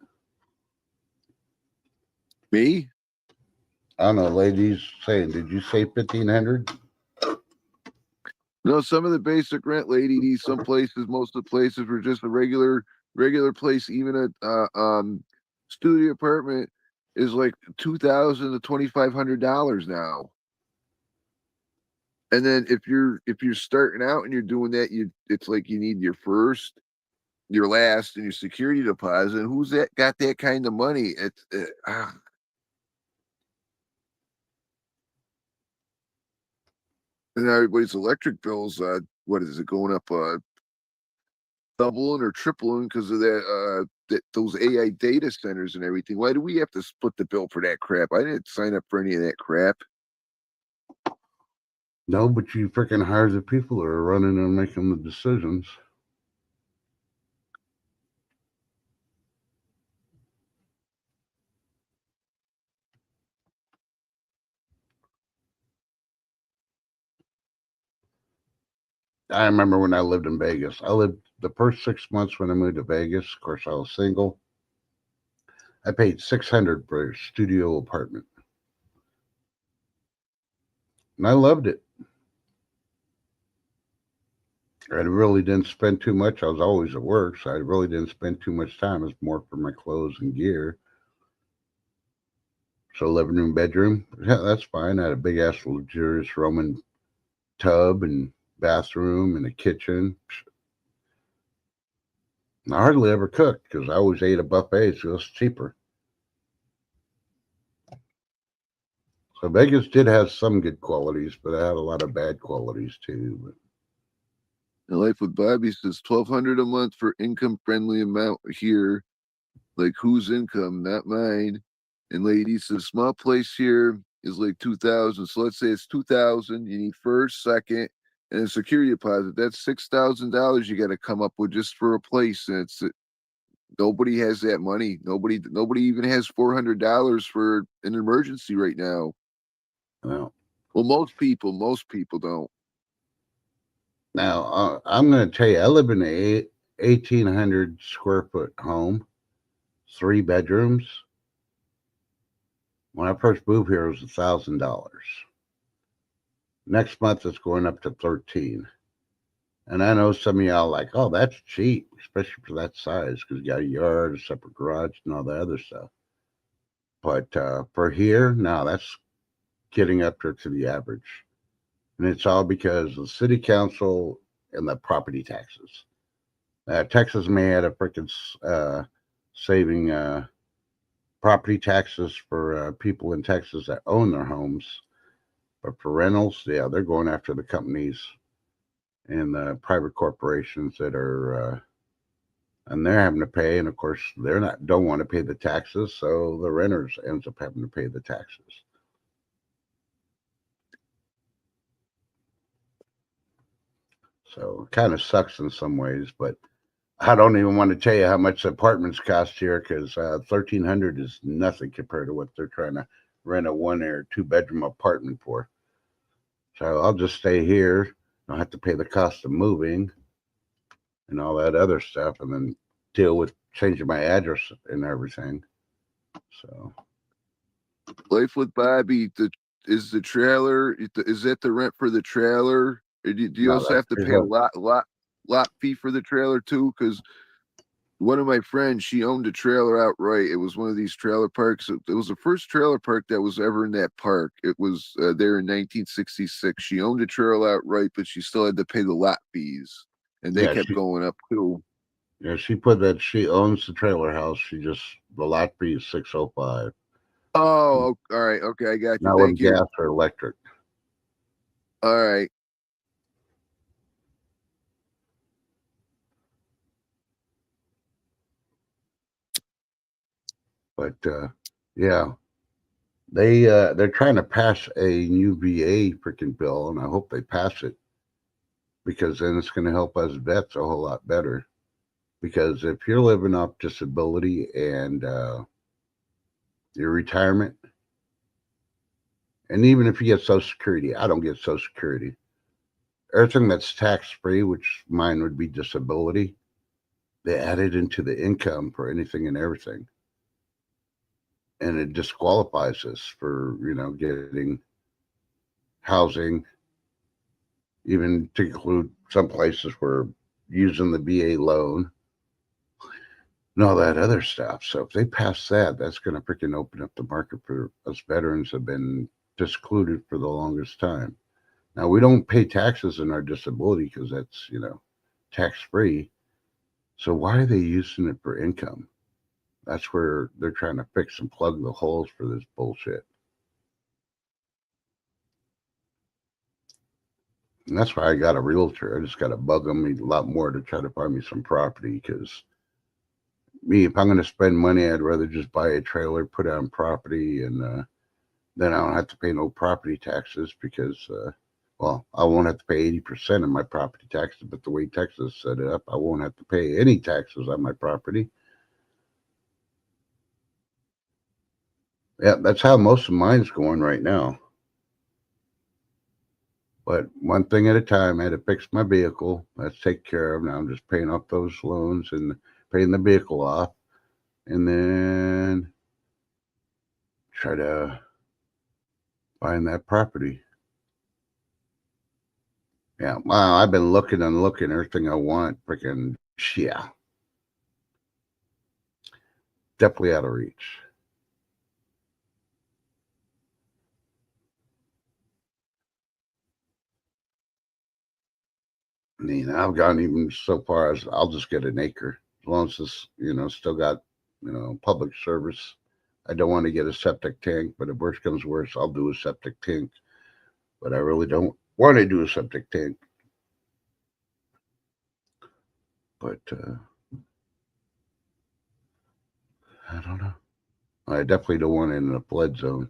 Me? I don't know, ladies saying, did you say 1,500? No, some of the basic rent, Lady D, some places, most of the places were just a regular place. Even a studio apartment is like 2,000 to $2,500 now. And then if you're starting out and you're doing that, it's like you need your first, your last, and your security deposit. And who's that got that kind of money? And everybody's electric bills, what is it going up? Doubling or tripling because of those AI data centers and everything. Why do we have to split the bill for that crap? I didn't sign up for any of that crap. No, but you freaking hire the people that are running and making the decisions. I remember when I lived in Vegas. I lived the first 6 months when I moved to Vegas. Of course, I was single. I paid 600 for a studio apartment, and I loved it. I really didn't spend too much. I was always at work, so I really didn't spend too much time. It was more for my clothes and gear. So living room, bedroom, yeah, that's fine. I had a big ass luxurious Roman tub and bathroom and a kitchen. I hardly ever cooked because I always ate a buffet, so it's cheaper. So Vegas did have some good qualities, but it had a lot of bad qualities too. But And Life with Bobby says 1,200 a month for income friendly amount here. Like whose income, not mine. And Lady says small place here is like 2,000. So let's say it's 2,000. You need first, second, and a security deposit. That's $6,000 you got to come up with just for a place. And it's nobody has that money. Nobody even has $400 for an emergency right now. well, Well, most people don't. now I'm going to tell you, I live in a 1,800 square foot home, 3 bedrooms. When I first moved here, it was $1,000. Next month, it's going up to 13. And I know some of y'all like, oh, that's cheap, especially for that size, because you got a yard, a separate garage, and all the other stuff. But for here, now that's getting up to the average. And it's all because the city council and the property taxes. Texas may have a freaking saving property taxes for people in Texas that own their homes. But for rentals, yeah, they're going after the companies and the private corporations that are and they're having to pay, and of course they're not don't want to pay the taxes, so the renters ends up having to pay the taxes. So it kind of sucks in some ways, but I don't even want to tell you how much the apartments cost here because 1,300 is nothing compared to what they're trying to rent a 1 or 2 bedroom apartment for. So I'll just stay here. I'll have to pay the cost of moving and all that other stuff, and then deal with changing my address and everything. So Life with Bobby, is the trailer, is that the rent for the trailer? Or do you no, also that's have to pretty pay a much, lot fee for the trailer too? Because one of my friends, she owned a trailer outright. It was one of these trailer parks. It was the first trailer park that was ever in that park. It was there in 1966. She owned a trailer outright, but she still had to pay the lot fees, and they yeah. kept going up too. She put that she owns the trailer house. She just the lot fee is 605. Oh, all right, okay, I got you. Not with Thank you. gas or electric. All right. But yeah, they're trying to pass a new VA freaking bill, and I hope they pass it because then it's going to help us vets a whole lot better. Because if you're living off disability and your retirement, and even if you get Social Security, I don't get Social Security. Everything that's tax free, which mine would be disability, they add it into the income for anything and everything, and it disqualifies us for getting housing, even to include some places where using the VA loan and all that other stuff. So if they pass that, that's going to freaking open up the market for us veterans have been discluded for the longest time. Now we don't pay taxes in our disability because that's tax free. So why are they using it for income? That's where they're trying to fix and plug the holes for this bullshit. And that's why I got a realtor. I just got to bug them a lot more to try to find me some property because me, if I'm going to spend money, I'd rather just buy a trailer, put it on property, and then I don't have to pay no property taxes because, well, I won't have to pay 80% of my property taxes. But the way Texas set it up, I won't have to pay any taxes on my property. Yeah, that's how most of mine's going right now. But one thing at a time, I had to fix my vehicle. That's taken care of. Now I'm just paying off those loans and paying the vehicle off. And then try to find that property. Yeah, wow, I've been looking and looking, everything I want, freaking, yeah, definitely out of reach. I've gone even so far as I'll just get an acre as long as this, still got, public service. I don't want to get a septic tank, but if worse comes worse, I'll do a septic tank. But I really don't want to do a septic tank. But I don't know. I definitely don't want it in a flood zone.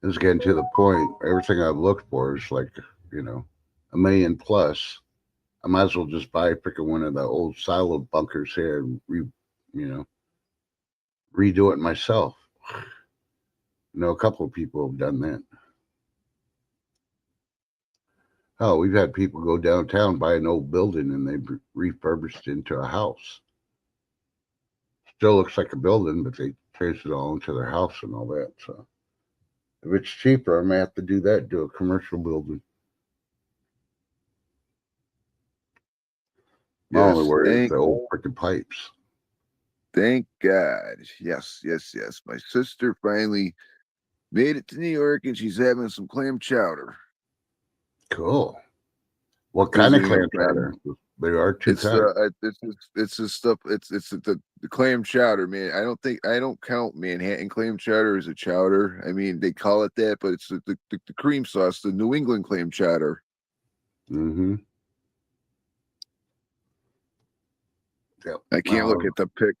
It's getting to the point. Everything I've looked for is like, $1 million plus. I might as well just buy freaking one of the old silo bunkers here and redo it myself. A couple of people have done that. Oh, we've had people go downtown, buy an old building, and they've refurbished it into a house. Still looks like a building, but they changed it all into their house and all that. So if it's cheaper, I may have to do that, do a commercial building. My only worry is the old freaking pipes. Thank God. Yes. My sister finally made it to New York, and she's having some clam chowder. Cool. What kind of clam chowder? There are two kinds. It's the stuff. It's the clam chowder, man. I don't count Manhattan clam chowder as a chowder. I mean, they call it that, but it's the cream sauce, the New England clam chowder. Mm-hmm. Yep. I can't look at the pic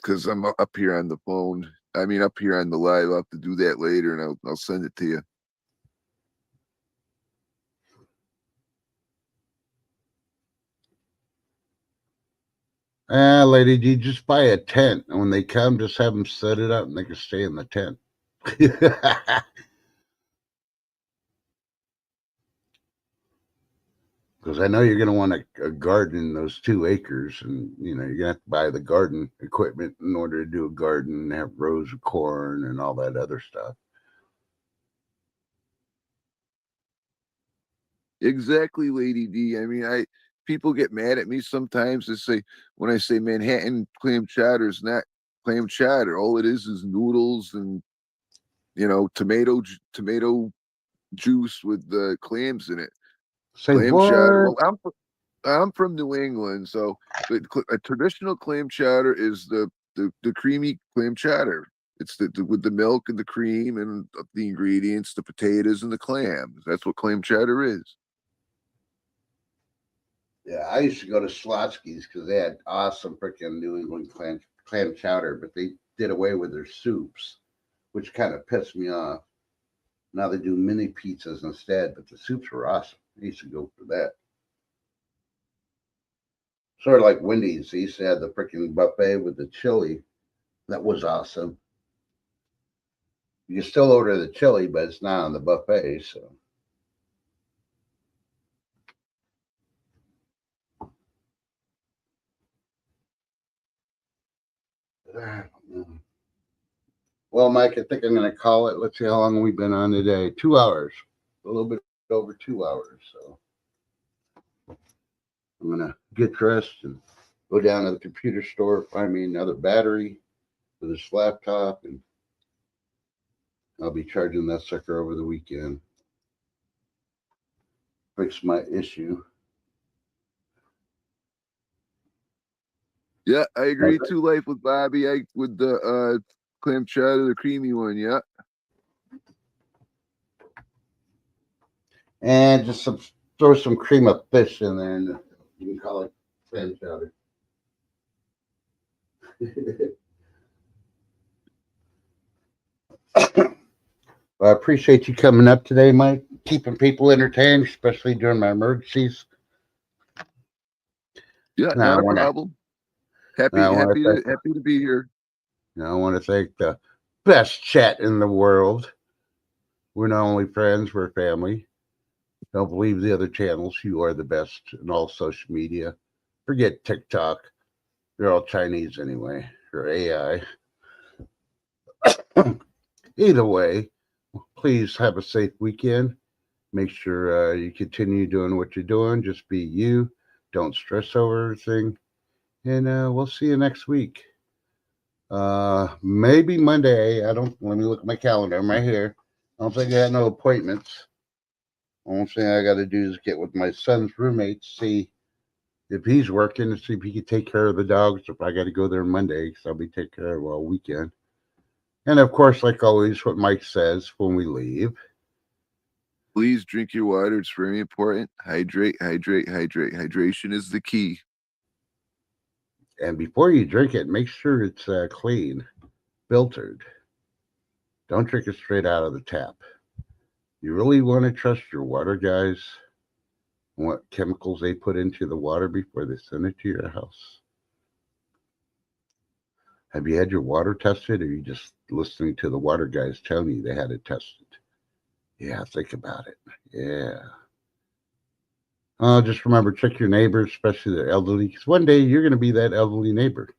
because I'm up here on the phone. I mean, up here on the live. I'll have to do that later, and I'll send it to you. Lady D, just buy a tent, and when they come, just have them set it up, and they can stay in the tent. Because I know you're going to want a garden in those 2 acres, and you're going to have to buy the garden equipment in order to do a garden and have rows of corn and all that other stuff. Exactly, Lady D. I mean, people get mad at me sometimes. They say when I say Manhattan clam chowder is not clam chowder. All it is noodles and tomato juice with the clams in it. Say clam what? chowder. Well, I'm from New England, so a traditional clam chowder is the creamy clam chowder. It's with the milk and the cream and the ingredients, the potatoes and the clams. That's what clam chowder is. Yeah, I used to go to Slotsky's because they had awesome freaking New England clam chowder, but they did away with their soups, which kind of pissed me off. Now they do mini pizzas instead, but the soups were awesome. I used to go for that. Sort of like Wendy's. They used to have the freaking buffet with the chili. That was awesome. You can still order the chili, but it's not on the buffet, so. Well, Mike, I think I'm going to call it. Let's see how long we've been on today. 2 hours, a little bit over 2 hours. So I'm going to get dressed and go down to the computer store, find me another battery for this laptop, and I'll be charging that sucker over the weekend. Fix my issue. Yeah, I agree too. Life with Bobby. With the clam chowder, the creamy one. Yeah. And just throw some cream of fish in there, and you can call it clam chowder. Well, I appreciate you coming up today, Mike, keeping people entertained, especially during my emergencies. Yeah, not a problem. Happy to be here. I want to thank the best chat in the world. We're not only friends, we're family. Don't believe the other channels. You are the best in all social media. Forget TikTok. They're all Chinese anyway, or AI. Either way, please have a safe weekend. Make sure you continue doing what you're doing. Just be you. Don't stress over everything. And we'll see you next week. Maybe Monday. Let me look at my calendar. I'm right here. I don't think I got no appointments. Only thing I got to do is get with my son's roommate, see if he's working, and see if he can take care of the dogs. If I got to go there Monday, because I'll be taking care of it all weekend. And of course, like always, what Mike says when we leave. Please drink your water. It's very important. Hydrate, hydrate, hydrate. Hydration is the key. And before you drink it, make sure it's clean, filtered. Don't drink it straight out of the tap. You really want to trust your water guys, what chemicals they put into the water before they send it to your house. Have you had your water tested, or are you just listening to the water guys telling you they had it tested? Yeah, think about it. Yeah. Just remember, check your neighbors, especially the elderly, because one day you're going to be that elderly neighbor.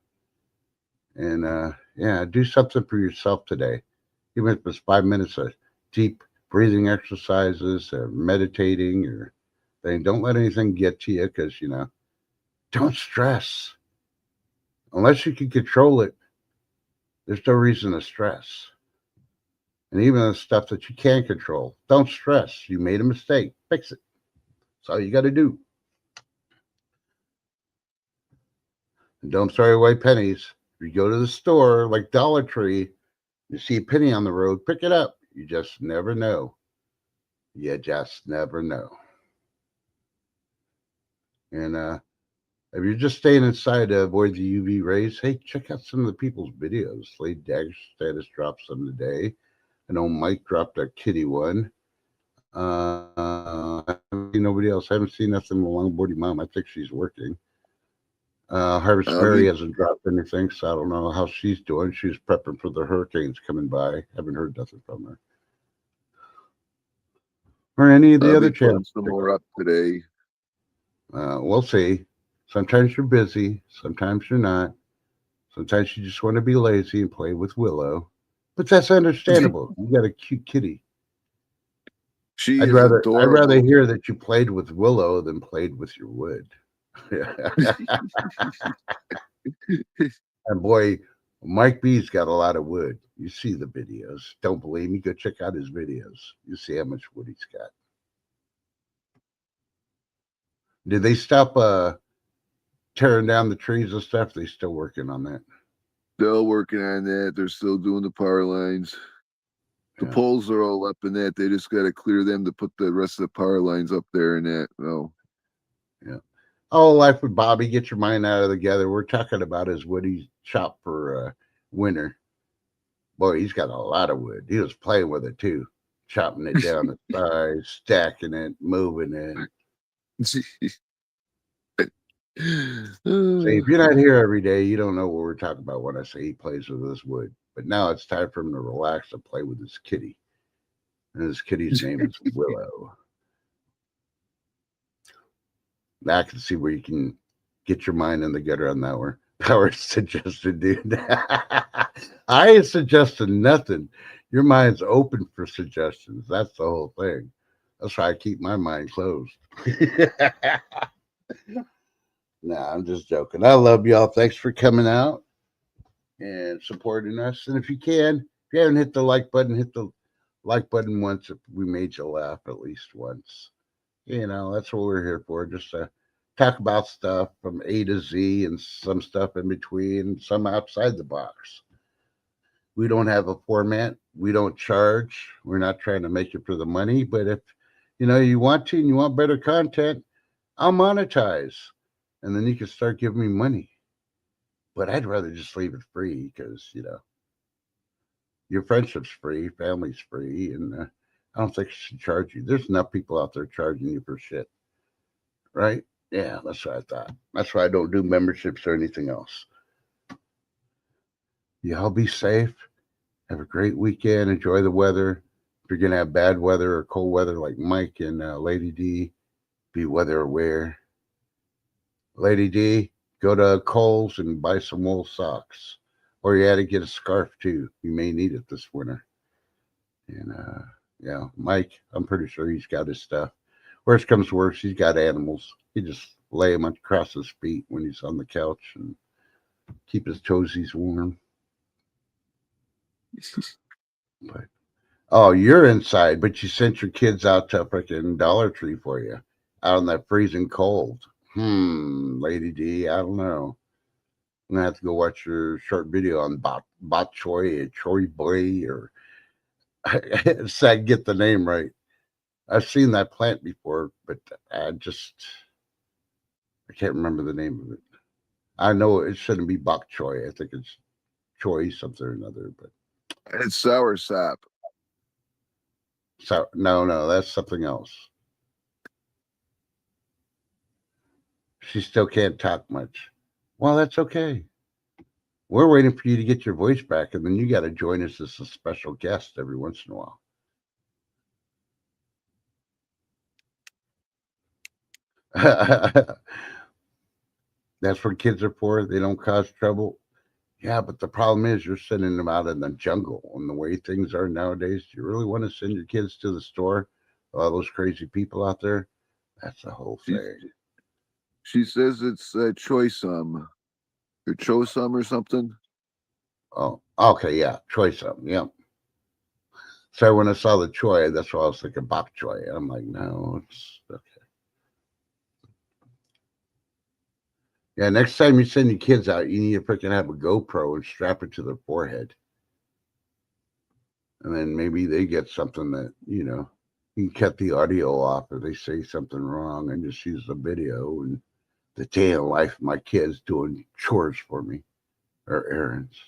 And yeah, do something for yourself today, even if it's 5 minutes of deep breathing exercises or meditating or thing. Don't let anything get to you, because don't stress unless you can control it. There's no reason to stress. And even the stuff that you can't control, don't stress. You made a mistake, fix it. That's all you got to do. And don't throw away pennies. If you go to the store like Dollar Tree, you see a penny on the road, pick it up. You just never know. You just never know. And if you're just staying inside to avoid the UV rays, hey, check out some of the people's videos. Lady Dagger Status dropped some today. I know Mike dropped a kitty one. I haven't seen nobody else. I haven't seen nothing from Longboardy Mom. I think she's working. Harvest Mary hasn't dropped anything, so I don't know how she's doing. She's prepping for the hurricanes coming by. Haven't heard nothing from her. Or any of the other channels. Some more up today. We'll see. Sometimes you're busy. Sometimes you're not. Sometimes you just want to be lazy and play with Willow. But that's understandable. You got a cute kitty. I'd rather hear that you played with Willow than played with your wood. And boy, Mike B's got a lot of wood. You see the videos. Don't believe me? Go check out his videos. You see how much wood he's got. Did they stop tearing down the trees and stuff? They still working on that? Still working on that. They're still doing the power lines. The poles are all up in that. They just got to clear them to put the rest of the power lines up there and that. Oh. Yeah. Oh, Life with Bobby, get your mind out of together. We're talking about his wood he's chopped for winter. Boy, he's got a lot of wood. He was playing with it too, chopping it down the size, stacking it, moving it. See, if you're not here every day, you don't know what we're talking about when I say he plays with his wood. But now it's time for him to relax and play with his kitty. And his kitty's name is Willow. Now I can see where you can get your mind in the gutter on that one. Power suggested, dude. I ain't suggesting nothing. Your mind's open for suggestions. That's the whole thing. That's why I keep my mind closed. Nah, I'm just joking. I love y'all. Thanks for coming out and supporting us. And if you haven't hit the like button, hit the like button once if we made you laugh at least once. That's what we're here for. Just to talk about stuff from A to Z and some stuff in between, some outside the box. We don't have a format. We don't charge. We're not trying to make it for the money. But if you want to and you want better content, I'll monetize. And then you can start giving me money. But I'd rather just leave it free because, your friendship's free, family's free, and I don't think I should charge you. There's enough people out there charging you for shit. Right? Yeah, that's what I thought. That's why I don't do memberships or anything else. Y'all be safe. Have a great weekend. Enjoy the weather. If you're going to have bad weather or cold weather like Mike and Lady D, be weather aware. Lady D, go to Kohl's and buy some wool socks. Or you had to get a scarf too. You may need it this winter. And Mike, I'm pretty sure he's got his stuff. Worst comes to worst, he's got animals. He just lay them across his feet when he's on the couch and keep his toesies warm. But Oh, you're inside, but you sent your kids out to a freaking Dollar Tree for you out in that freezing cold. Lady D, I don't know. I'm gonna have to go watch your short video on bok choy or choy boy or so I can get the name right. I've seen that plant before, but I can't remember the name of it. I know it shouldn't be bok choy. I think it's choy something or another, but It's sour sop. so no, that's something else. She still can't talk much. Well, that's okay. We're waiting for you to get your voice back, and then you got to join us as a special guest every once in a while. That's what kids are for. They don't cause trouble. Yeah, but the problem is you're sending them out in the jungle. And the way things are nowadays, do you really want to send your kids to the store? All those crazy people out there? That's the whole She thing. she says it's choisum or chosum or something. Oh, okay, yeah, choy something, yeah. So when I saw the choy, that's why I was thinking bok choy. I'm like, no, it's okay. Yeah, next time you send your kids out, you need to freaking have a GoPro and strap it to their forehead. And then maybe they get something that, you can cut the audio off if they say something wrong and just use the video and the day in life of my kids doing chores for me or errands.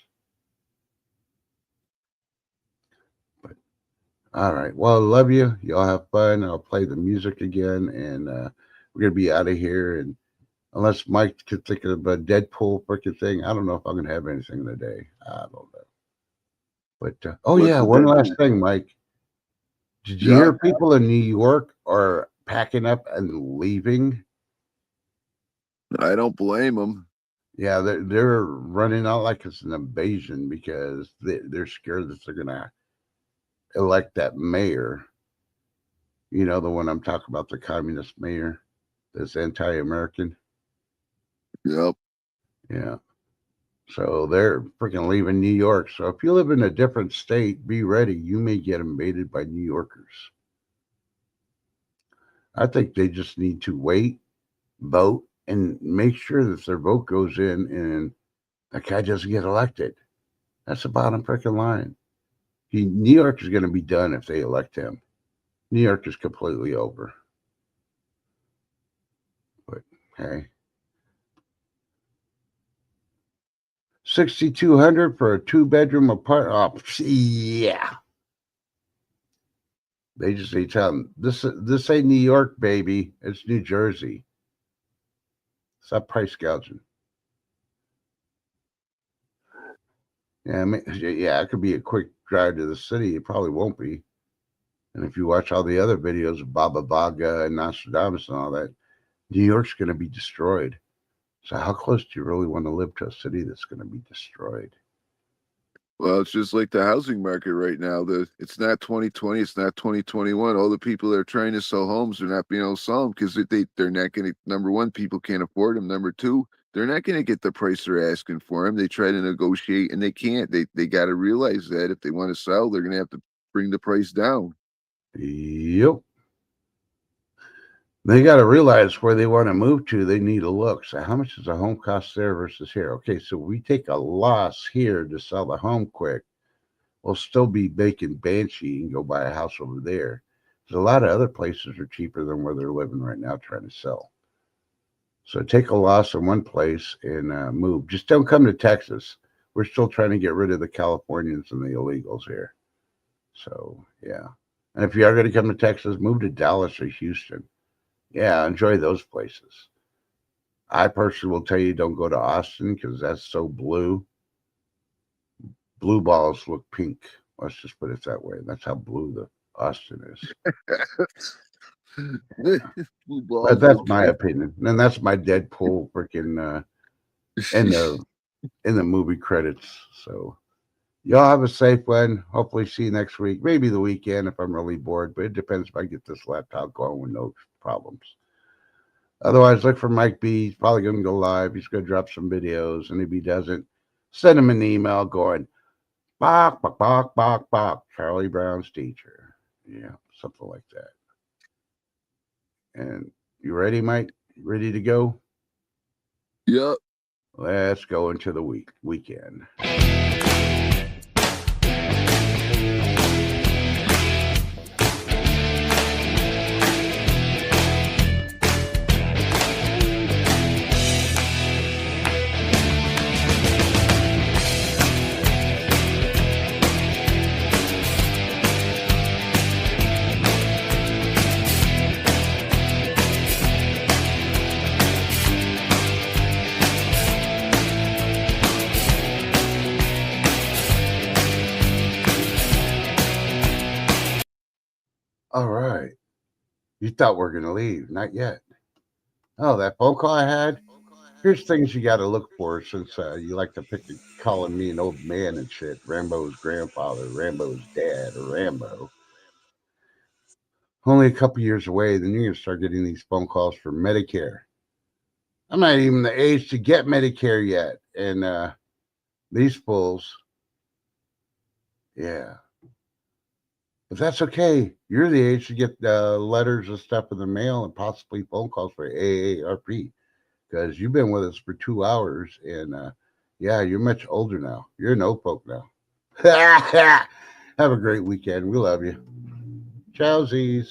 But all right. Well, I love you. Y'all have fun. I'll play the music again and we're gonna be out of here. And unless Mike could think of a Deadpool freaking thing, I don't know if I'm gonna have anything today. I don't know. But oh What's yeah, the one last Deadpool? thing, Mike. Did you Yeah, hear people in New York are packing up and leaving? I don't blame them. Yeah, they're running out like it's an invasion because they're scared that they're gonna elect that mayor. You know, the one I'm talking about, the communist mayor that's anti-American. Yep. Yeah. So they're freaking leaving New York. So if you live in a different state, be ready. You may get invaded by New Yorkers. I think they just need to wait, vote, and make sure that their vote goes in and that guy doesn't get elected. That's the bottom freaking line. New York is going to be done if they elect him. New York is completely over. But hey, 6,200 for a 2-bedroom apartment. Oh, yeah. They just need to tell them this ain't New York, baby. It's New Jersey. Stop price gouging. Yeah, yeah, it could be a quick drive to the city. It probably won't be. And if you watch all the other videos of Baba Vaga and Nostradamus and all that, New York's going to be destroyed. So how close do you really want to live to a city that's going to be destroyed? Well, it's just like the housing market right now. It's not 2020, it's not 2021. All the people that are trying to sell homes are not being able to sell them because they're not going to. Number one, people can't afford them. Number two, they're not going to get the price they're asking for them. They try to negotiate and they can't. They got to realize that if they want to sell, they're going to have to bring the price down. Yep. They got to realize where they want to move to. They need to look. So, how much does a home cost there versus here? Okay, so we take a loss here to sell the home quick. We'll still be making banshee and go buy a house over there. There's a lot of other places are cheaper than where they're living right now trying to sell. So, take a loss in one place and move. Just don't come to Texas. We're still trying to get rid of the Californians and the illegals here. So, yeah. And if you are going to come to Texas, move to Dallas or Houston. Yeah, enjoy those places. I personally will tell you don't go to Austin because that's so blue. Blue balls look pink. Let's just put it that way. That's how blue the Austin is. Blue But balls that's look my pink. opinion. And that's my Deadpool freaking in the movie credits. So y'all have a safe one. Hopefully see you next week. Maybe the weekend if I'm really bored, but it depends if I get this laptop going with no problems. Otherwise, look for Mike B. He's probably going to go live. He's going to drop some videos. And if he doesn't, send him an email going, Bok, bok, bok, bok, bok. Charlie Brown's teacher. Yeah, something like that. And you ready, Mike? Ready to go? Yep. Let's go into the weekend. All right. You thought we are going to leave. Not yet. Oh, that phone call I had? Here's things you got to look for since you like to pick calling me an old man and shit. Rambo's grandfather, Rambo's dad, or Rambo. Only a couple years away, then you're going to start getting these phone calls for Medicare. I'm not even the age to get Medicare yet. And these fools, yeah. But that's okay. You're the age to get letters and stuff in the mail and possibly phone calls for AARP because you've been with us for 2 hours and yeah, you're much older now. You're an old folk now. Have a great weekend. We love you. Chowsies.